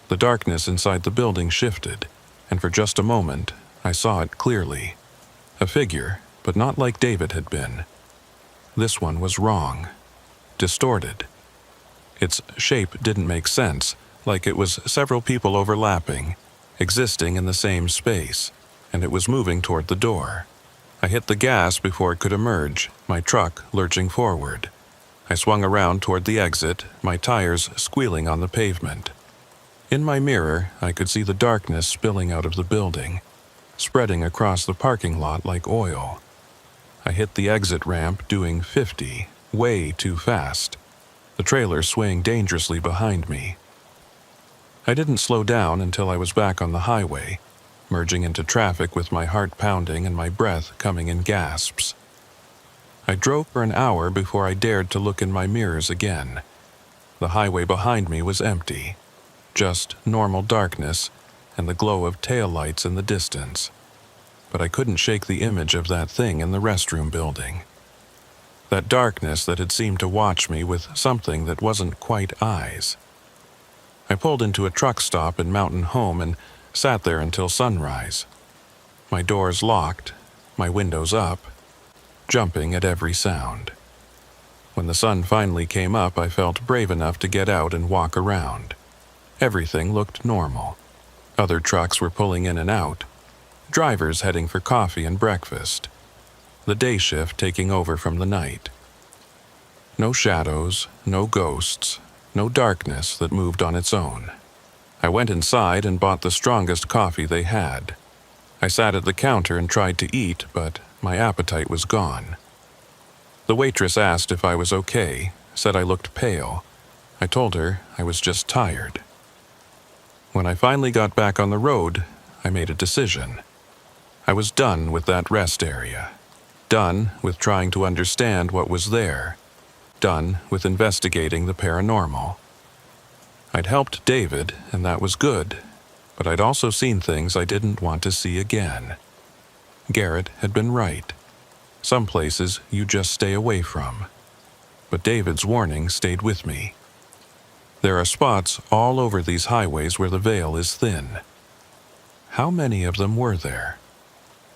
The darkness inside the building shifted, and for just a moment, I saw it clearly. A figure, but not like David had been. This one was wrong, distorted. Its shape didn't make sense, like it was several people overlapping, existing in the same space, and it was moving toward the door. I hit the gas before it could emerge, my truck lurching forward. I swung around toward the exit, my tires squealing on the pavement. In my mirror, I could see the darkness spilling out of the building, spreading across the parking lot like oil. I hit the exit ramp doing 50, way too fast, the trailer swaying dangerously behind me. I didn't slow down until I was back on the highway, merging into traffic with my heart pounding and my breath coming in gasps. I drove for an hour before I dared to look in my mirrors again. The highway behind me was empty, just normal darkness and the glow of taillights in the distance. But I couldn't shake the image of that thing in the restroom building. That darkness that had seemed to watch me with something that wasn't quite eyes. I pulled into a truck stop in Mountain Home and sat there until sunrise. My doors locked, my windows up, jumping at every sound. When the sun finally came up, I felt brave enough to get out and walk around. Everything looked normal. Other trucks were pulling in and out, drivers heading for coffee and breakfast, the day shift taking over from the night. No shadows, no ghosts, no darkness that moved on its own. I went inside and bought the strongest coffee they had. I sat at the counter and tried to eat, but my appetite was gone. The waitress asked if I was okay, said I looked pale. I told her I was just tired. When I finally got back on the road, I made a decision. I was done with that rest area. Done with trying to understand what was there. Done with investigating the paranormal. I'd helped David, and that was good, but I'd also seen things I didn't want to see again. Garrett had been right. Some places you just stay away from. But David's warning stayed with me. There are spots all over these highways where the veil is thin. How many of them were there?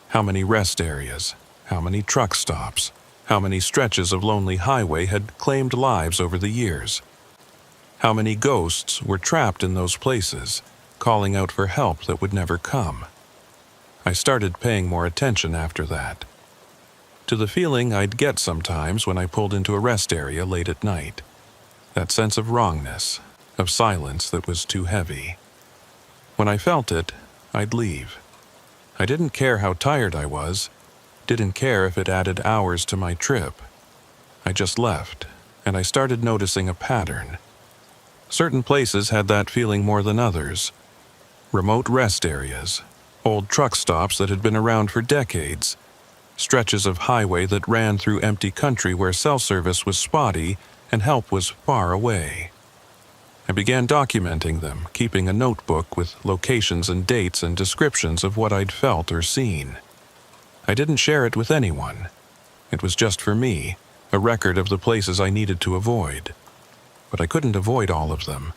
How many rest areas? How many truck stops? How many stretches of lonely highway had claimed lives over the years? How many ghosts were trapped in those places, calling out for help that would never come? I started paying more attention after that. To the feeling I'd get sometimes when I pulled into a rest area late at night. That sense of wrongness, of silence that was too heavy. When I felt it, I'd leave. I didn't care how tired I was, didn't care if it added hours to my trip. I just left, and I started noticing a pattern. Certain places had that feeling more than others. Remote rest areas, old truck stops that had been around for decades, stretches of highway that ran through empty country where cell service was spotty and help was far away. I began documenting them, keeping a notebook with locations and dates and descriptions of what I'd felt or seen. I didn't share it with anyone. It was just for me, a record of the places I needed to avoid. But I couldn't avoid all of them.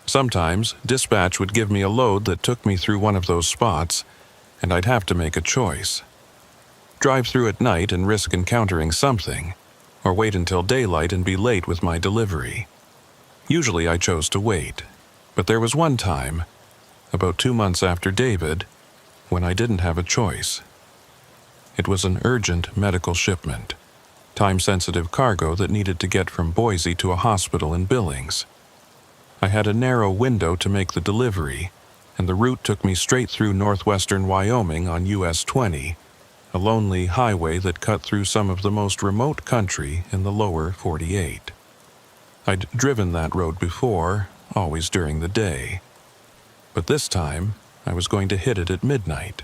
Sometimes, dispatch would give me a load that took me through one of those spots, and I'd have to make a choice. Drive through at night and risk encountering something, or wait until daylight and be late with my delivery. Usually I chose to wait, but there was one time, about 2 months after David, when I didn't have a choice. It was an urgent medical shipment, time-sensitive cargo that needed to get from Boise to a hospital in Billings. I had a narrow window to make the delivery, and the route took me straight through northwestern Wyoming on US 20, a lonely highway that cut through some of the most remote country in the lower 48. I'd driven that road before, always during the day. But this time, I was going to hit it at midnight.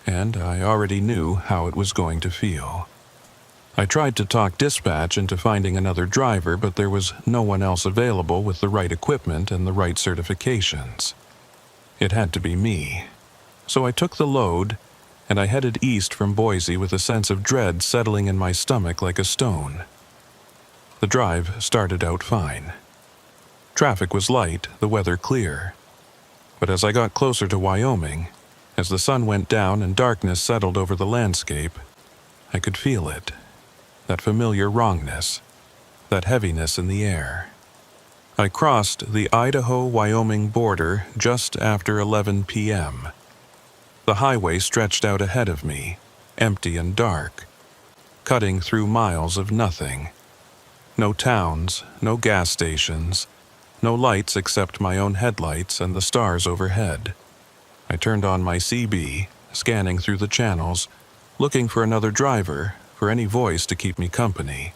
And I already knew how it was going to feel. I tried to talk dispatch into finding another driver, but there was no one else available with the right equipment and the right certifications. It had to be me. So I took the load, and I headed east from Boise with a sense of dread settling in my stomach like a stone. The drive started out fine. Traffic was light, the weather clear. But as I got closer to Wyoming, as the sun went down and darkness settled over the landscape, I could feel it. That familiar wrongness, that heaviness in the air. I crossed the Idaho-Wyoming border just after 11 p.m. The highway stretched out ahead of me, empty and dark, cutting through miles of nothing. No towns, no gas stations, no lights except my own headlights and the stars overhead. I turned on my CB, scanning through the channels, looking for another driver, for any voice to keep me company.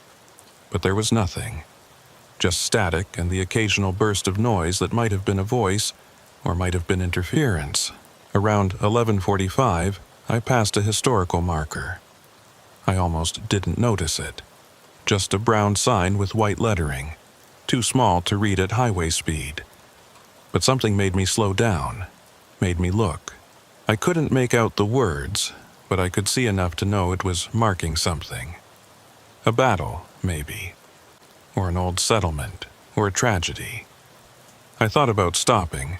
But there was nothing. Just static and the occasional burst of noise that might have been a voice or might have been interference. Around 11:45, I passed a historical marker. I almost didn't notice it. Just a brown sign with white lettering, too small to read at highway speed. But something made me slow down, made me look. I couldn't make out the words, but I could see enough to know it was marking something. A battle, maybe. Or an old settlement, or a tragedy. I thought about stopping,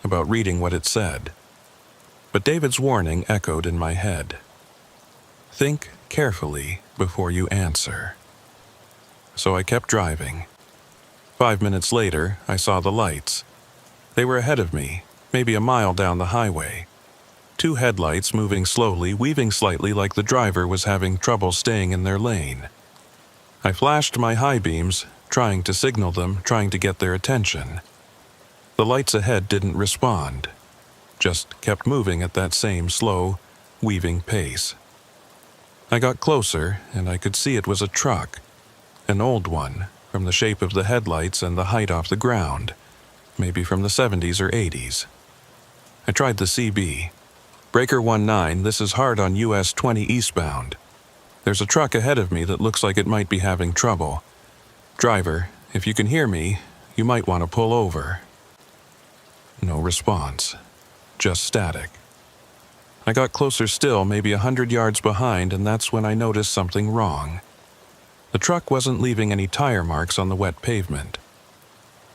about reading what it said. But David's warning echoed in my head. Think carefully before you answer. So I kept driving. 5 minutes later, I saw the lights. They were ahead of me, maybe a mile down the highway. 2 headlights moving slowly, weaving slightly like the driver was having trouble staying in their lane. I flashed my high beams, trying to signal them, trying to get their attention. The lights ahead didn't respond, just kept moving at that same slow, weaving pace. I got closer, and I could see it was a truck, an old one, from the shape of the headlights and the height off the ground, maybe from the 70s or 80s. I tried the CB. Breaker 19, this is hard on US 20 eastbound. There's a truck ahead of me that looks like it might be having trouble. Driver, if you can hear me, you might want to pull over. No response. Just static. I got closer still, maybe 100 yards behind, and that's when I noticed something wrong. The truck wasn't leaving any tire marks on the wet pavement.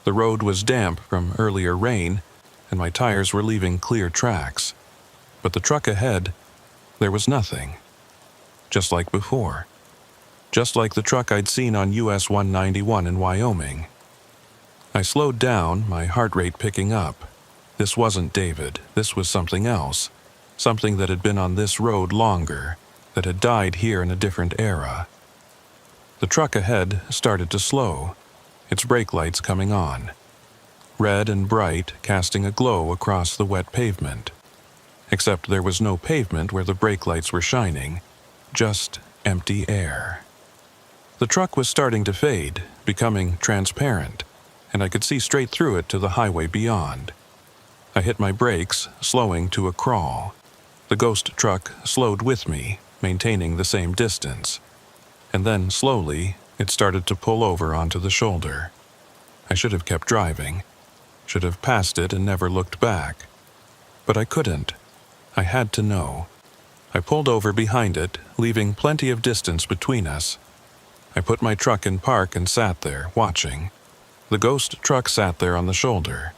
The road was damp from earlier rain, and my tires were leaving clear tracks. But the truck ahead, there was nothing. Just like before. Just like the truck I'd seen on US 191 in Wyoming. I slowed down, my heart rate picking up. This wasn't David, this was something else. Something that had been on this road longer, that had died here in a different era. The truck ahead started to slow, its brake lights coming on. Red and bright, casting a glow across the wet pavement. Except there was no pavement where the brake lights were shining, just empty air. The truck was starting to fade, becoming transparent, and I could see straight through it to the highway beyond. I hit my brakes, slowing to a crawl. The ghost truck slowed with me, maintaining the same distance. And then, slowly, it started to pull over onto the shoulder. I should have kept driving, should have passed it and never looked back. But I couldn't. I had to know. I pulled over behind it, leaving plenty of distance between us. I put my truck in park and sat there, watching. The ghost truck sat there on the shoulder,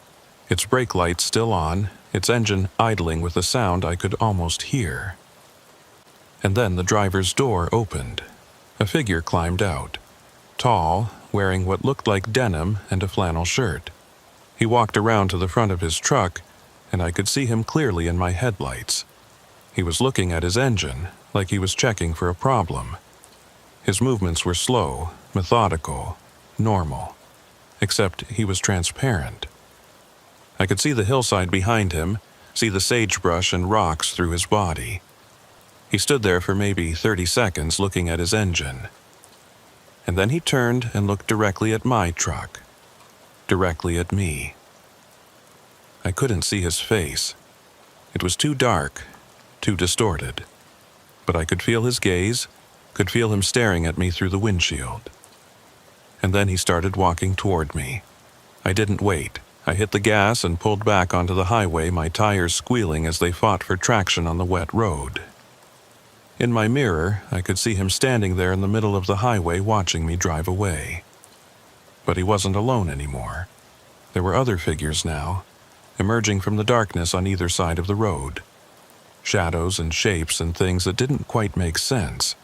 its brake lights still on, its engine idling with a sound I could almost hear. And then the driver's door opened. A figure climbed out, tall, wearing what looked like denim and a flannel shirt. He walked around to the front of his truck, and I could see him clearly in my headlights. He was looking at his engine, like he was checking for a problem. His movements were slow, methodical, normal, except he was transparent. I could see the hillside behind him, see the sagebrush and rocks through his body. He stood there for maybe 30 seconds looking at his engine. And then he turned and looked directly at my truck. Directly at me. I couldn't see his face. It was too dark, too distorted. But I could feel his gaze, could feel him staring at me through the windshield. And then he started walking toward me. I didn't wait. I hit the gas and pulled back onto the highway, my tires squealing as they fought for traction on the wet road. In my mirror, I could see him standing there in the middle of the highway watching me drive away. But he wasn't alone anymore. There were other figures now, emerging from the darkness on either side of the road. Shadows and shapes and things that didn't quite make sense.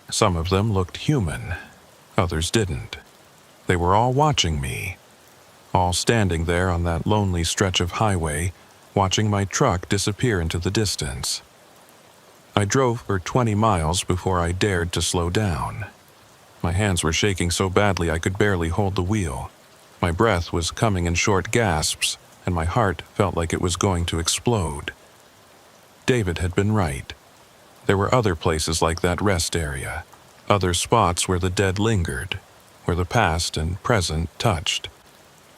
Some of them looked human, others didn't. They were all watching me, all standing there on that lonely stretch of highway, watching my truck disappear into the distance. I drove for 20 miles before I dared to slow down. My hands were shaking so badly I could barely hold the wheel. My breath was coming in short gasps, and my heart felt like it was going to explode. David had been right. There were other places like that rest area, other spots where the dead lingered, where the past and present touched.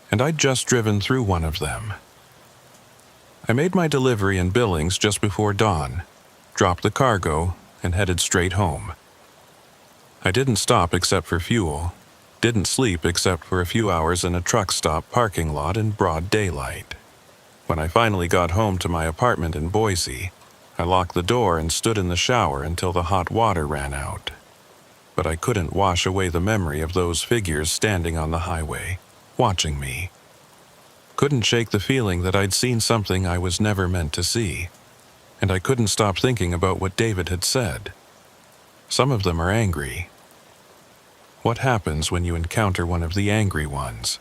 And I'd just driven through one of them. I made my delivery in Billings just before dawn, dropped the cargo, and headed straight home. I didn't stop except for fuel, didn't sleep except for a few hours in a truck stop parking lot in broad daylight. When I finally got home to my apartment in Boise, I locked the door and stood in the shower until the hot water ran out. But I couldn't wash away the memory of those figures standing on the highway, watching me. Couldn't shake the feeling that I'd seen something I was never meant to see. And I couldn't stop thinking about what David had said. Some of them are angry. What happens when you encounter one of the angry ones?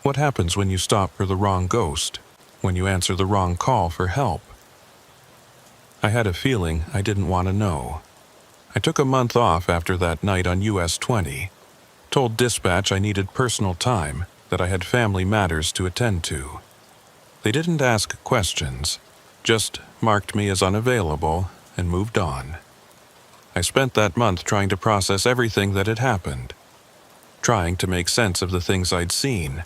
What happens when you stop for the wrong ghost, when you answer the wrong call for help? I had a feeling I didn't want to know. I took a month off after that night on US 20, told dispatch I needed personal time, that I had family matters to attend to. They didn't ask questions, just marked me as unavailable and moved on. I spent that month trying to process everything that had happened, trying to make sense of the things I'd seen,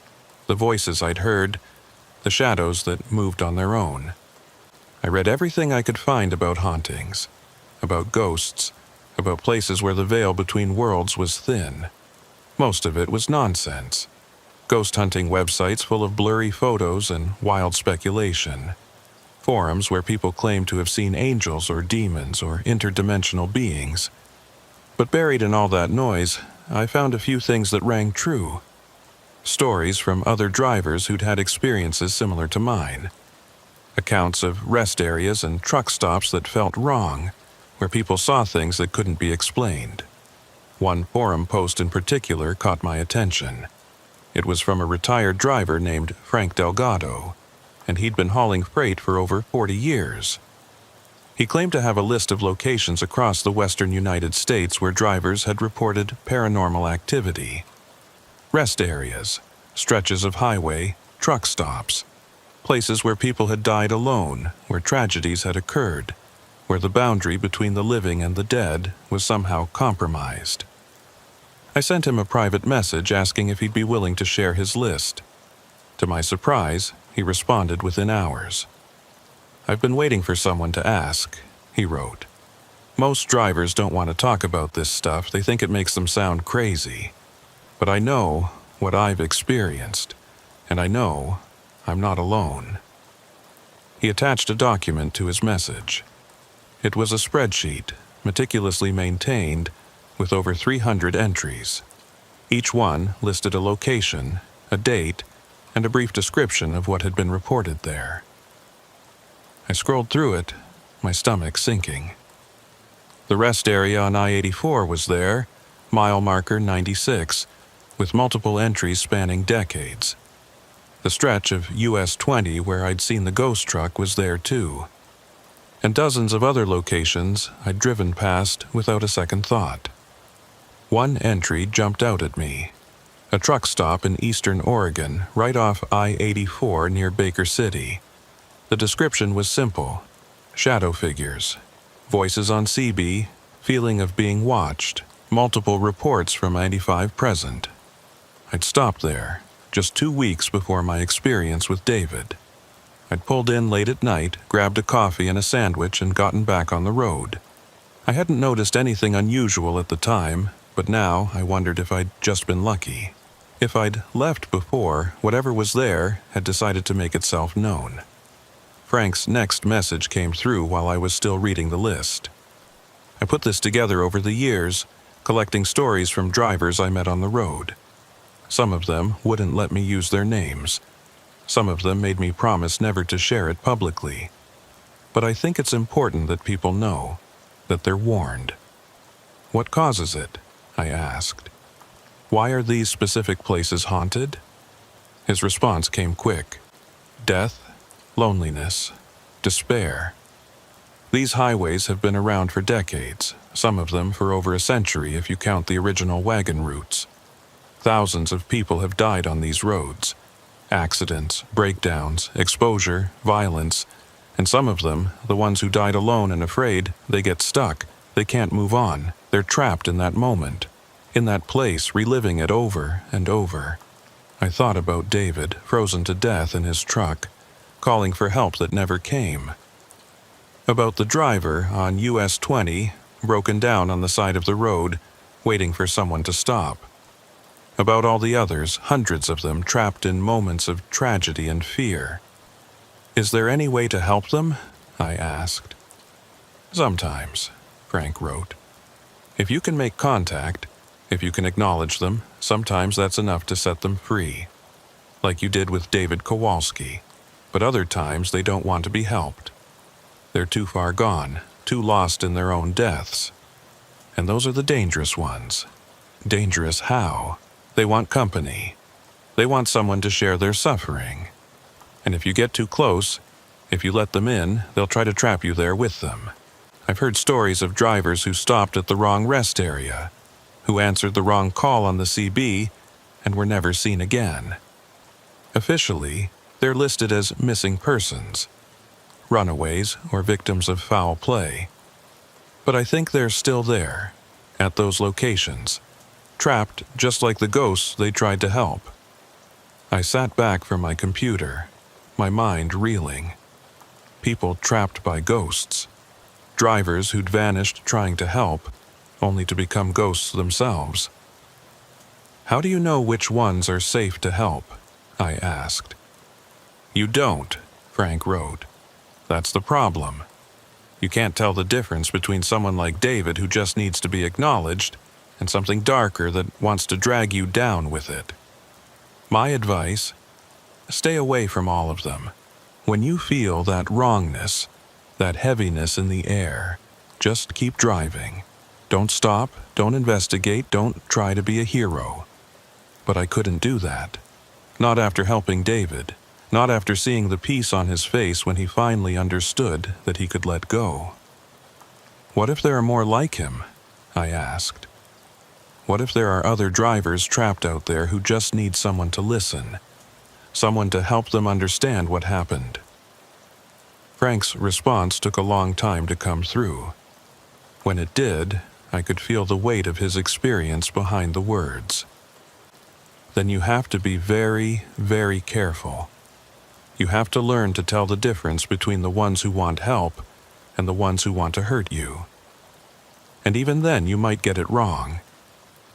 the voices I'd heard, the shadows that moved on their own. I read everything I could find about hauntings, about ghosts, about places where the veil between worlds was thin. Most of it was nonsense. Ghost hunting websites full of blurry photos and wild speculation. Forums where people claimed to have seen angels or demons or interdimensional beings. But buried in all that noise, I found a few things that rang true. Stories from other drivers who'd had experiences similar to mine. Accounts of rest areas and truck stops that felt wrong, where people saw things that couldn't be explained. One forum post in particular caught my attention. It was from a retired driver named Frank Delgado, and he'd been hauling freight for over 40 years. He claimed to have a list of locations across the western United States where drivers had reported paranormal activity. Rest areas, stretches of highway, truck stops, places where people had died alone, where tragedies had occurred, where the boundary between the living and the dead was somehow compromised. I sent him a private message asking if he'd be willing to share his list. To my surprise, he responded within hours. "I've been waiting for someone to ask," he wrote. "Most drivers don't want to talk about this stuff. They think it makes them sound crazy. But I know what I've experienced, and I know I'm not alone." He attached a document to his message. It was a spreadsheet, meticulously maintained, with over 300 entries. Each one listed a location, a date, and a brief description of what had been reported there. I scrolled through it, my stomach sinking. The rest area on I-84 was there, mile marker 96, with multiple entries spanning decades. The stretch of US 20 where I'd seen the ghost truck was there too. And dozens of other locations I'd driven past without a second thought. One entry jumped out at me. a truck stop in eastern Oregon, right off I-84 near Baker City. The description was simple: shadow figures, voices on CB, feeling of being watched, multiple reports from 95 present. I'd stopped there, just 2 weeks before my experience with David. I'd pulled in late at night, grabbed a coffee and a sandwich, and gotten back on the road. I hadn't noticed anything unusual at the time, but now I wondered if I'd just been lucky. If I'd left before, whatever was there had decided to make itself known. Frank's next message came through while I was still reading the list. I put this together over the years, collecting stories from drivers I met on the road. Some of them wouldn't let me use their names. Some of them made me promise never to share it publicly. But I think it's important that people know, that they're warned. What causes it? I asked. Why are these specific places haunted? His response came quick. Death, loneliness, despair. These highways have been around for decades, some of them for over a century if you count the original wagon routes. Thousands of people have died on these roads. Accidents, breakdowns, exposure, violence, and some of them, the ones who died alone and afraid, they get stuck. They can't move on. They're trapped in that moment, in that place, reliving it over and over. I thought about David, frozen to death in his truck, calling for help that never came. About the driver on US 20, broken down on the side of the road, waiting for someone to stop. About all the others, hundreds of them trapped in moments of tragedy and fear. Is there any way to help them? I asked. Sometimes, Frank wrote. If you can make contact, if you can acknowledge them, sometimes that's enough to set them free. Like you did with David Kowalski. But other times they don't want to be helped. They're too far gone, too lost in their own deaths. And those are the dangerous ones. Dangerous how? They want company. They want someone to share their suffering. And if you get too close, if you let them in, they'll try to trap you there with them. I've heard stories of drivers who stopped at the wrong rest area, who answered the wrong call on the CB, and were never seen again. Officially, they're listed as missing persons, runaways or victims of foul play. But I think they're still there, at those locations, trapped just like the ghosts they tried to help. I sat back from my computer, my mind reeling. People trapped by ghosts. Drivers who'd vanished trying to help, only to become ghosts themselves. How do you know which ones are safe to help? I asked. You don't, Frank wrote. That's the problem. You can't tell the difference between someone like David who just needs to be acknowledged and something darker that wants to drag you down with it. My advice: stay away from all of them. When you feel that wrongness, that heaviness in the air, just keep driving. Don't stop, don't investigate, don't try to be a hero. But I couldn't do that. Not after helping David. Not after seeing the peace on his face when he finally understood that he could let go. What if there are more like him? I asked. What if there are other drivers trapped out there who just need someone to listen? Someone to help them understand what happened? Frank's response took a long time to come through. When it did, I could feel the weight of his experience behind the words. Then you have to be very, very careful. You have to learn to tell the difference between the ones who want help and the ones who want to hurt you. And even then you might get it wrong.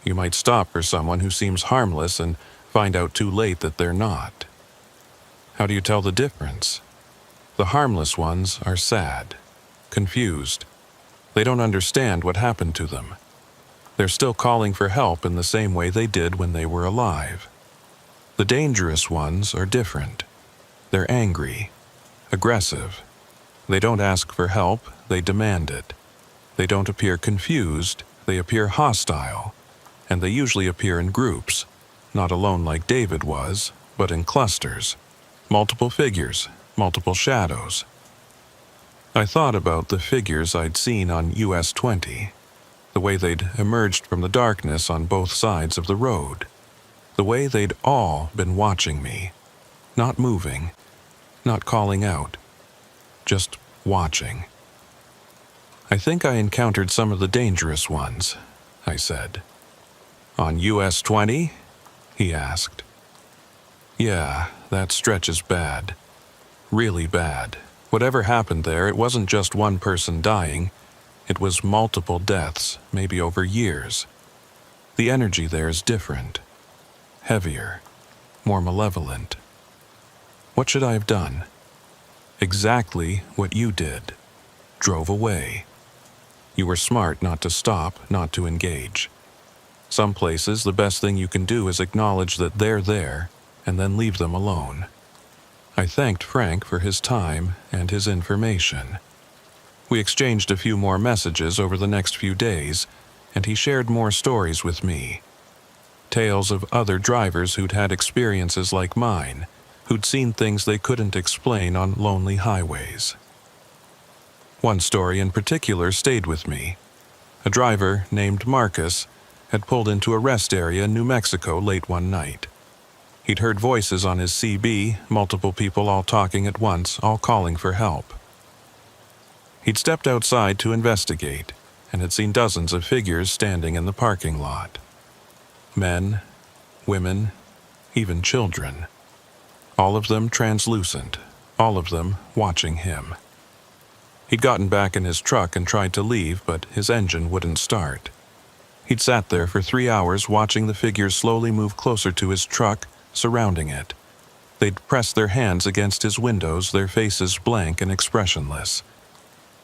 You might stop for someone who seems harmless and find out too late that they're not. How do you tell the difference? The harmless ones are sad, confused. They don't understand what happened to them. They're still calling for help in the same way they did when they were alive. The dangerous ones are different. They're angry, aggressive. They don't ask for help, they demand it. They don't appear confused, they appear hostile. And they usually appear in groups, not alone like David was, but in clusters. Multiple figures, multiple shadows. I thought about the figures I'd seen on US 20, the way they'd emerged from the darkness on both sides of the road. The way they'd all been watching me. Not moving, not calling out, just watching. "I think I encountered some of the dangerous ones," I said. "On US 20? He asked. "Yeah, that stretch is bad. Really bad. Whatever happened there, it wasn't just one person dying. It was multiple deaths, maybe over years. The energy there is different. Heavier. More malevolent. What should I have done? Exactly what you did. Drove away. You were smart not to stop, not to engage. Some places, the best thing you can do is acknowledge that they're there, and then leave them alone." I thanked Frank for his time and his information. We exchanged a few more messages over the next few days, and he shared more stories with me. Tales of other drivers who'd had experiences like mine, who'd seen things they couldn't explain on lonely highways. One story in particular stayed with me. A driver named Marcus had pulled into a rest area in New Mexico late one night. He'd heard voices on his CB, multiple people all talking at once, all calling for help. He'd stepped outside to investigate and had seen dozens of figures standing in the parking lot. Men, women, even children. All of them translucent, all of them watching him. He'd gotten back in his truck and tried to leave, but his engine wouldn't start. He'd sat there for 3 hours watching the figures slowly move closer to his truck, surrounding it. They'd press their hands against his windows, their faces blank and expressionless.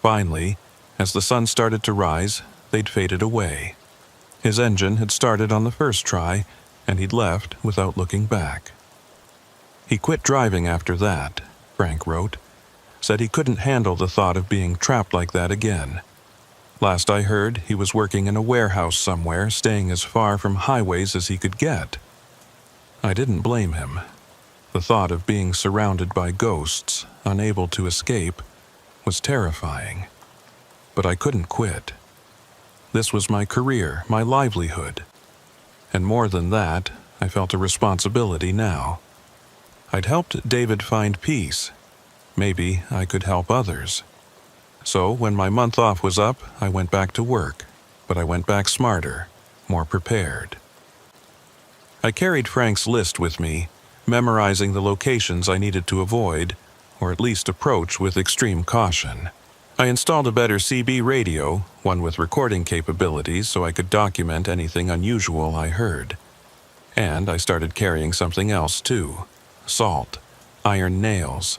Finally, as the sun started to rise, they'd faded away. His engine had started on the first try, and he'd left without looking back. He quit driving after that, Frank wrote. Said he couldn't handle the thought of being trapped like that again. Last I heard, he was working in a warehouse somewhere, staying as far from highways as he could get. I didn't blame him. The thought of being surrounded by ghosts, unable to escape, was terrifying. But I couldn't quit. This was my career, my livelihood. And more than that, I felt a responsibility now. I'd helped David find peace. Maybe I could help others. So when my month off was up, I went back to work, but I went back smarter, more prepared. I carried Frank's list with me, memorizing the locations I needed to avoid, or at least approach with extreme caution. I installed a better CB radio, one with recording capabilities so I could document anything unusual I heard. And I started carrying something else too: salt, iron nails,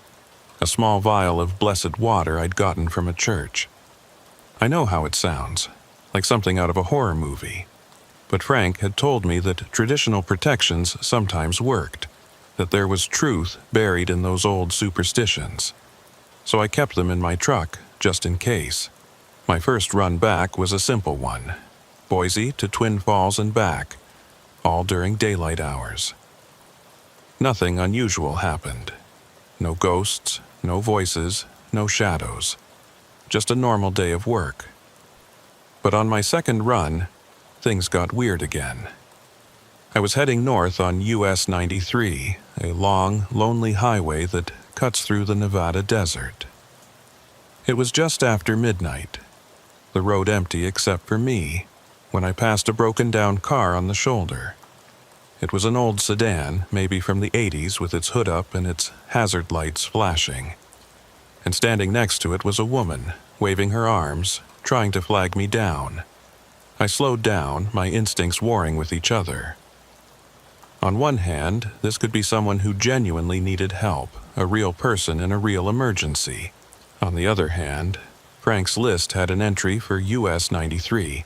a small vial of blessed water I'd gotten from a church. I know how it sounds, like something out of a horror movie. But Frank had told me that traditional protections sometimes worked, that there was truth buried in those old superstitions. So I kept them in my truck, just in case. My first run back was a simple one: Boise to Twin Falls and back, all during daylight hours. Nothing unusual happened. No ghosts, no voices, no shadows. Just a normal day of work. But on my second run, things got weird again. I was heading north on US 93, a long, lonely highway that cuts through the Nevada desert. It was just after midnight, the road empty except for me, when I passed a broken-down car on the shoulder. It was an old sedan, maybe from the 80s, with its hood up and its hazard lights flashing. And standing next to it was a woman, waving her arms, trying to flag me down. I slowed down, my instincts warring with each other. On one hand, this could be someone who genuinely needed help, a real person in a real emergency. On the other hand, Frank's list had an entry for US 93.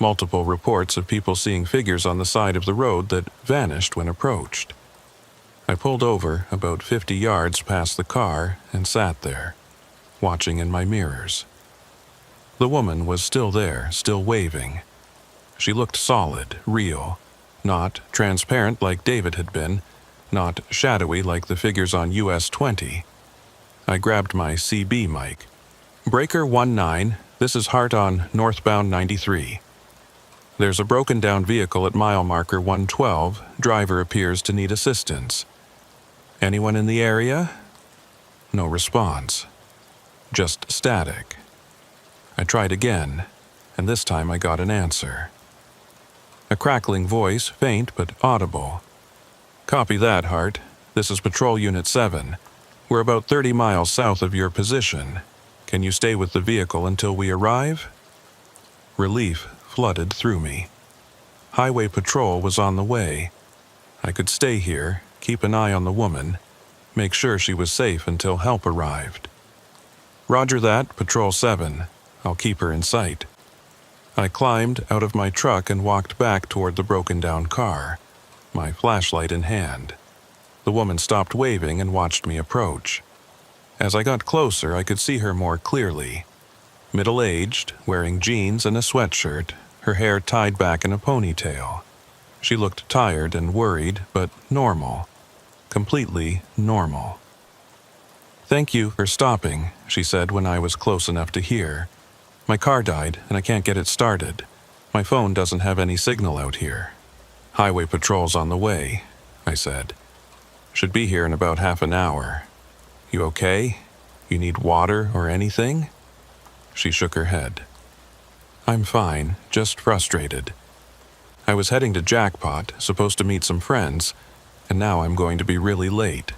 Multiple reports of people seeing figures on the side of the road that vanished when approached. I pulled over about 50 yards past the car and sat there, watching in my mirrors. The woman was still there, still waving. She looked solid, real, not transparent like David had been, not shadowy like the figures on US 20. I grabbed my CB mic. "Breaker 19, this is Hart on northbound 93. There's a broken-down vehicle at mile marker 112. Driver appears to need assistance. Anyone in the area? No response. Just static. I tried again, and this time I got an answer. A crackling voice, faint but audible. Copy that, Hart. This is Patrol Unit 7. We're about 30 miles south of your position. Can you stay with the vehicle until we arrive? Relief flooded through me. Highway patrol was on the way. I could stay here, keep an eye on the woman, make sure she was safe until help arrived. Roger that, Patrol 7. I'll keep her in sight. I climbed out of my truck and walked back toward the broken-down car, my flashlight in hand. The woman stopped waving and watched me approach. As I got closer, I could see her more clearly. Middle-aged, wearing jeans and a sweatshirt, her hair tied back in a ponytail. She looked tired and worried, but normal. Completely normal. "Thank you for stopping," she said when I was close enough to hear. "My car died and I can't get it started. My phone doesn't have any signal out here." "Highway patrol's on the way," I said. "Should be here in about half an hour. You okay? You need water or anything?" She shook her head. "I'm fine, just frustrated. I was heading to Jackpot, supposed to meet some friends, and now I'm going to be really late."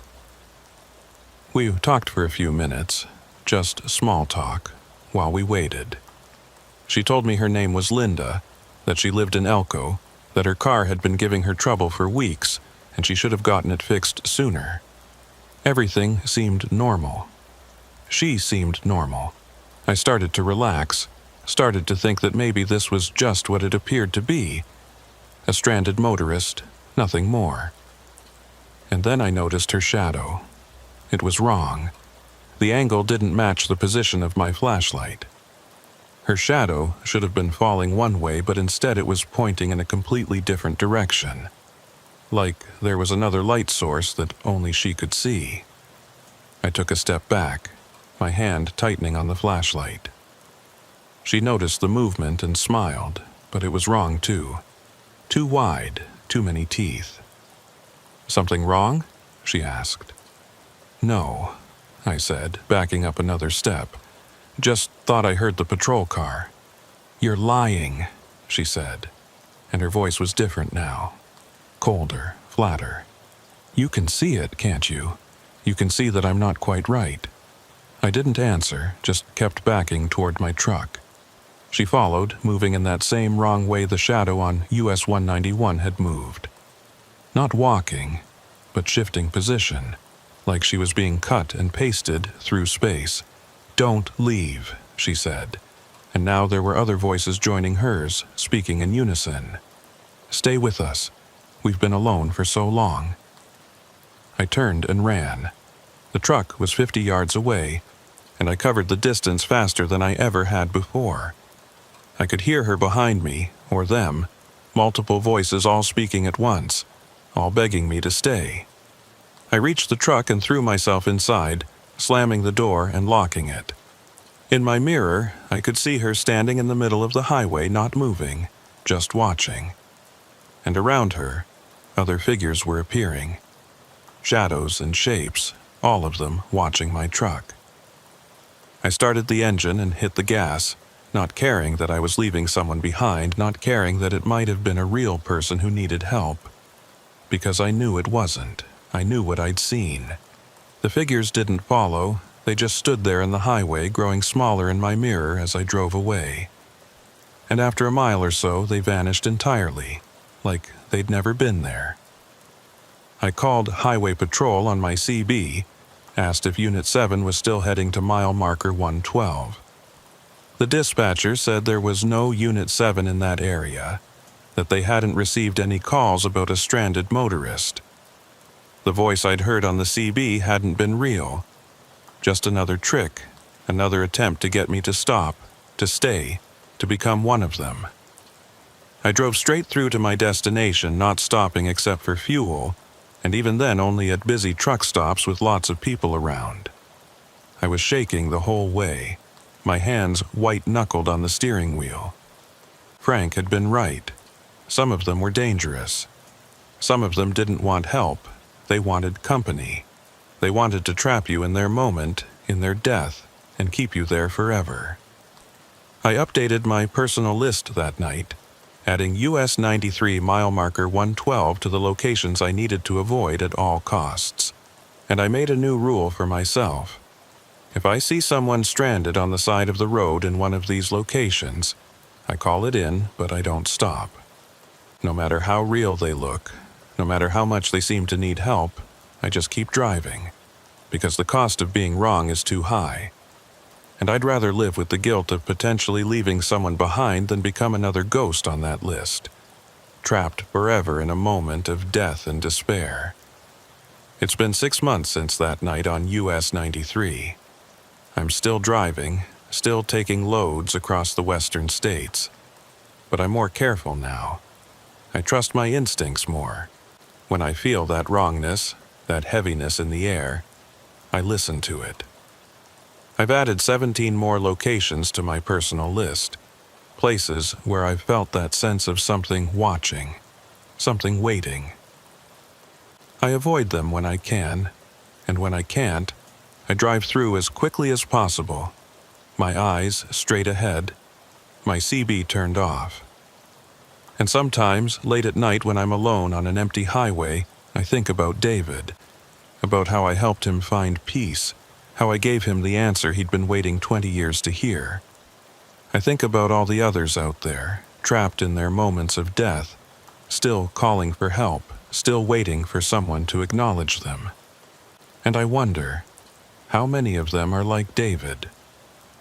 We talked for a few minutes, just small talk, while we waited. She told me her name was Linda, that she lived in Elko, that her car had been giving her trouble for weeks, and she should have gotten it fixed sooner. Everything seemed normal. She seemed normal. I started to relax, started to think that maybe this was just what it appeared to be. A stranded motorist, nothing more. And then I noticed her shadow. It was wrong. The angle didn't match the position of my flashlight. Her shadow should have been falling one way, but instead it was pointing in a completely different direction. Like there was another light source that only she could see. I took a step back, my hand tightening on the flashlight. She noticed the movement and smiled, but it was wrong too. Too wide, too many teeth. "Something wrong?" she asked. "No," I said, backing up another step. "Just thought I heard the patrol car." "You're lying," she said, and her voice was different now. Colder, flatter. "You can see it, can't you? You can see that I'm not quite right." I didn't answer, just kept backing toward my truck. She followed, moving in that same wrong way the shadow on US 191 had moved. Not walking, but shifting position, like she was being cut and pasted through space. "Don't leave," she said, and now there were other voices joining hers, speaking in unison. "Stay with us. We've been alone for so long." I turned and ran. The truck was 50 yards away, and I covered the distance faster than I ever had before. I could hear her behind me, or them, multiple voices all speaking at once, all begging me to stay. I reached the truck and threw myself inside, slamming the door and locking it. In my mirror, I could see her standing in the middle of the highway, not moving, just watching. And around her, other figures were appearing. Shadows and shapes, all of them watching my truck. I started the engine and hit the gas, not caring that I was leaving someone behind, not caring that it might have been a real person who needed help. Because I knew it wasn't. I knew what I'd seen. The figures didn't follow, they just stood there in the highway, growing smaller in my mirror as I drove away. And after a mile or so, they vanished entirely, like they'd never been there. I called Highway Patrol on my CB, asked if Unit 7 was still heading to mile marker 112. The dispatcher said there was no Unit 7 in that area, that they hadn't received any calls about a stranded motorist. The voice I'd heard on the CB hadn't been real, just another trick, another attempt to get me to stop, to stay, to become one of them. I drove straight through to my destination, not stopping except for fuel, and even then only at busy truck stops with lots of people around. I was shaking the whole way, my hands white-knuckled on the steering wheel. Frank had been right. Some of them were dangerous. Some of them didn't want help. They wanted company. They wanted to trap you in their moment, in their death, and keep you there forever. I updated my personal list that night, adding US 93 mile marker 112 to the locations I needed to avoid at all costs. And I made a new rule for myself. If I see someone stranded on the side of the road in one of these locations, I call it in, but I don't stop. No matter how real they look, no matter how much they seem to need help, I just keep driving, because the cost of being wrong is too high. And I'd rather live with the guilt of potentially leaving someone behind than become another ghost on that list, trapped forever in a moment of death and despair. It's been 6 months since that night on US 93. I'm still driving, still taking loads across the western states. But I'm more careful now. I trust my instincts more. When I feel that wrongness, that heaviness in the air, I listen to it. I've added 17 more locations to my personal list, places where I've felt that sense of something watching, something waiting. I avoid them when I can, and when I can't, I drive through as quickly as possible, my eyes straight ahead, my CB turned off. And sometimes, late at night when I'm alone on an empty highway, I think about David, about how I helped him find peace, how I gave him the answer he'd been waiting 20 years to hear. I think about all the others out there, trapped in their moments of death, still calling for help, still waiting for someone to acknowledge them. And I wonder, how many of them are like David,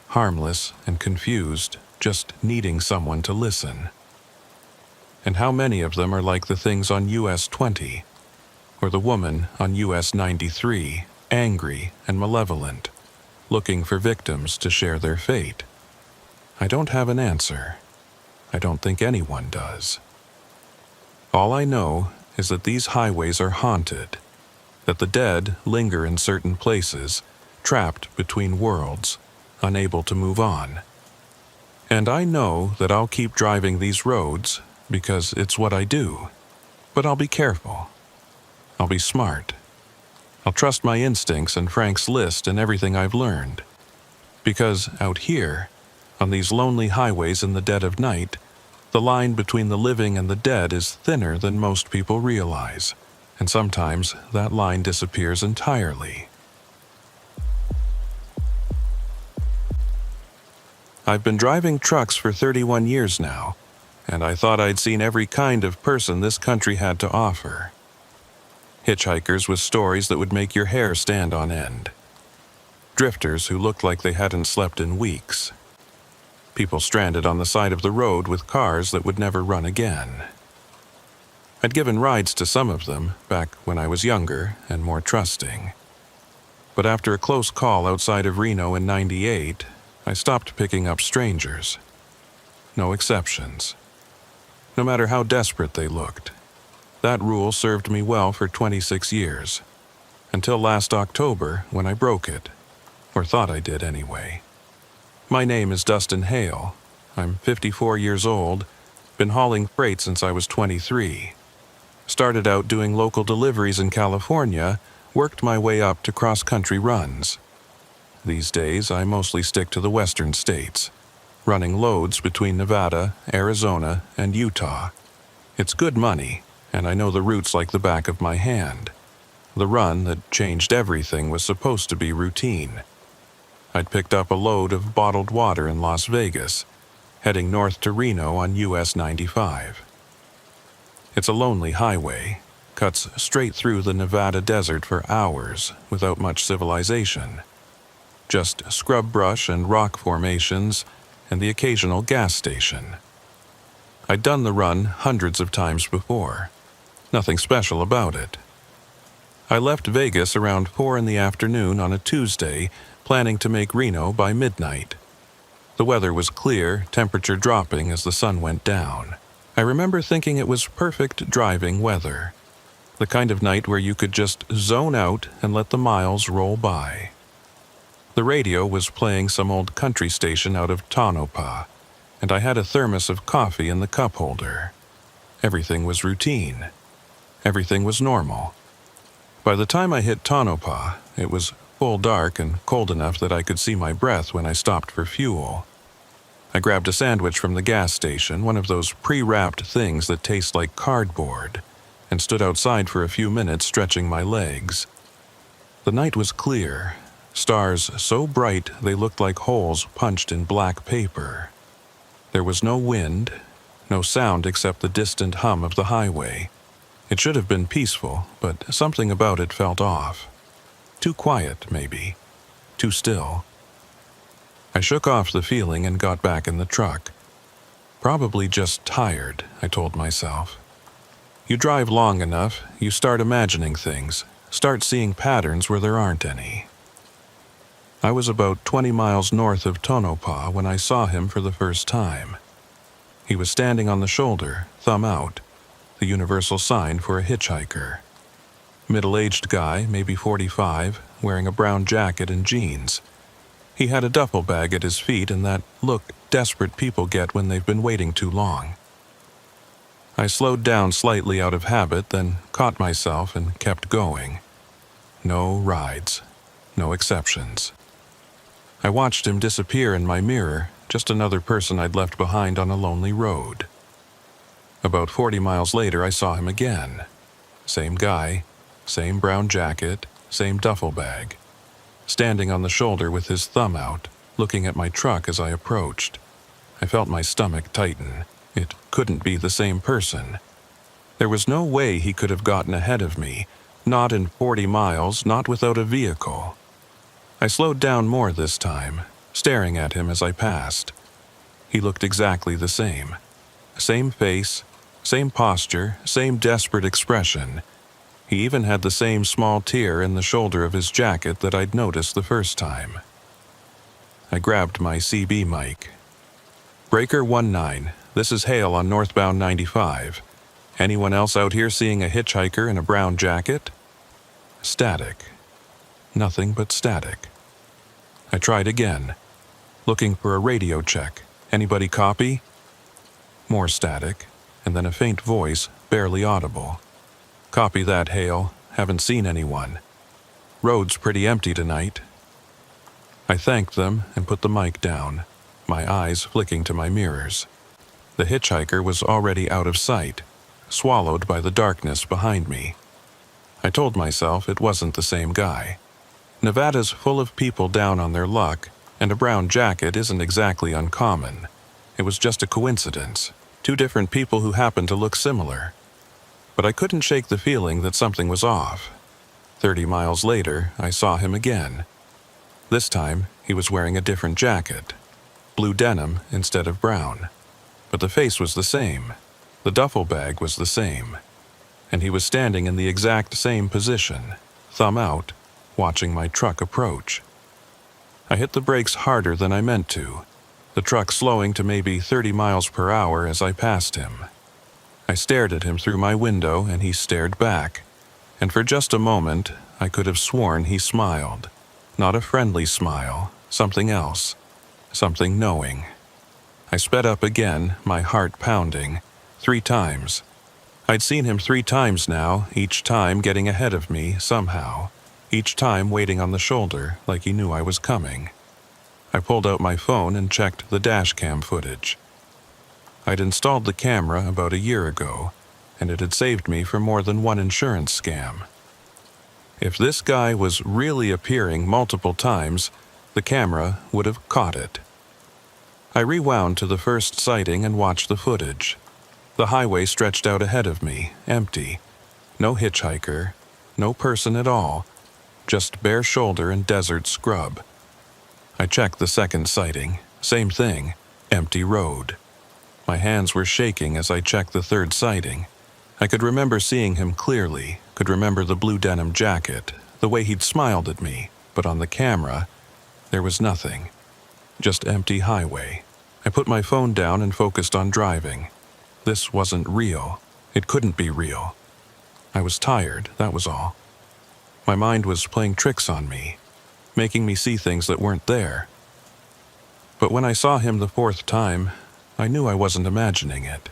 harmless and confused, just needing someone to listen? And how many of them are like the things on US 20, or the woman on US 93, angry and malevolent, looking for victims to share their fate? I don't have an answer. I don't think anyone does. All I know is that these highways are haunted, that the dead linger in certain places, trapped between worlds, unable to move on. And I know that I'll keep driving these roads because it's what I do, but I'll be careful. I'll be smart. I'll trust my instincts and Frank's list and everything I've learned. Because out here, on these lonely highways in the dead of night, the line between the living and the dead is thinner than most people realize, and sometimes that line disappears entirely. I've been driving trucks for 31 years now, and I thought I'd seen every kind of person this country had to offer. Hitchhikers with stories that would make your hair stand on end. Drifters who looked like they hadn't slept in weeks. People stranded on the side of the road with cars that would never run again. I'd given rides to some of them back when I was younger and more trusting. But after a close call outside of Reno in '98, I stopped picking up strangers. No exceptions. No matter how desperate they looked. That rule served me well for 26 years, until last October when I broke it, or thought I did anyway. My name is Dustin Hale. I'm 54 years old, been hauling freight since I was 23. Started out doing local deliveries in California, worked my way up to cross-country runs. These days, I mostly stick to the western states, running loads between Nevada, Arizona, and Utah. It's good money, and I know the routes like the back of my hand. The run that changed everything was supposed to be routine. I'd picked up a load of bottled water in Las Vegas, heading north to Reno on US 95. It's a lonely highway, cuts straight through the Nevada desert for hours without much civilization. Just scrub brush and rock formations and the occasional gas station. I'd done the run hundreds of times before. Nothing special about it. I left Vegas around 4 in the afternoon on a Tuesday, planning to make Reno by midnight. The weather was clear, temperature dropping as the sun went down. I remember thinking it was perfect driving weather. The kind of night where you could just zone out and let the miles roll by. The radio was playing some old country station out of Tonopah, and I had a thermos of coffee in the cup holder. Everything was routine. Everything was normal. By the time I hit Tonopah, it was full dark and cold enough that I could see my breath when I stopped for fuel. I grabbed a sandwich from the gas station, one of those pre-wrapped things that taste like cardboard, and stood outside for a few minutes stretching my legs. The night was clear, stars so bright they looked like holes punched in black paper. There was no wind, no sound except the distant hum of the highway. It should have been peaceful, but something about it felt off. Too quiet, maybe. Too still. I shook off the feeling and got back in the truck. Probably just tired, I told myself. You drive long enough, you start imagining things, start seeing patterns where there aren't any. I was about 20 miles north of Tonopah when I saw him for the first time. He was standing on the shoulder, thumb out, the universal sign for a hitchhiker. Middle-aged guy, maybe 45, wearing a brown jacket and jeans. He had a duffel bag at his feet and that look desperate people get when they've been waiting too long. I slowed down slightly out of habit, then caught myself and kept going. No rides, no exceptions. I watched him disappear in my mirror, just another person I'd left behind on a lonely road. About 40 miles later, I saw him again. Same guy, same brown jacket, same duffel bag. Standing on the shoulder with his thumb out, looking at my truck as I approached. I felt my stomach tighten. It couldn't be the same person. There was no way he could have gotten ahead of me, not in 40 miles, not without a vehicle. I slowed down more this time, staring at him as I passed. He looked exactly the same. Same face, same posture, same desperate expression. He even had the same small tear in the shoulder of his jacket that I'd noticed the first time. I grabbed my CB mic. Breaker 19, this is Hale on northbound 95. Anyone else out here seeing a hitchhiker in a brown jacket? Static. Nothing but static. I tried again, looking for a radio check. Anybody copy? More static, and then a faint voice, barely audible. Copy that, Hale. Haven't seen anyone. Road's pretty empty tonight. I thanked them and put the mic down, my eyes flicking to my mirrors. The hitchhiker was already out of sight, swallowed by the darkness behind me. I told myself it wasn't the same guy. Nevada's full of people down on their luck, and a brown jacket isn't exactly uncommon. It was just a coincidence. Two different people who happened to look similar. But I couldn't shake the feeling that something was off. 30 miles later, I saw him again. This time, he was wearing a different jacket. Blue denim instead of brown. But the face was the same. The duffel bag was the same. And he was standing in the exact same position, thumb out, watching my truck approach. I hit the brakes harder than I meant to, the truck slowing to maybe 30 miles per hour as I passed him. I stared at him through my window and he stared back, and for just a moment I could have sworn he smiled. Not a friendly smile, something else, something knowing. I sped up again, my heart pounding, 3 times. I'd seen him 3 times now, each time getting ahead of me somehow, each time waiting on the shoulder like he knew I was coming. I pulled out my phone and checked the dash cam footage. I'd installed the camera about a year ago, and it had saved me from more than one insurance scam. If this guy was really appearing multiple times, the camera would have caught it. I rewound to the first sighting and watched the footage. The highway stretched out ahead of me, empty. No hitchhiker, no person at all, just bare shoulder and desert scrub. I checked the second sighting, same thing, empty road. My hands were shaking as I checked the third sighting. I could remember seeing him clearly, could remember the blue denim jacket, the way he'd smiled at me, but on the camera, there was nothing. Just empty highway. I put my phone down and focused on driving. This wasn't real. It couldn't be real. I was tired, that was all. My mind was playing tricks on me, making me see things that weren't there. But when I saw him the 4th time, I knew I wasn't imagining it.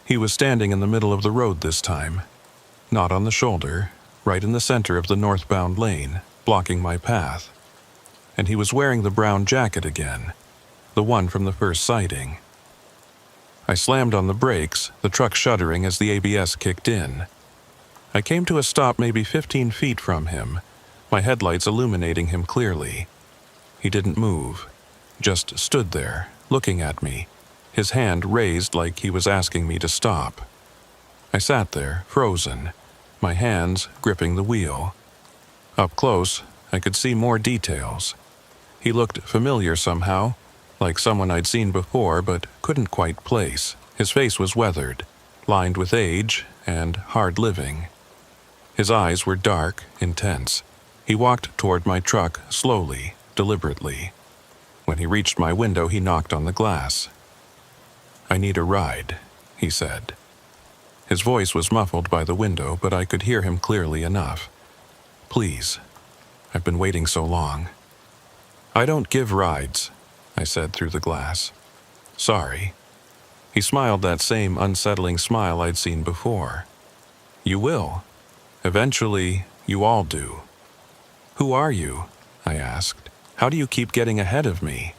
He was standing in the middle of the road this time, not on the shoulder, right in the center of the northbound lane, blocking my path. And he was wearing the brown jacket again, the one from the first sighting. I slammed on the brakes, the truck shuddering as the ABS kicked in. I came to a stop maybe 15 feet from him, my headlights illuminating him clearly. He didn't move, just stood there, looking at me, his hand raised like he was asking me to stop. I sat there, frozen, my hands gripping the wheel. Up close, I could see more details. He looked familiar somehow, like someone I'd seen before but couldn't quite place. His face was weathered, lined with age and hard living. His eyes were dark, intense. He walked toward my truck slowly, deliberately. When he reached my window, he knocked on the glass. "I need a ride," he said. His voice was muffled by the window, but I could hear him clearly enough. "Please. I've been waiting so long." "I don't give rides," I said through the glass. "Sorry." He smiled that same unsettling smile I'd seen before. "You will. Eventually, you all do." "Who are you?" I asked. "How do you keep getting ahead of me?"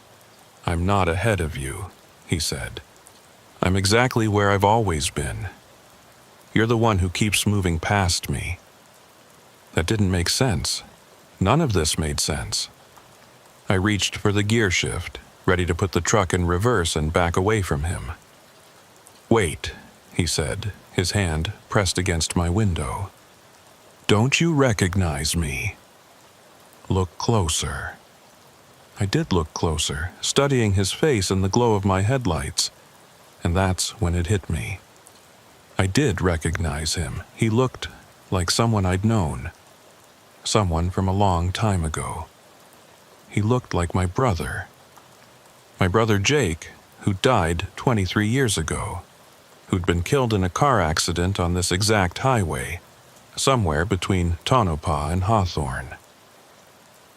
"I'm not ahead of you," he said. "I'm exactly where I've always been. You're the one who keeps moving past me." That didn't make sense. None of this made sense. I reached for the gear shift, ready to put the truck in reverse and back away from him. "Wait," he said, his hand pressed against my window. "Don't you recognize me?" "Look closer." I did look closer, studying his face in the glow of my headlights, and that's when it hit me. I did recognize him. He looked like someone I'd known, someone from a long time ago. He looked like my brother. My brother Jake, who died 23 years ago, who'd been killed in a car accident on this exact highway, somewhere between Tonopah and Hawthorne.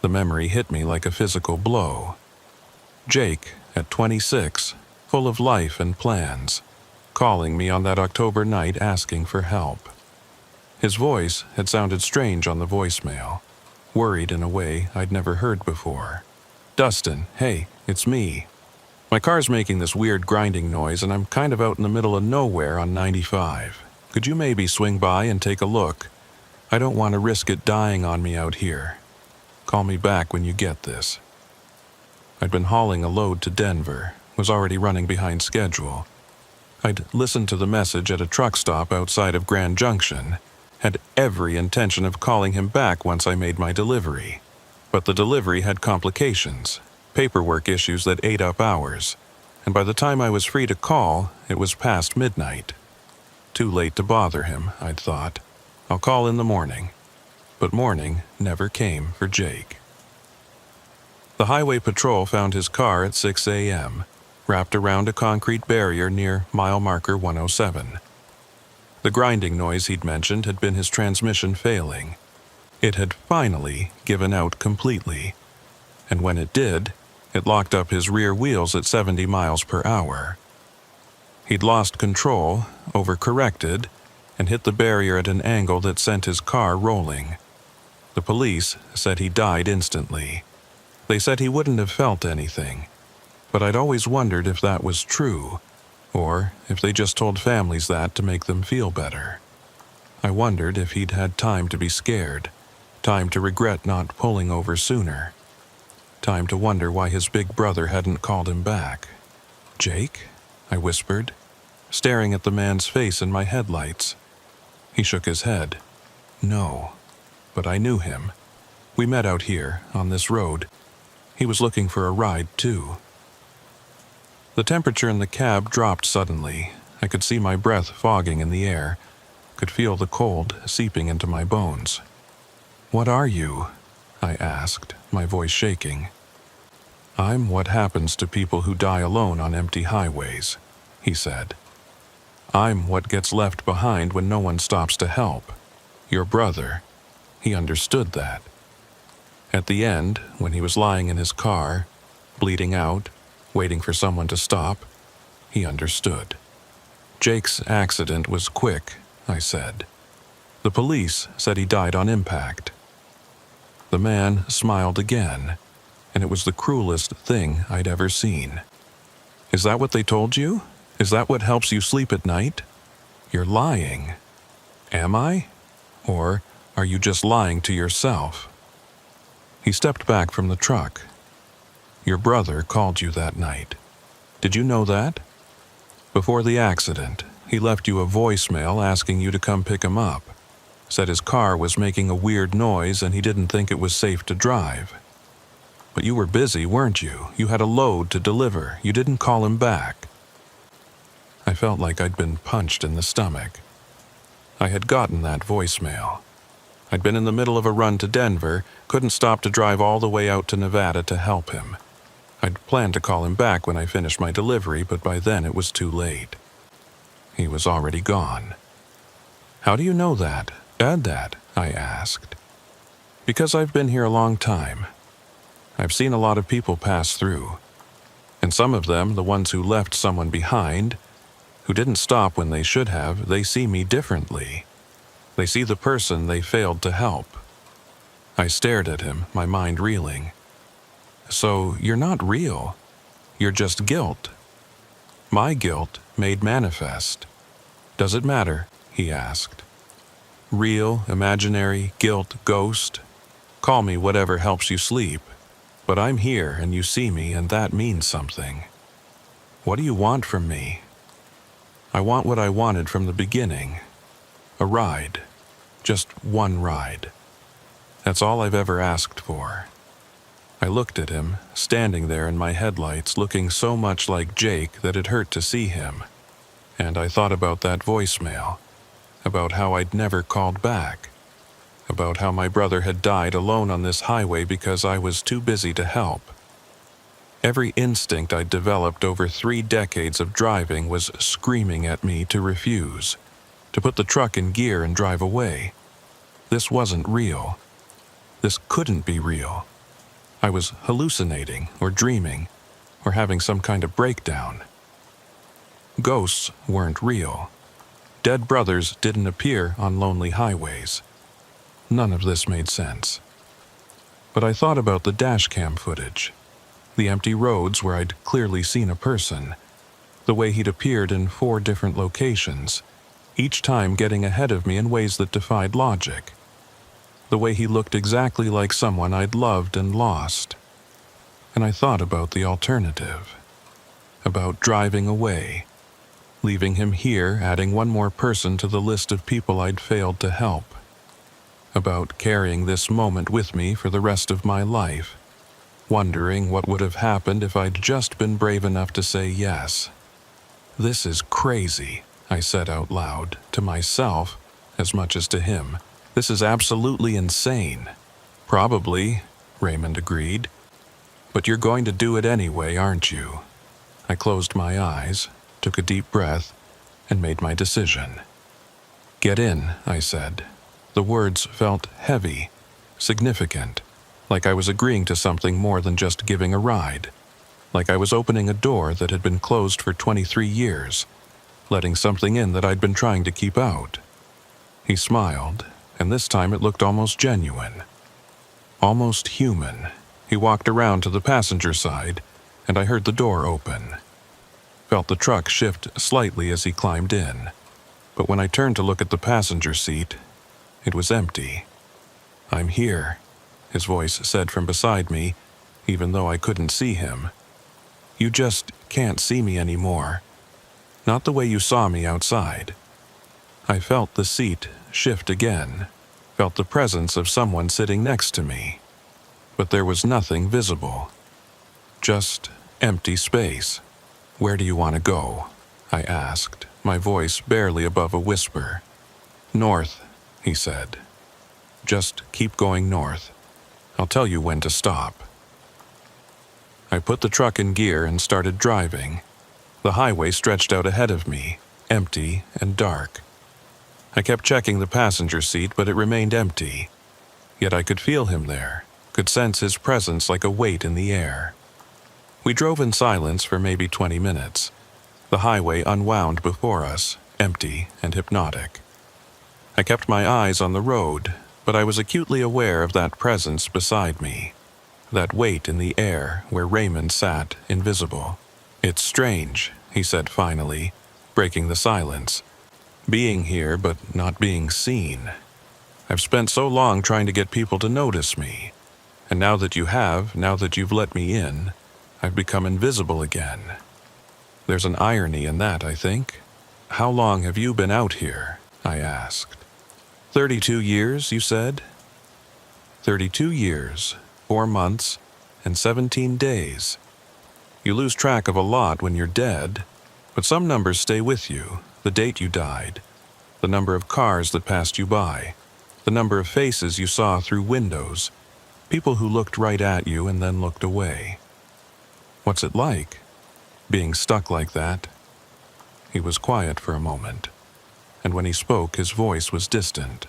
The memory hit me like a physical blow. Jake, at 26, full of life and plans, calling me on that October night asking for help. His voice had sounded strange on the voicemail, worried in a way I'd never heard before. "Dustin, hey, it's me. My car's making this weird grinding noise and I'm kind of out in the middle of nowhere on 95. Could you maybe swing by and take a look? I don't want to risk it dying on me out here. Call me back when you get this." I'd been hauling a load to Denver, was already running behind schedule. I'd listened to the message at a truck stop outside of Grand Junction, had every intention of calling him back once I made my delivery. But the delivery had complications, paperwork issues that ate up hours, and by the time I was free to call, it was past midnight. Too late to bother him, I'd thought. I'll call in the morning. But morning never came for Jake. The highway patrol found his car at 6 a.m., wrapped around a concrete barrier near mile marker 107. The grinding noise he'd mentioned had been his transmission failing. It had finally given out completely, and when it did, it locked up his rear wheels at 70 miles per hour. He'd lost control, overcorrected, and hit the barrier at an angle that sent his car rolling. The police said he died instantly. They said he wouldn't have felt anything, but I'd always wondered if that was true, or if they just told families that to make them feel better. I wondered if he'd had time to be scared, time to regret not pulling over sooner, time to wonder why his big brother hadn't called him back. "Jake?" I whispered, staring at the man's face in my headlights. He shook his head. "No." But I knew him. We met out here, on this road. He was looking for a ride, too. The temperature in the cab dropped suddenly. I could see my breath fogging in the air, could feel the cold seeping into my bones. "What are you?" I asked, my voice shaking. "I'm what happens to people who die alone on empty highways," he said. "I'm what gets left behind when no one stops to help. Your brother." He understood that. At the end, when he was lying in his car, bleeding out, waiting for someone to stop, he understood. Jake's accident was quick, I said. The police said he died on impact. The man smiled again, and it was the cruelest thing I'd ever seen. Is that what they told you? Is that what helps you sleep at night? You're lying. Am I? Or are you just lying to yourself? He stepped back from the truck. Your brother called you that night. Did you know that? Before the accident, he left you a voicemail asking you to come pick him up. Said his car was making a weird noise and he didn't think it was safe to drive. But you were busy, weren't you? You had a load to deliver. You didn't call him back. I felt like I'd been punched in the stomach. I had gotten that voicemail. I'd been in the middle of a run to Denver, couldn't stop to drive all the way out to Nevada to help him. I'd planned to call him back when I finished my delivery, but by then it was too late. He was already gone. How do you know that? Dad, that? I asked. Because I've been here a long time. I've seen a lot of people pass through. And some of them, the ones who left someone behind, who didn't stop when they should have, they see me differently. They see the person they failed to help. I stared at him, my mind reeling. So you're not real. You're just guilt. My guilt made manifest. Does it matter? He asked. Real, imaginary, guilt, ghost. Call me whatever helps you sleep. But I'm here and you see me and that means something. What do you want from me? I want what I wanted from the beginning. A ride. Just one ride. That's all I've ever asked for. I looked at him, standing there in my headlights, looking so much like Jake that it hurt to see him. And I thought about that voicemail, about how I'd never called back, about how my brother had died alone on this highway because I was too busy to help. Every instinct I'd developed over 3 decades of driving was screaming at me to refuse, to put the truck in gear and drive away. This wasn't real. This couldn't be real. I was hallucinating or dreaming or having some kind of breakdown. Ghosts weren't real. Dead brothers didn't appear on lonely highways. None of this made sense. But I thought about the dashcam footage, the empty roads where I'd clearly seen a person, the way he'd appeared in 4 different locations, each time getting ahead of me in ways that defied logic. The way he looked exactly like someone I'd loved and lost. And I thought about the alternative. About driving away. Leaving him here, adding one more person to the list of people I'd failed to help. About carrying this moment with me for the rest of my life. Wondering what would have happened if I'd just been brave enough to say yes. This is crazy, I said out loud, to myself as much as to him. This is absolutely insane. Probably, Raymond agreed. But you're going to do it anyway, aren't you? I closed my eyes, took a deep breath, and made my decision. Get in, I said. The words felt heavy, significant, like I was agreeing to something more than just giving a ride, like I was opening a door that had been closed for 23 years, letting something in that I'd been trying to keep out. He smiled, and this time it looked almost genuine, almost human. He walked around to the passenger side, and I heard the door open. Felt the truck shift slightly as he climbed in, but when I turned to look at the passenger seat, it was empty. I'm here, his voice said from beside me, even though I couldn't see him. You just can't see me anymore. Not the way you saw me outside. I felt the seat shift again, felt the presence of someone sitting next to me. But there was nothing visible. Just empty space. Where do you want to go? I asked, my voice barely above a whisper. North, he said. Just keep going north. I'll tell you when to stop. I put the truck in gear and started driving. The highway stretched out ahead of me, empty and dark. I kept checking the passenger seat, but it remained empty. Yet I could feel him there, could sense his presence like a weight in the air. We drove in silence for maybe 20 minutes. The highway unwound before us, empty and hypnotic. I kept my eyes on the road, but I was acutely aware of that presence beside me, that weight in the air where Raymond sat, invisible. "It's strange," he said finally, breaking the silence. "Being here, but not being seen. I've spent so long trying to get people to notice me, and now that you've let me in, I've become invisible again. There's an irony in that, I think." "How long have you been out here?" I asked. 32 years, you said?" 32 years, 4 months, and 17 days. You lose track of a lot when you're dead, but some numbers stay with you: the date you died, the number of cars that passed you by, the number of faces you saw through windows, people who looked right at you and then looked away. What's it like, being stuck like that? He was quiet for a moment, and when he spoke, his voice was distant.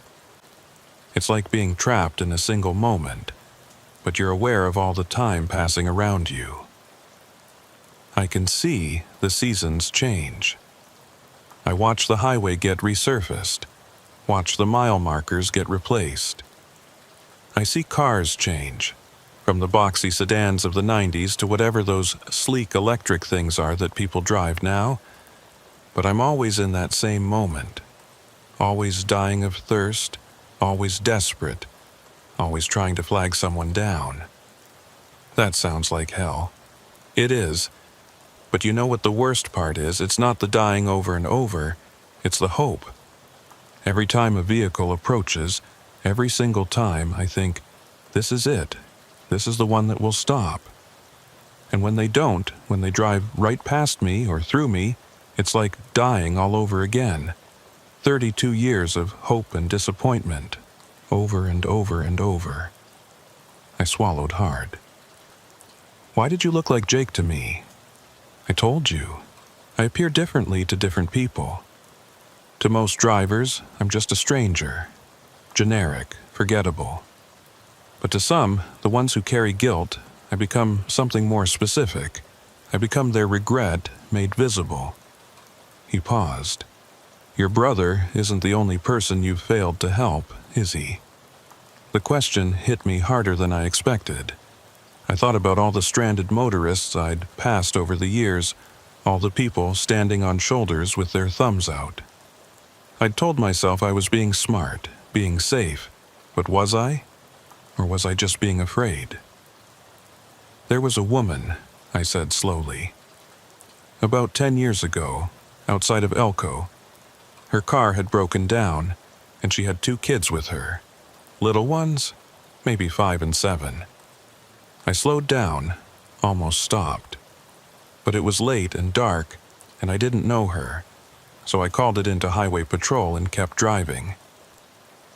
"It's like being trapped in a single moment, but you're aware of all the time passing around you. I can see the seasons change. I watch the highway get resurfaced, watch the mile markers get replaced. I see cars change, from the boxy sedans of the 90s to whatever those sleek electric things are that people drive now. But I'm always in that same moment, always dying of thirst, always desperate, always trying to flag someone down. That sounds like hell. It is. But you know what the worst part is? It's not the dying over and over, it's the hope. Every time a vehicle approaches, every single time, I think, this is it. This is the one that will stop. And when they don't, when they drive right past me or through me, it's like dying all over again. 32 years of hope and disappointment, over and over and over. I swallowed hard. "Why did you look like Jake to me?" "I told you. I appear differently to different people. To most drivers, I'm just a stranger. Generic, forgettable. But to some, the ones who carry guilt, I become something more specific. I become their regret made visible." He paused. "Your brother isn't the only person you've failed to help, is he?" The question hit me harder than I expected. I thought about all the stranded motorists I'd passed over the years, all the people standing on shoulders with their thumbs out. I'd told myself I was being smart, being safe, but was I? Or was I just being afraid? "There was a woman," I said slowly. "About 10 years ago, outside of Elko. Her car had broken down, and she had 2 kids with her. Little ones, maybe 5 and 7. I slowed down, almost stopped. But it was late and dark, and I didn't know her, so I called it into highway patrol and kept driving.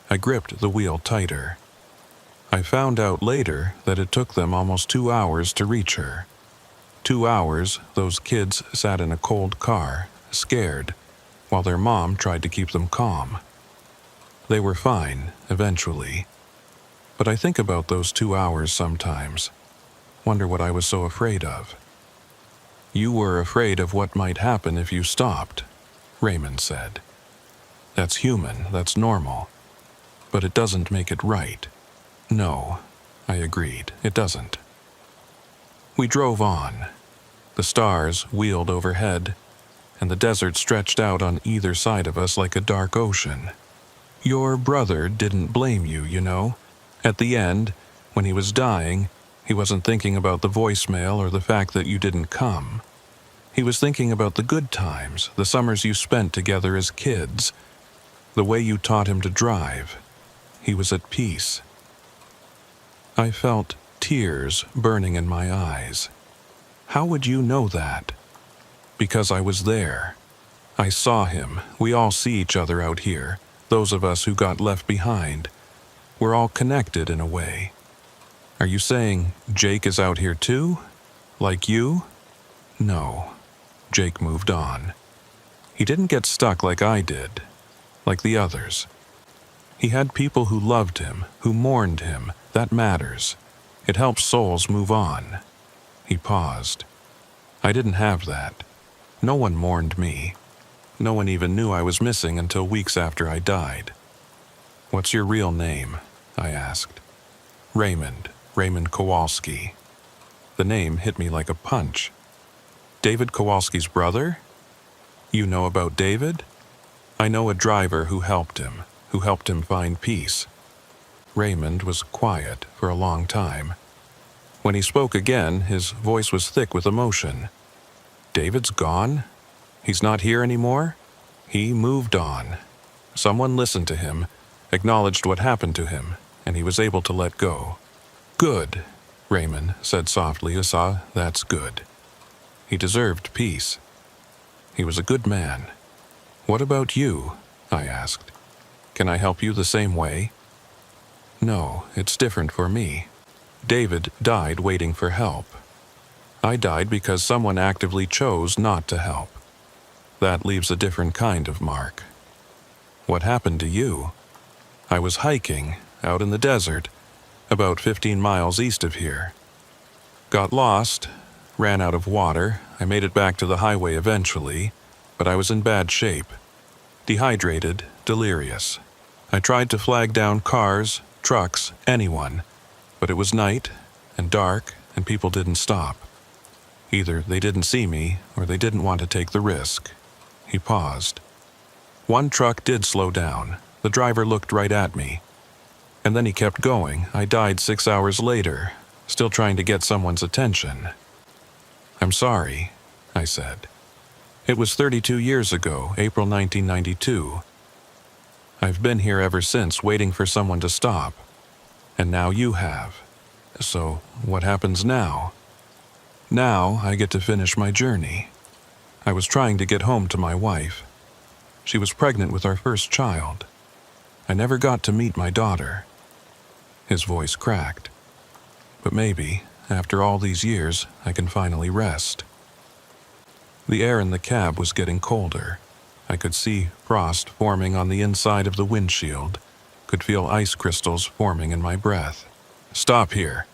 I gripped the wheel tighter. I found out later that it took them almost 2 hours to reach her. 2 hours those kids sat in a cold car, scared, while their mom tried to keep them calm. They were fine, eventually. But I think about those 2 hours sometimes. Wonder what I was so afraid of." "You were afraid of what might happen if you stopped," Raymond said. "That's human, that's normal. But it doesn't make it right." "No," I agreed, "it doesn't." We drove on. The stars wheeled overhead, and the desert stretched out on either side of us like a dark ocean. "Your brother didn't blame you, you know. At the end, when he was dying, he wasn't thinking about the voicemail or the fact that you didn't come. He was thinking about the good times, the summers you spent together as kids, the way you taught him to drive. He was at peace." I felt tears burning in my eyes. "How would you know that?" "Because I was there. I saw him. We all see each other out here, those of us who got left behind. We're all connected in a way." "Are you saying Jake is out here too? Like you?" "No." Jake moved on. "He didn't get stuck like I did, like the others. He had people who loved him, who mourned him. That matters. It helps souls move on." He paused. "I didn't have that. No one mourned me. No one even knew I was missing until weeks after I died. "What's your real name?" I asked. Raymond Kowalski." The name hit me like a punch. "David Kowalski's brother? You know about David?" "I know a driver who helped him find peace." Raymond was quiet for a long time. When he spoke again, his voice was thick with emotion. "David's gone? He's not here anymore? He moved on. Someone listened to him, acknowledged what happened to him, and he was able to let go." "Good," Raymond said softly. "That's good. He deserved peace. He was a good man." "What about you?" I asked. "Can I help you the same way?" "No, it's different for me. David died waiting for help. I died because someone actively chose not to help. That leaves a different kind of mark." "What happened to you?" "I was hiking out in the desert, about 15 miles east of here. Got lost, ran out of water. I made it back to the highway eventually, but I was in bad shape. Dehydrated, delirious. I tried to flag down cars, trucks, anyone, but it was night and dark and people didn't stop. Either they didn't see me or they didn't want to take the risk." He paused. "One truck did slow down. The driver looked right at me. And then he kept going. I died 6 hours later, still trying to get someone's attention." "I'm sorry," I said. "It was 32 years ago, April 1992. I've been here ever since, waiting for someone to stop. And now you have. So, what happens now? Now I get to finish my journey. I was trying to get home to my wife. She was pregnant with our first child. I never got to meet my daughter." His voice cracked. "But maybe, after all these years, I can finally rest." The air in the cab was getting colder. I could see frost forming on the inside of the windshield, could feel ice crystals forming in my breath. "Stop here,"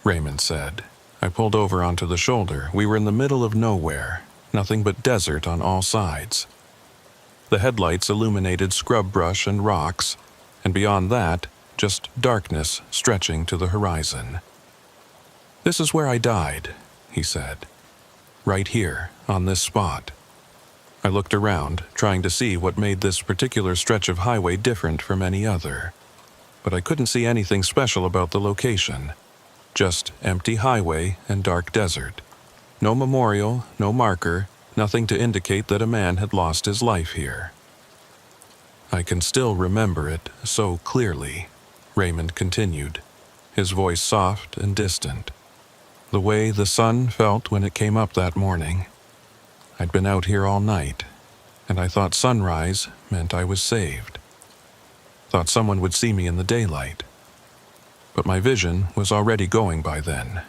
Raymond said. I pulled over onto the shoulder. We were in the middle of nowhere, nothing but desert on all sides. The headlights illuminated scrub brush and rocks, and beyond that, just darkness stretching to the horizon. "This is where I died," he said. "Right here, on this spot." I looked around, trying to see what made this particular stretch of highway different from any other. But I couldn't see anything special about the location. Just empty highway and dark desert. No memorial, no marker, nothing to indicate that a man had lost his life here. "I can still remember it so clearly," Raymond continued, his voice soft and distant. "The way the sun felt when it came up that morning. I'd been out here all night, and I thought sunrise meant I was saved. Thought someone would see me in the daylight. But my vision was already going by then.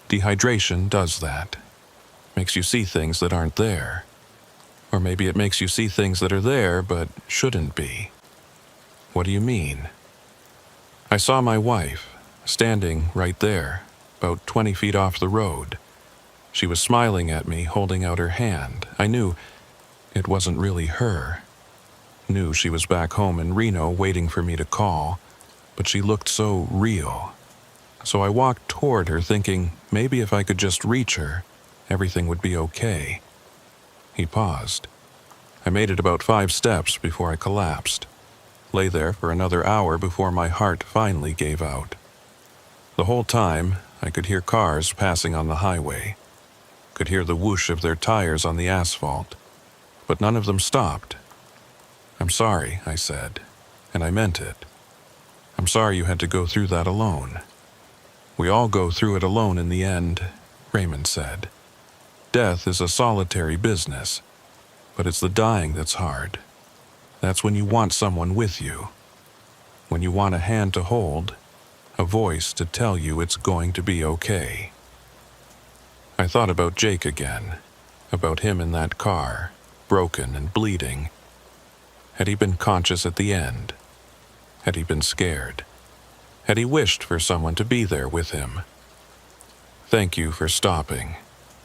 Dehydration does that. Makes you see things that aren't there. Or maybe it makes you see things that are there but shouldn't be." "What do you mean?" "I saw my wife, standing right there, about 20 feet off the road. She was smiling at me, holding out her hand. I knew it wasn't really her. Knew she was back home in Reno waiting for me to call, but she looked so real. So I walked toward her thinking maybe if I could just reach her, everything would be okay." He paused. I made it about 5 steps before I collapsed. Lay there for another hour before my heart finally gave out. The whole time, I could hear cars passing on the highway. Could hear the whoosh of their tires on the asphalt. But none of them stopped. "I'm sorry," I said, and I meant it. "I'm sorry you had to go through that alone." "We all go through it alone in the end," Raymond said. "Death is a solitary business, but it's the dying that's hard. That's when you want someone with you. When you want a hand to hold, a voice to tell you it's going to be okay." I thought about Jake again, about him in that car, broken and bleeding. Had he been conscious at the end? Had he been scared? Had he wished for someone to be there with him? "Thank you for stopping,"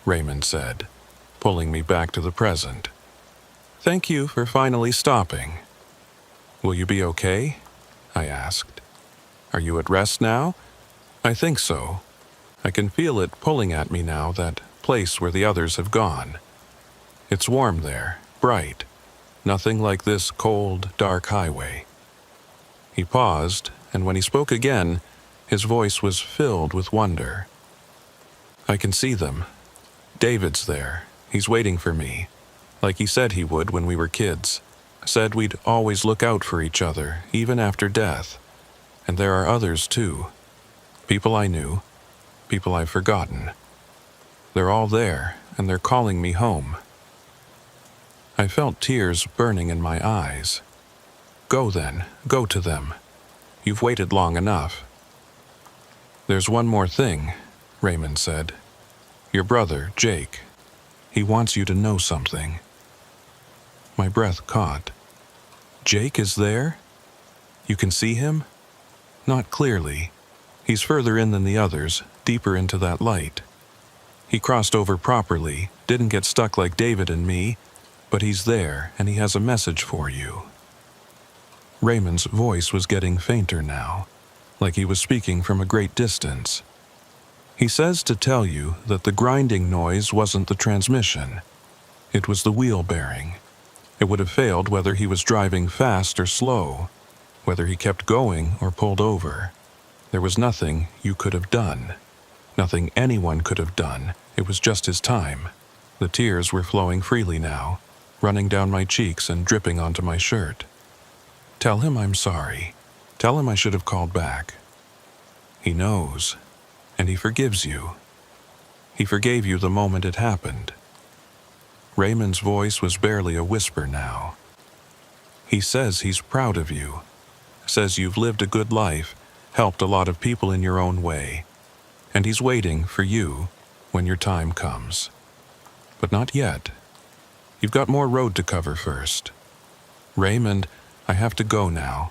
Raymond said. pulling me back to the present. "Thank you for finally stopping." "Will you be okay?" I asked. "Are you at rest now?" "I think so. I can feel it pulling at me now, that place where the others have gone. It's warm there, bright, nothing like this cold, dark highway." He paused, and when he spoke again, his voice was filled with wonder. "I can see them. David's there. He's waiting for me, like he said he would when we were kids. Said we'd always look out for each other, even after death. And there are others, too. People I knew, people I've forgotten. They're all there, and they're calling me home." I felt tears burning in my eyes. "Go then, go to them. You've waited long enough." "There's one more thing," Raymond said. "Your brother, Jake. He wants you to know something." My breath caught. "Jake is there? You can see him?" "Not clearly. He's further in than the others, deeper into that light. He crossed over properly, didn't get stuck like David and me, but he's there and he has a message for you." Raymond's voice was getting fainter now, like he was speaking from a great distance. "He says to tell you that the grinding noise wasn't the transmission. It was the wheel bearing. It would have failed whether he was driving fast or slow, whether he kept going or pulled over. There was nothing you could have done. Nothing anyone could have done. It was just his time." The tears were flowing freely now, running down my cheeks and dripping onto my shirt. "Tell him I'm sorry. Tell him I should have called back. He knows, and he forgives you. He forgave you the moment it happened." Raymond's voice was barely a whisper now. "He says he's proud of you. Says you've lived a good life, helped a lot of people in your own way. And he's waiting for you when your time comes. But not yet. You've got more road to cover first. Raymond, I have to go now.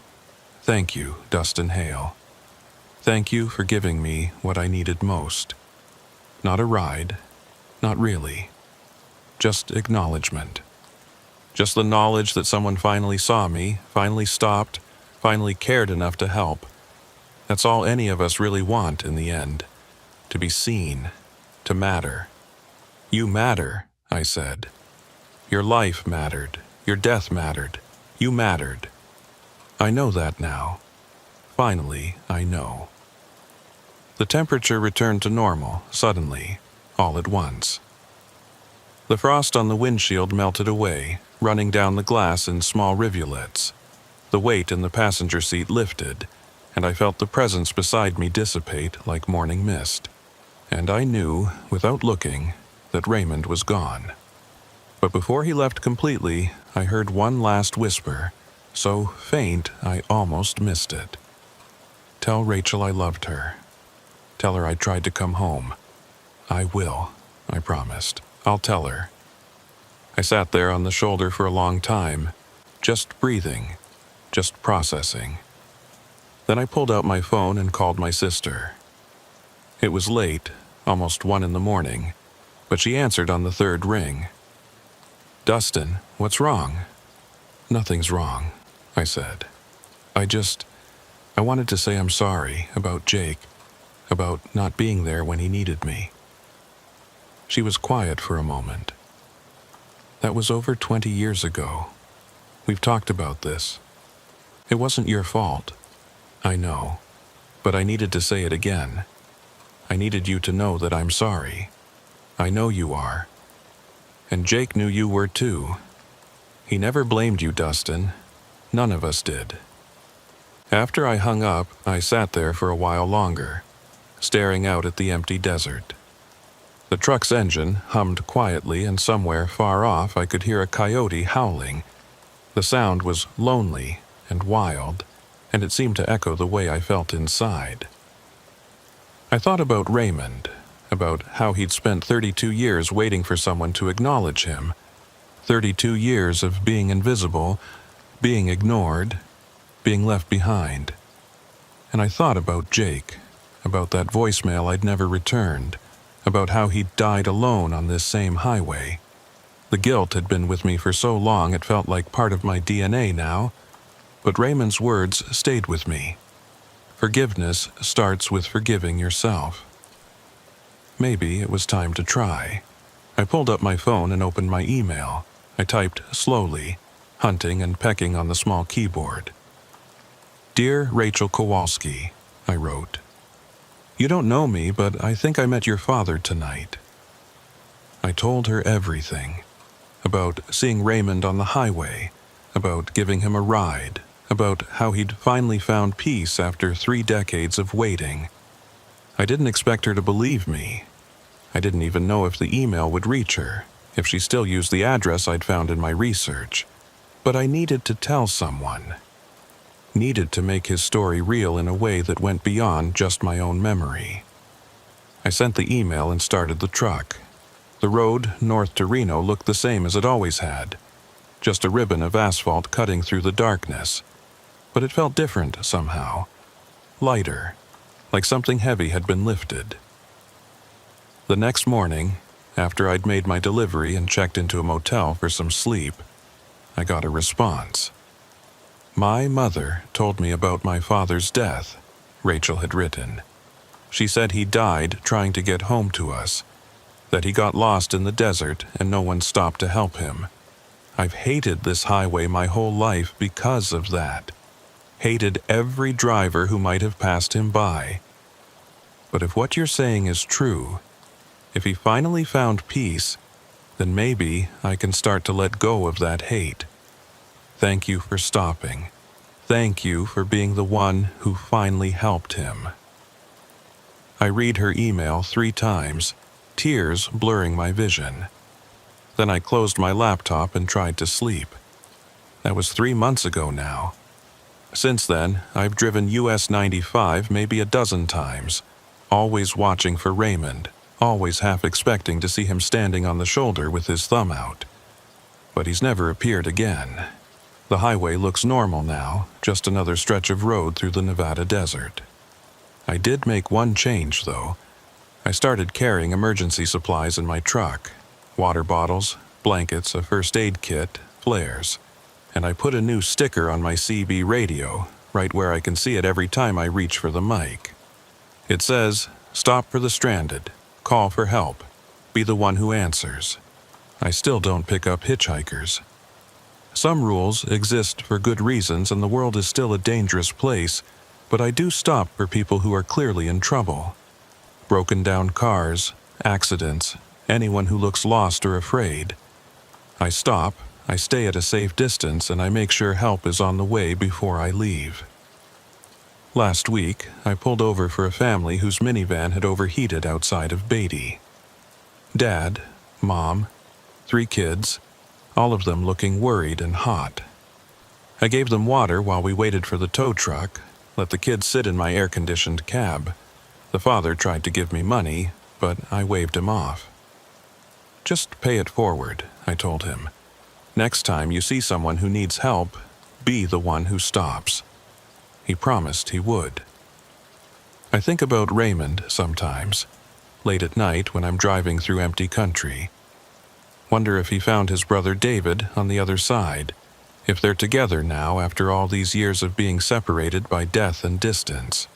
Thank you, Dustin Hale. Thank you for giving me what I needed most. Not a ride, not really. Just acknowledgement. Just the knowledge that someone finally saw me, finally stopped, finally cared enough to help. That's all any of us really want in the end. To be seen, to matter. You matter," I said. "Your life mattered. Your death mattered. You mattered. I know that now. Finally, I know." The temperature returned to normal, suddenly, all at once. The frost on the windshield melted away, running down the glass in small rivulets. The weight in the passenger seat lifted, and I felt the presence beside me dissipate like morning mist. And I knew, without looking, that Raymond was gone. But before he left completely, I heard one last whisper, so faint I almost missed it. "Tell Rachel I loved her. Tell her I tried to come home. I will," I promised. "I'll tell her." I sat there on the shoulder for a long time, just breathing, just processing. Then I pulled out my phone and called my sister. It was late, almost 1 in the morning, but she answered on the 3rd ring. "Dustin, what's wrong?" "Nothing's wrong," I said. I wanted to say I'm sorry about Jake, about not being there when he needed me." She was quiet for a moment. "That was over 20 years ago. We've talked about this. It wasn't your fault. I know, but I needed to say it again. I needed you to know that I'm sorry. I know you are. And Jake knew you were too. He never blamed you, Dustin. None of us did." After I hung up, I sat there for a while longer, staring out at the empty desert. The truck's engine hummed quietly, and somewhere far off I could hear a coyote howling. The sound was lonely and wild, and it seemed to echo the way I felt inside. I thought about Raymond, about how he'd spent 32 years waiting for someone to acknowledge him, 32 years of being invisible, being ignored, being left behind. And I thought about Jake, about that voicemail I'd never returned, about how he'd died alone on this same highway, The guilt had been with me for so long it felt like part of my DNA now, but Raymond's words stayed with me. Forgiveness starts with forgiving yourself. Maybe it was time to try. I pulled up my phone and opened my email. I typed slowly, hunting and pecking on the small keyboard. "Dear Rachel Kowalski," I wrote. "You don't know me, but I think I met your father tonight." I told her everything. About seeing Raymond on the highway, about giving him a ride, about how he'd finally found peace after 3 decades of waiting. I didn't expect her to believe me. I didn't even know if the email would reach her, if she still used the address I'd found in my research. But I needed to tell someone. Needed to make his story real in a way that went beyond just my own memory. I sent the email and started the truck. The road north to Reno looked the same as it always had, just a ribbon of asphalt cutting through the darkness. But it felt different somehow. Lighter, like something heavy had been lifted. The next morning, after I'd made my delivery and checked into a motel for some sleep, I got a response. "My mother told me about my father's death," Rachel had written. "She said he died trying to get home to us, that he got lost in the desert and no one stopped to help him. I've hated this highway my whole life because of that. Hated every driver who might have passed him by. But if what you're saying is true, if he finally found peace, then maybe I can start to let go of that hate. Thank you for stopping. Thank you for being the one who finally helped him." I read her email 3 times, tears blurring my vision. Then I closed my laptop and tried to sleep. That was 3 months ago now. Since then, I've driven US 95 maybe a dozen times, always watching for Raymond, always half expecting to see him standing on the shoulder with his thumb out. But he's never appeared again. The highway looks normal now, just another stretch of road through the Nevada desert. I did make one change, though. I started carrying emergency supplies in my truck. Water bottles, blankets, a first aid kit, flares. And I put a new sticker on my CB radio, right where I can see it every time I reach for the mic. It says, "Stop for the stranded. Call for help. Be the one who answers." I still don't pick up hitchhikers. Some rules exist for good reasons and the world is still a dangerous place, but I do stop for people who are clearly in trouble. Broken down cars, accidents, anyone who looks lost or afraid. I stop, I stay at a safe distance, and I make sure help is on the way before I leave. Last week, I pulled over for a family whose minivan had overheated outside of Beatty. Dad, Mom, 3 kids, all of them looking worried and hot. I gave them water while we waited for the tow truck, let the kids sit in my air-conditioned cab. The father tried to give me money, but I waved him off. "Just pay it forward," I told him. "Next time you see someone who needs help, be the one who stops." He promised he would. I think about Raymond sometimes, late at night when I'm driving through empty country. Wonder if he found his brother David on the other side, if they're together now after all these years of being separated by death and distance.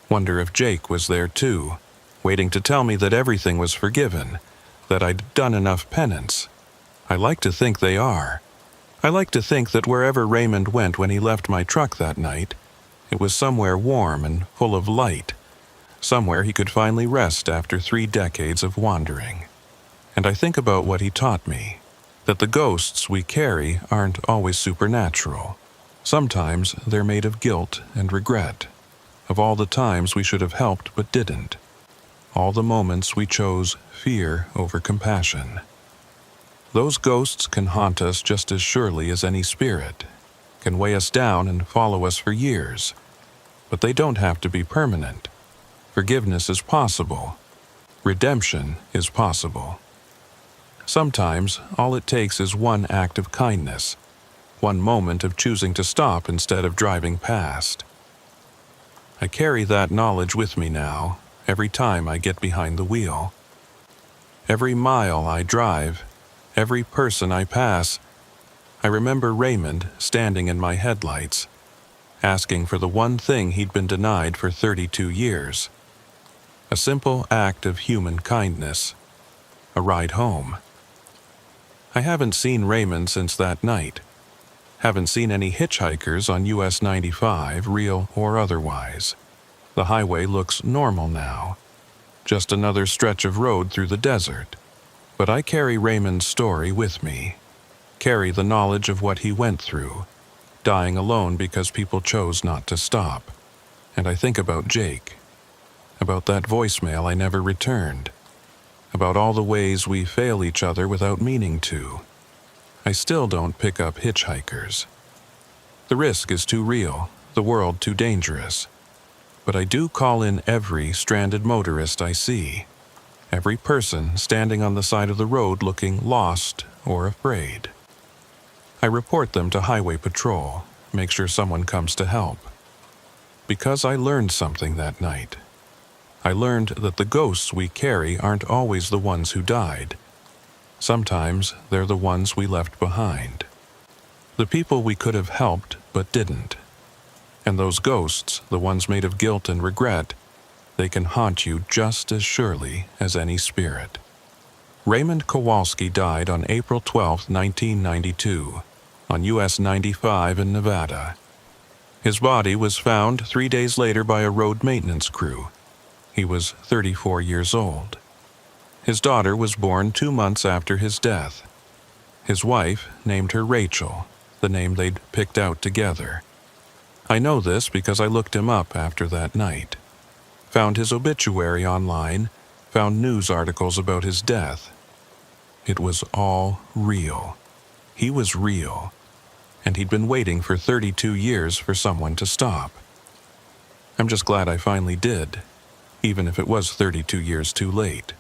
Wonder if Jake was there too, waiting to tell me that everything was forgiven, that I'd done enough penance. I like to think they are. I like to think that wherever Raymond went when he left my truck that night, it was somewhere warm and full of light, somewhere he could finally rest after 3 decades of wandering. And I think about what he taught me, that the ghosts we carry aren't always supernatural. Sometimes they're made of guilt and regret, of all the times we should have helped but didn't, all the moments we chose fear over compassion. Those ghosts can haunt us just as surely as any spirit, can weigh us down and follow us for years, but they don't have to be permanent. Forgiveness is possible. Redemption is possible. Sometimes all it takes is one act of kindness, one moment of choosing to stop instead of driving past. I carry that knowledge with me now, every time I get behind the wheel. Every mile I drive, every person I pass. I remember Raymond standing in my headlights, asking for the one thing he'd been denied for 32 years. A simple act of human kindness. A ride home. I haven't seen Raymond since that night. Haven't seen any hitchhikers on US 95, real or otherwise. The highway looks normal now. Just another stretch of road through the desert. But I carry Raymond's story with me. Carry the knowledge of what he went through, dying alone because people chose not to stop. And I think about Jake. About that voicemail I never returned. About all the ways we fail each other without meaning to. I still don't pick up hitchhikers. The risk is too real, the world too dangerous. But I do call in every stranded motorist I see. Every person standing on the side of the road looking lost or afraid. I report them to Highway Patrol, make sure someone comes to help. Because I learned something that night. I learned that the ghosts we carry aren't always the ones who died. Sometimes they're the ones we left behind. The people we could have helped but didn't. And those ghosts, the ones made of guilt and regret, they can haunt you just as surely as any spirit. Raymond Kowalski died on April 12, 1992, on US 95 in Nevada. His body was found 3 days later by a road maintenance crew. He was 34 years old. His daughter was born 2 months after his death. His wife named her Rachel, the name they'd picked out together. I know this because I looked him up after that night. Found his obituary online, found news articles about his death. It was all real. He was real. And he'd been waiting for 32 years for someone to stop. I'm just glad I finally did, even if it was 32 years too late.